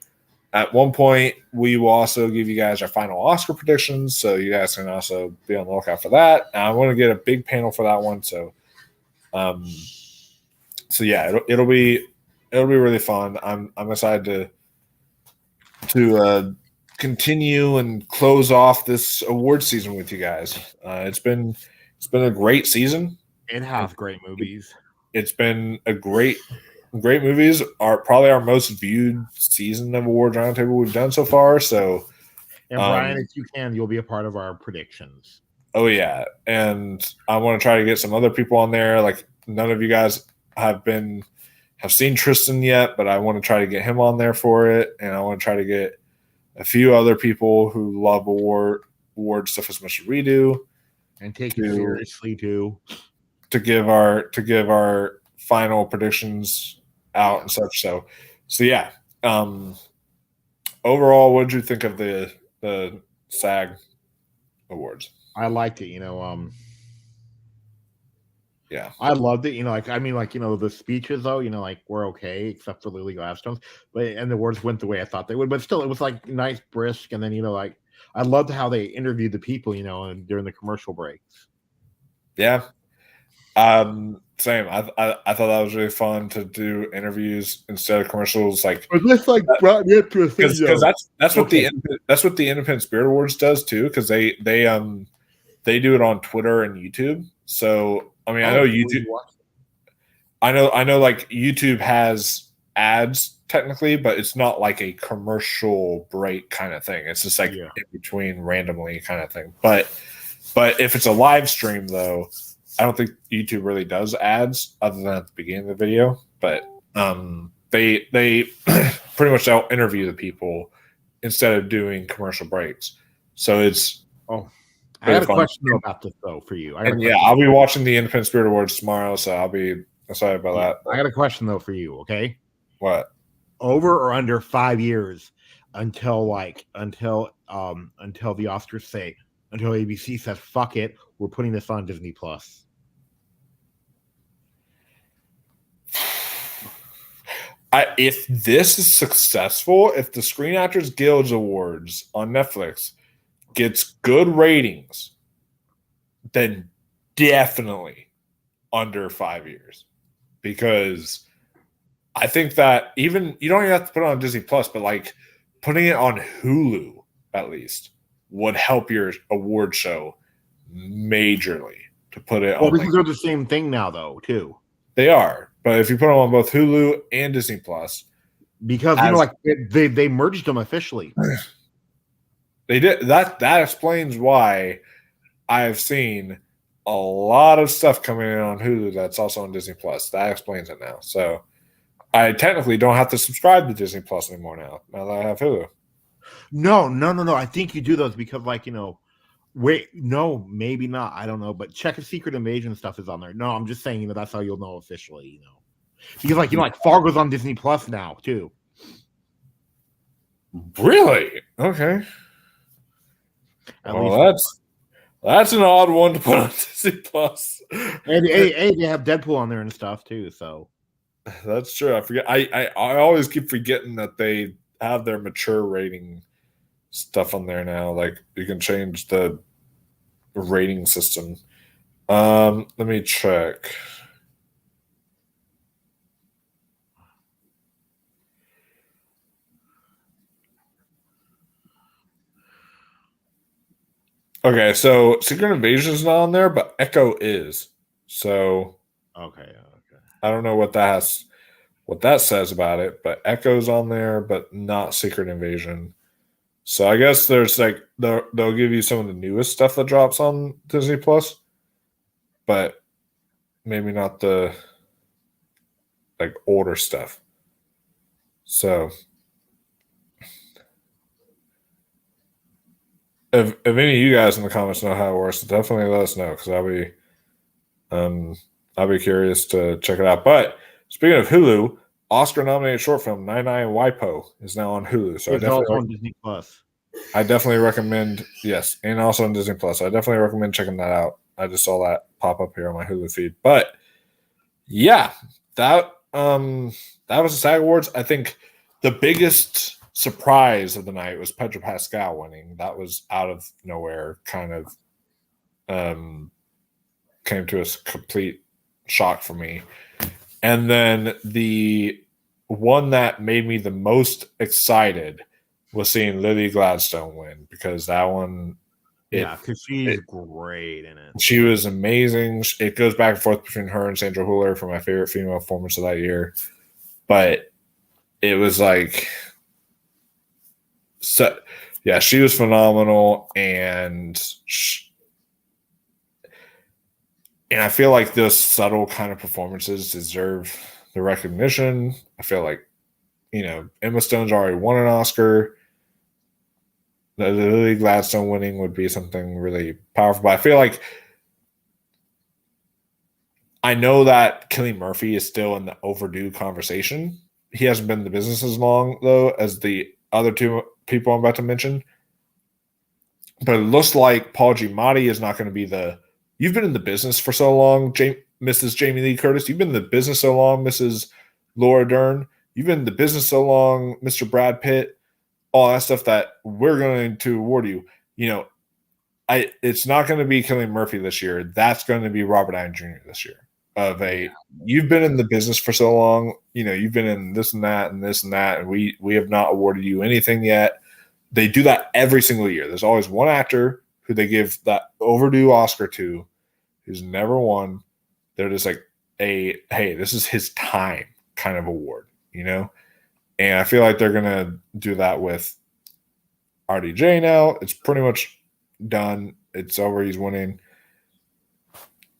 at one point we will also give you guys our final Oscar predictions, so you guys can also be on the lookout for that. And I want to get a big panel for that one, so yeah, it'll be really fun. I'm excited to continue and close off this award season with you guys. It's been a great season. It has great movies. It's been a great movies. Are probably our most viewed season of Awards Roundtable we've done so far. So, and Brian, if you can, you'll be a part of our predictions. Oh yeah, and I want to try to get some other people on there. Like none of you guys have seen Tristan yet, but I want to try to get him on there for it, and I want to try to get a few other people who love award stuff as much as we do, and take it seriously too. To give our final predictions out and such. So yeah. Overall, what did you think of the SAG Awards? I liked it, yeah, I loved it. The speeches though, were okay except for Lily Gladstone's, and the awards went the way I thought they would. But still, it was like nice, brisk, and then I loved how they interviewed the people, and during the commercial breaks. Yeah, same. I thought that was really fun to do interviews instead of commercials. Like, this brought me up to a thing because that's what the Independent Spirit Awards does too. Because they do it on Twitter and YouTube. So I mean, I know YouTube. I know. Like YouTube has ads technically, but it's not like a commercial break kind of thing. It's just like in between randomly kind of thing. But if it's a live stream though, I don't think YouTube really does ads other than at the beginning of the video. But they pretty much they'll interview the people instead of doing commercial breaks. So it's I got a question about this though for you. I'll be watching the Independent Spirit Awards tomorrow, so I'll be excited about that. I got a question though for you. Okay, what? Over or under 5 years until the Oscars say, until ABC says fuck it, we're putting this on Disney Plus. If this is successful, if the Screen Actors Guild Awards on Netflix gets good ratings, then definitely under 5 years. Because I think that even you don't even have to put it on Disney Plus, but like putting it on Hulu at least would help your award show majorly to put it on. Well, because they're the same thing now though, too. They are. But if you put them on both Hulu and Disney Plus, because they merged them officially. They did that explains why I have seen a lot of stuff coming in on Hulu that's also on Disney Plus. That explains it now. So I technically don't have to subscribe to Disney Plus anymore now that I have Hulu. No. I think you do those because wait, no, maybe not. I don't know. But check if Secret Invasion stuff is on there. No, I'm just saying that's how you'll know officially, Because Fargo's on Disney Plus now too. Really? Okay. That's an odd one to put on Disney Plus. And they have Deadpool on there and stuff too. So that's true. I forget. I always keep forgetting that they have their mature rating stuff on there now. Like you can change the rating system. Let me check. Okay, so Secret Invasion is not on there, but Echo is. So Okay. I don't know what that says about it, but Echo's on there, but not Secret Invasion. So I guess there's like they'll give you some of the newest stuff that drops on Disney Plus, but maybe not the like older stuff. So if any of you guys in the comments know how it works, definitely let us know because I'll be curious to check it out. But speaking of Hulu, Oscar-nominated short film 99 WIPO is now on Hulu. So It's also on Disney Plus. I definitely recommend, yes, and also on Disney Plus. I definitely recommend checking that out. I just saw that pop up here on my Hulu feed. But yeah, that was the SAG Awards. I think the biggest surprise of the night was Pedro Pascal winning. That was out of nowhere, kind of came to a complete shock for me. And then the one that made me the most excited was seeing Lily Gladstone win because that one, because she's great in it. She was amazing. It goes back and forth between her and Sandra Hüller for my favorite female performance of that year. But it was like, so, yeah, she was phenomenal, and I feel like those subtle kind of performances deserve the recognition. I feel like, Emma Stone's already won an Oscar. The Lily Gladstone winning would be something really powerful. But I feel like I know that Cillian Murphy is still in the overdue conversation. He hasn't been in the business as long, though, as the other two people I'm about to mention. But it looks like Paul Giamatti is not going to be you've been in the business for so long, Mrs. Jamie Lee Curtis. You've been in the business so long, Mrs. Laura Dern. You've been in the business so long, Mr. Brad Pitt. All that stuff that we're going to award you. It's not going to be Cillian Murphy this year. That's going to be Robert Downey Jr. this year. You've been in the business for so long. You've been in this and that and this and that, and we have not awarded you anything yet. They do that every single year. There's always one actor who they give that overdue Oscar to, who's never won. They're just like hey, this is his time kind of award, And I feel like they're going to do that with RDJ now. It's pretty much done. It's over. He's winning.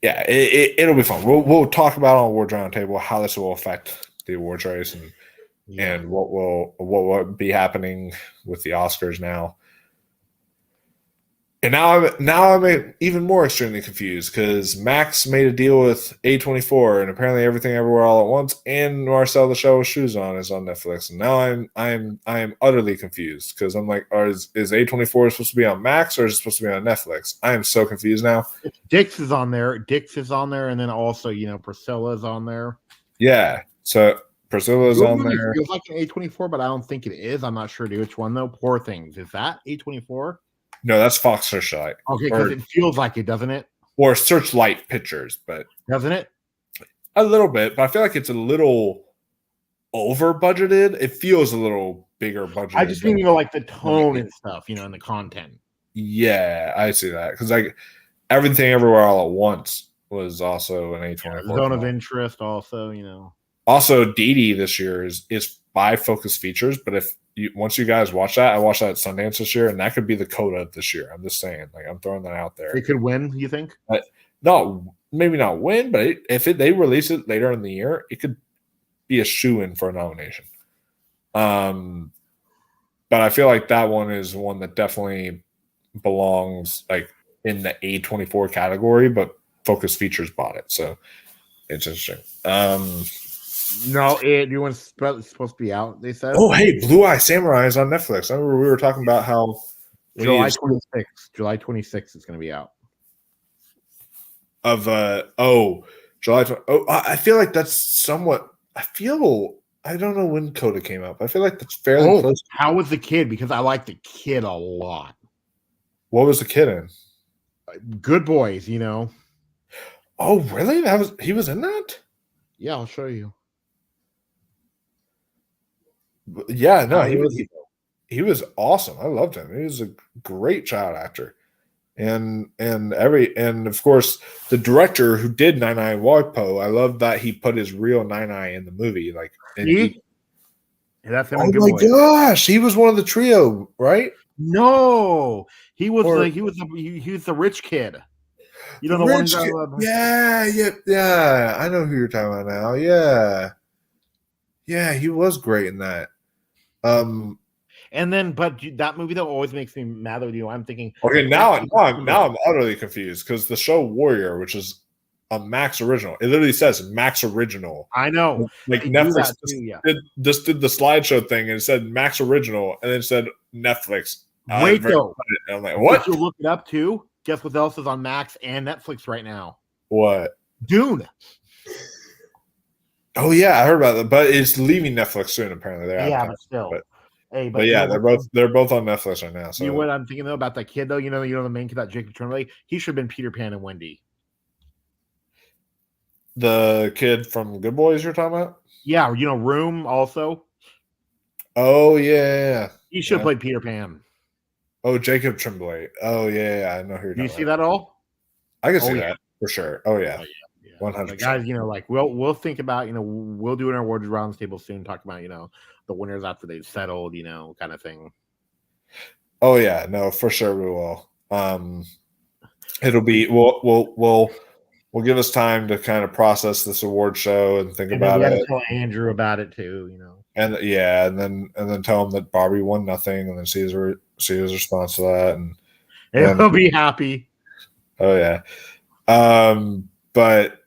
Yeah, it'll be fun. We'll talk about on Awards Roundtable how this will affect the awards race and what will be happening with the Oscars now. And now I'm even more extremely confused because Max made a deal with A24 and apparently Everything Everywhere All at Once and Marcel the Shell with Shoes On is on Netflix. And now I'm utterly confused because I'm like, is A24 supposed to be on Max or is it supposed to be on Netflix? I am so confused now. Dix is on there. And then also, Priscilla's on there. Yeah. So Priscilla's on there. It feels like an A24, but I don't think it is. I'm not sure which one though. Poor Things. Is that A24? No, that's Fox Searchlight. Okay, because it feels like it, doesn't it? Or Searchlight Pictures, but doesn't it? A little bit, but I feel like it's a little over budgeted. It feels a little bigger budget. I just mean like the tone and stuff, and the content. Yeah, I see that because like Everything Everywhere All at Once was also an A24 Zone of Interest, also, Also, Dee Dee this year is by Focus Features, but once you guys watch that, I watched that at Sundance this year, and that could be the coda this year. I'm just saying, like I'm throwing that out there. It could win, you think? No, maybe not win, but if they release it later in the year, it could be a shoo-in for a nomination. But I feel like that one is one that definitely belongs like in the A24 category, but Focus Features bought it, so it's interesting. No, it's supposed to be out, they said. Oh, hey, Blue Eye Samurai is on Netflix. I remember we were talking about how July 26th. July 26th is going to be out. July 20. Oh, I feel like that's somewhat. I don't know when Coda came out, but I feel like that's fairly close. How was the kid? Because I like the kid a lot. What was the kid in? Good Boys, Oh, really? He was in that? Yeah, I'll show you. Yeah, no, he was awesome. I loved him. He was a great child actor. and of course the director who did Nine Nine Walpo, I love that he put his real Nine Nine in the movie. Like, and Yeah, that's him. oh in Good my Boy. gosh, he was one of the trio, right? No, he was Or- he was the rich kid. You know the Rich one. kid. Yeah. I know who you're talking about now. Yeah, he was great in that. And then, but that movie though always makes me mad with you. I'm thinking, Okay, now I'm utterly confused because the show Warrior, which is a Max original, it literally says Max original. I know, like They do Netflix that too, yeah. did the slideshow thing and it said Max original and then it said Netflix. Wait though, and I'm like, what? If you look it up too, guess what else is on Max and Netflix right now? What? Dune. Oh yeah, I heard about that, but it's leaving Netflix soon. Apparently, they're Yeah, advertising, but still. Hey, but yeah, you know they're both on Netflix right now. So You know what I'm thinking though about that kid though? You know the main kid, that Jacob Tremblay. He should have been Peter Pan and Wendy. the kid from Good Boys you're talking about? Yeah, you know Room also. Oh yeah, He should have Yeah. played Peter Pan. Oh, Jacob Tremblay. Oh yeah, I know who you're Do you talking see about. that all? I can see Oh, yeah. that for sure. Oh yeah, 100%. Like, guys, you know, like we'll think about, you know, we'll do an awards roundtable soon, talk about, you know, the winners after they've settled, you know, kind of thing. Oh yeah, no, for sure we will. It'll be we'll give us time to kind of process this award show and think And about then we had it. to tell Andrew about it too, you know. And yeah, and then tell him that Barbie won nothing, and then see his response to that, and He'll be happy. oh yeah, but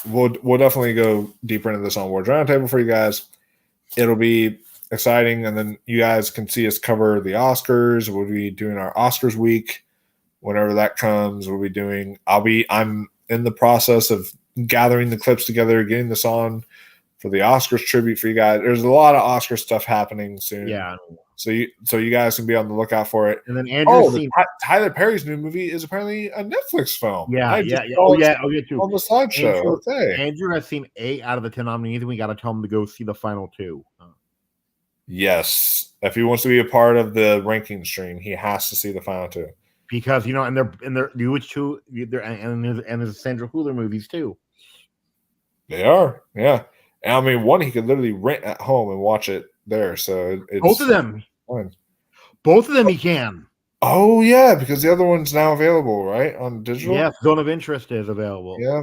we'll definitely go deeper into this on Awards Roundtable for you guys. It'll be exciting, and then you guys can see us cover the Oscars. We'll be doing our Oscars week whenever that comes. I'm in the process of gathering the clips together, getting this on for the Oscars tribute for you guys. There's a lot of Oscar stuff happening soon. Yeah. So you guys can be on the lookout for it. And then Andrew Tyler Perry's new movie is apparently a Netflix film. Yeah, I yeah, just yeah. saw Oh, it yeah. Too. on the slideshow. Andrew, Okay. Andrew has seen 8 out of the 10 nominees, and we got to tell him to go see the final 2. Yes, if he wants to be a part of the ranking stream, he has to see the final 2. Because, you know, and they're which two, and there's Sandra Hüller movies too. They are, yeah. And I mean, one he could literally rent at home and watch it there. So it's Both of them. fine. Both of them he can. Oh yeah, because the other one's now available, right, on digital. Yes, Zone of Interest is available. Yeah.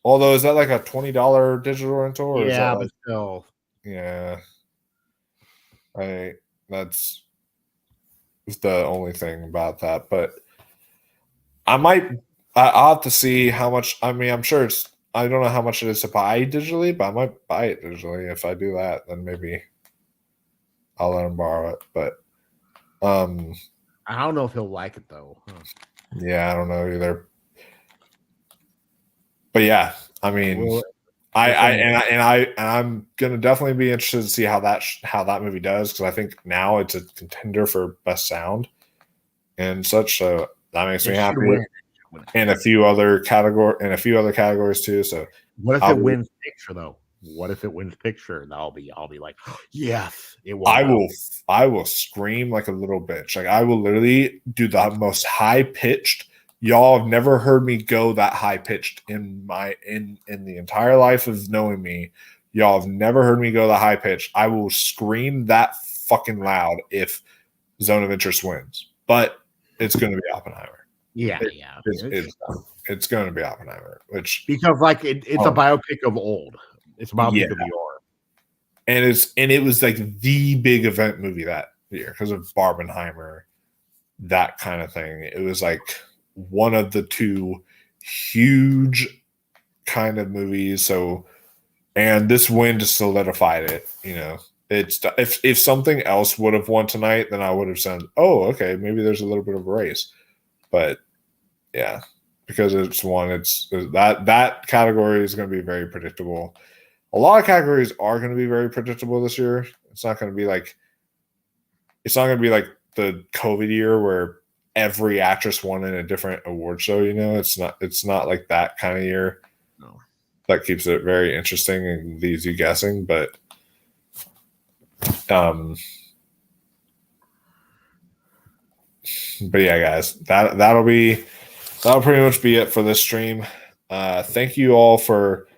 Although, is that like a $20 digital rental? Or is Yeah, that but still. Yeah. That's the only thing about that. But I'll have to see how much. I mean, I'm sure I don't know how much it is to buy digitally, but I might buy it digitally. If I do that, then maybe I'll let him borrow it. But I don't know if he'll like it though. yeah, I don't know either. But yeah, I mean, Well, I'm gonna definitely be interested to see how that movie does, because I think now it's a contender for best sound and such. So that makes me It should happy. win. And a few other categories too. So What if it wins picture though? What if it wins picture? I'll be like, yes, it won. I will scream like a little bitch. Like, I will literally do the most high pitched. Y'all have never heard me go that high pitched in the entire life of knowing me. Y'all have never heard me go that high pitched. I will scream that fucking loud if Zone of Interest wins, but it's going to be Oppenheimer. Yeah, It's going to be Oppenheimer, which because like it's a biopic of old. It's a biopic of yore. And it was like the big event movie that year because of Barbenheimer, that kind of thing. It was like one of the two huge kind of movies. So, and this win just solidified it. You know, it's if something else would have won tonight, then I would have said, oh, okay, maybe there's a little bit of a race. But yeah, because it's that category is going to be very predictable. A lot of categories are going to be very predictable this year. It's not going to be like the COVID year where every actress won in a different award show. You know, it's not like that kind of year. No, that keeps it very interesting and leaves you guessing. But But yeah, guys, that'll pretty much be it for this stream. Thank you all for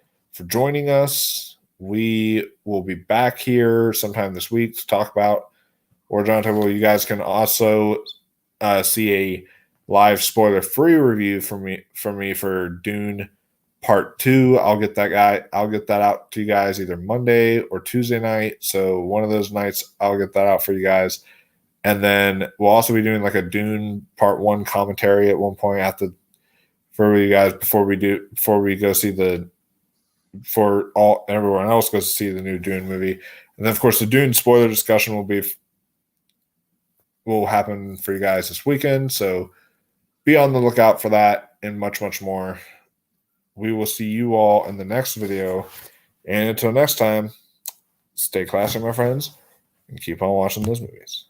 joining us. We will be back here sometime this week to talk about Warzone Table. You guys can also see a live spoiler-free review from me for Dune Part 2. I'll get that out to you guys either Monday or Tuesday night. So one of those nights I'll get that out for you guys. And then we'll also be doing like a Dune Part 1 commentary at one point for you guys before we go see everyone else goes to see the new Dune movie. And then of course the Dune spoiler discussion will happen for you guys this weekend. So be on the lookout for that and much, much more. We will see you all in the next video. And until next time, stay classy, my friends, and keep on watching those movies.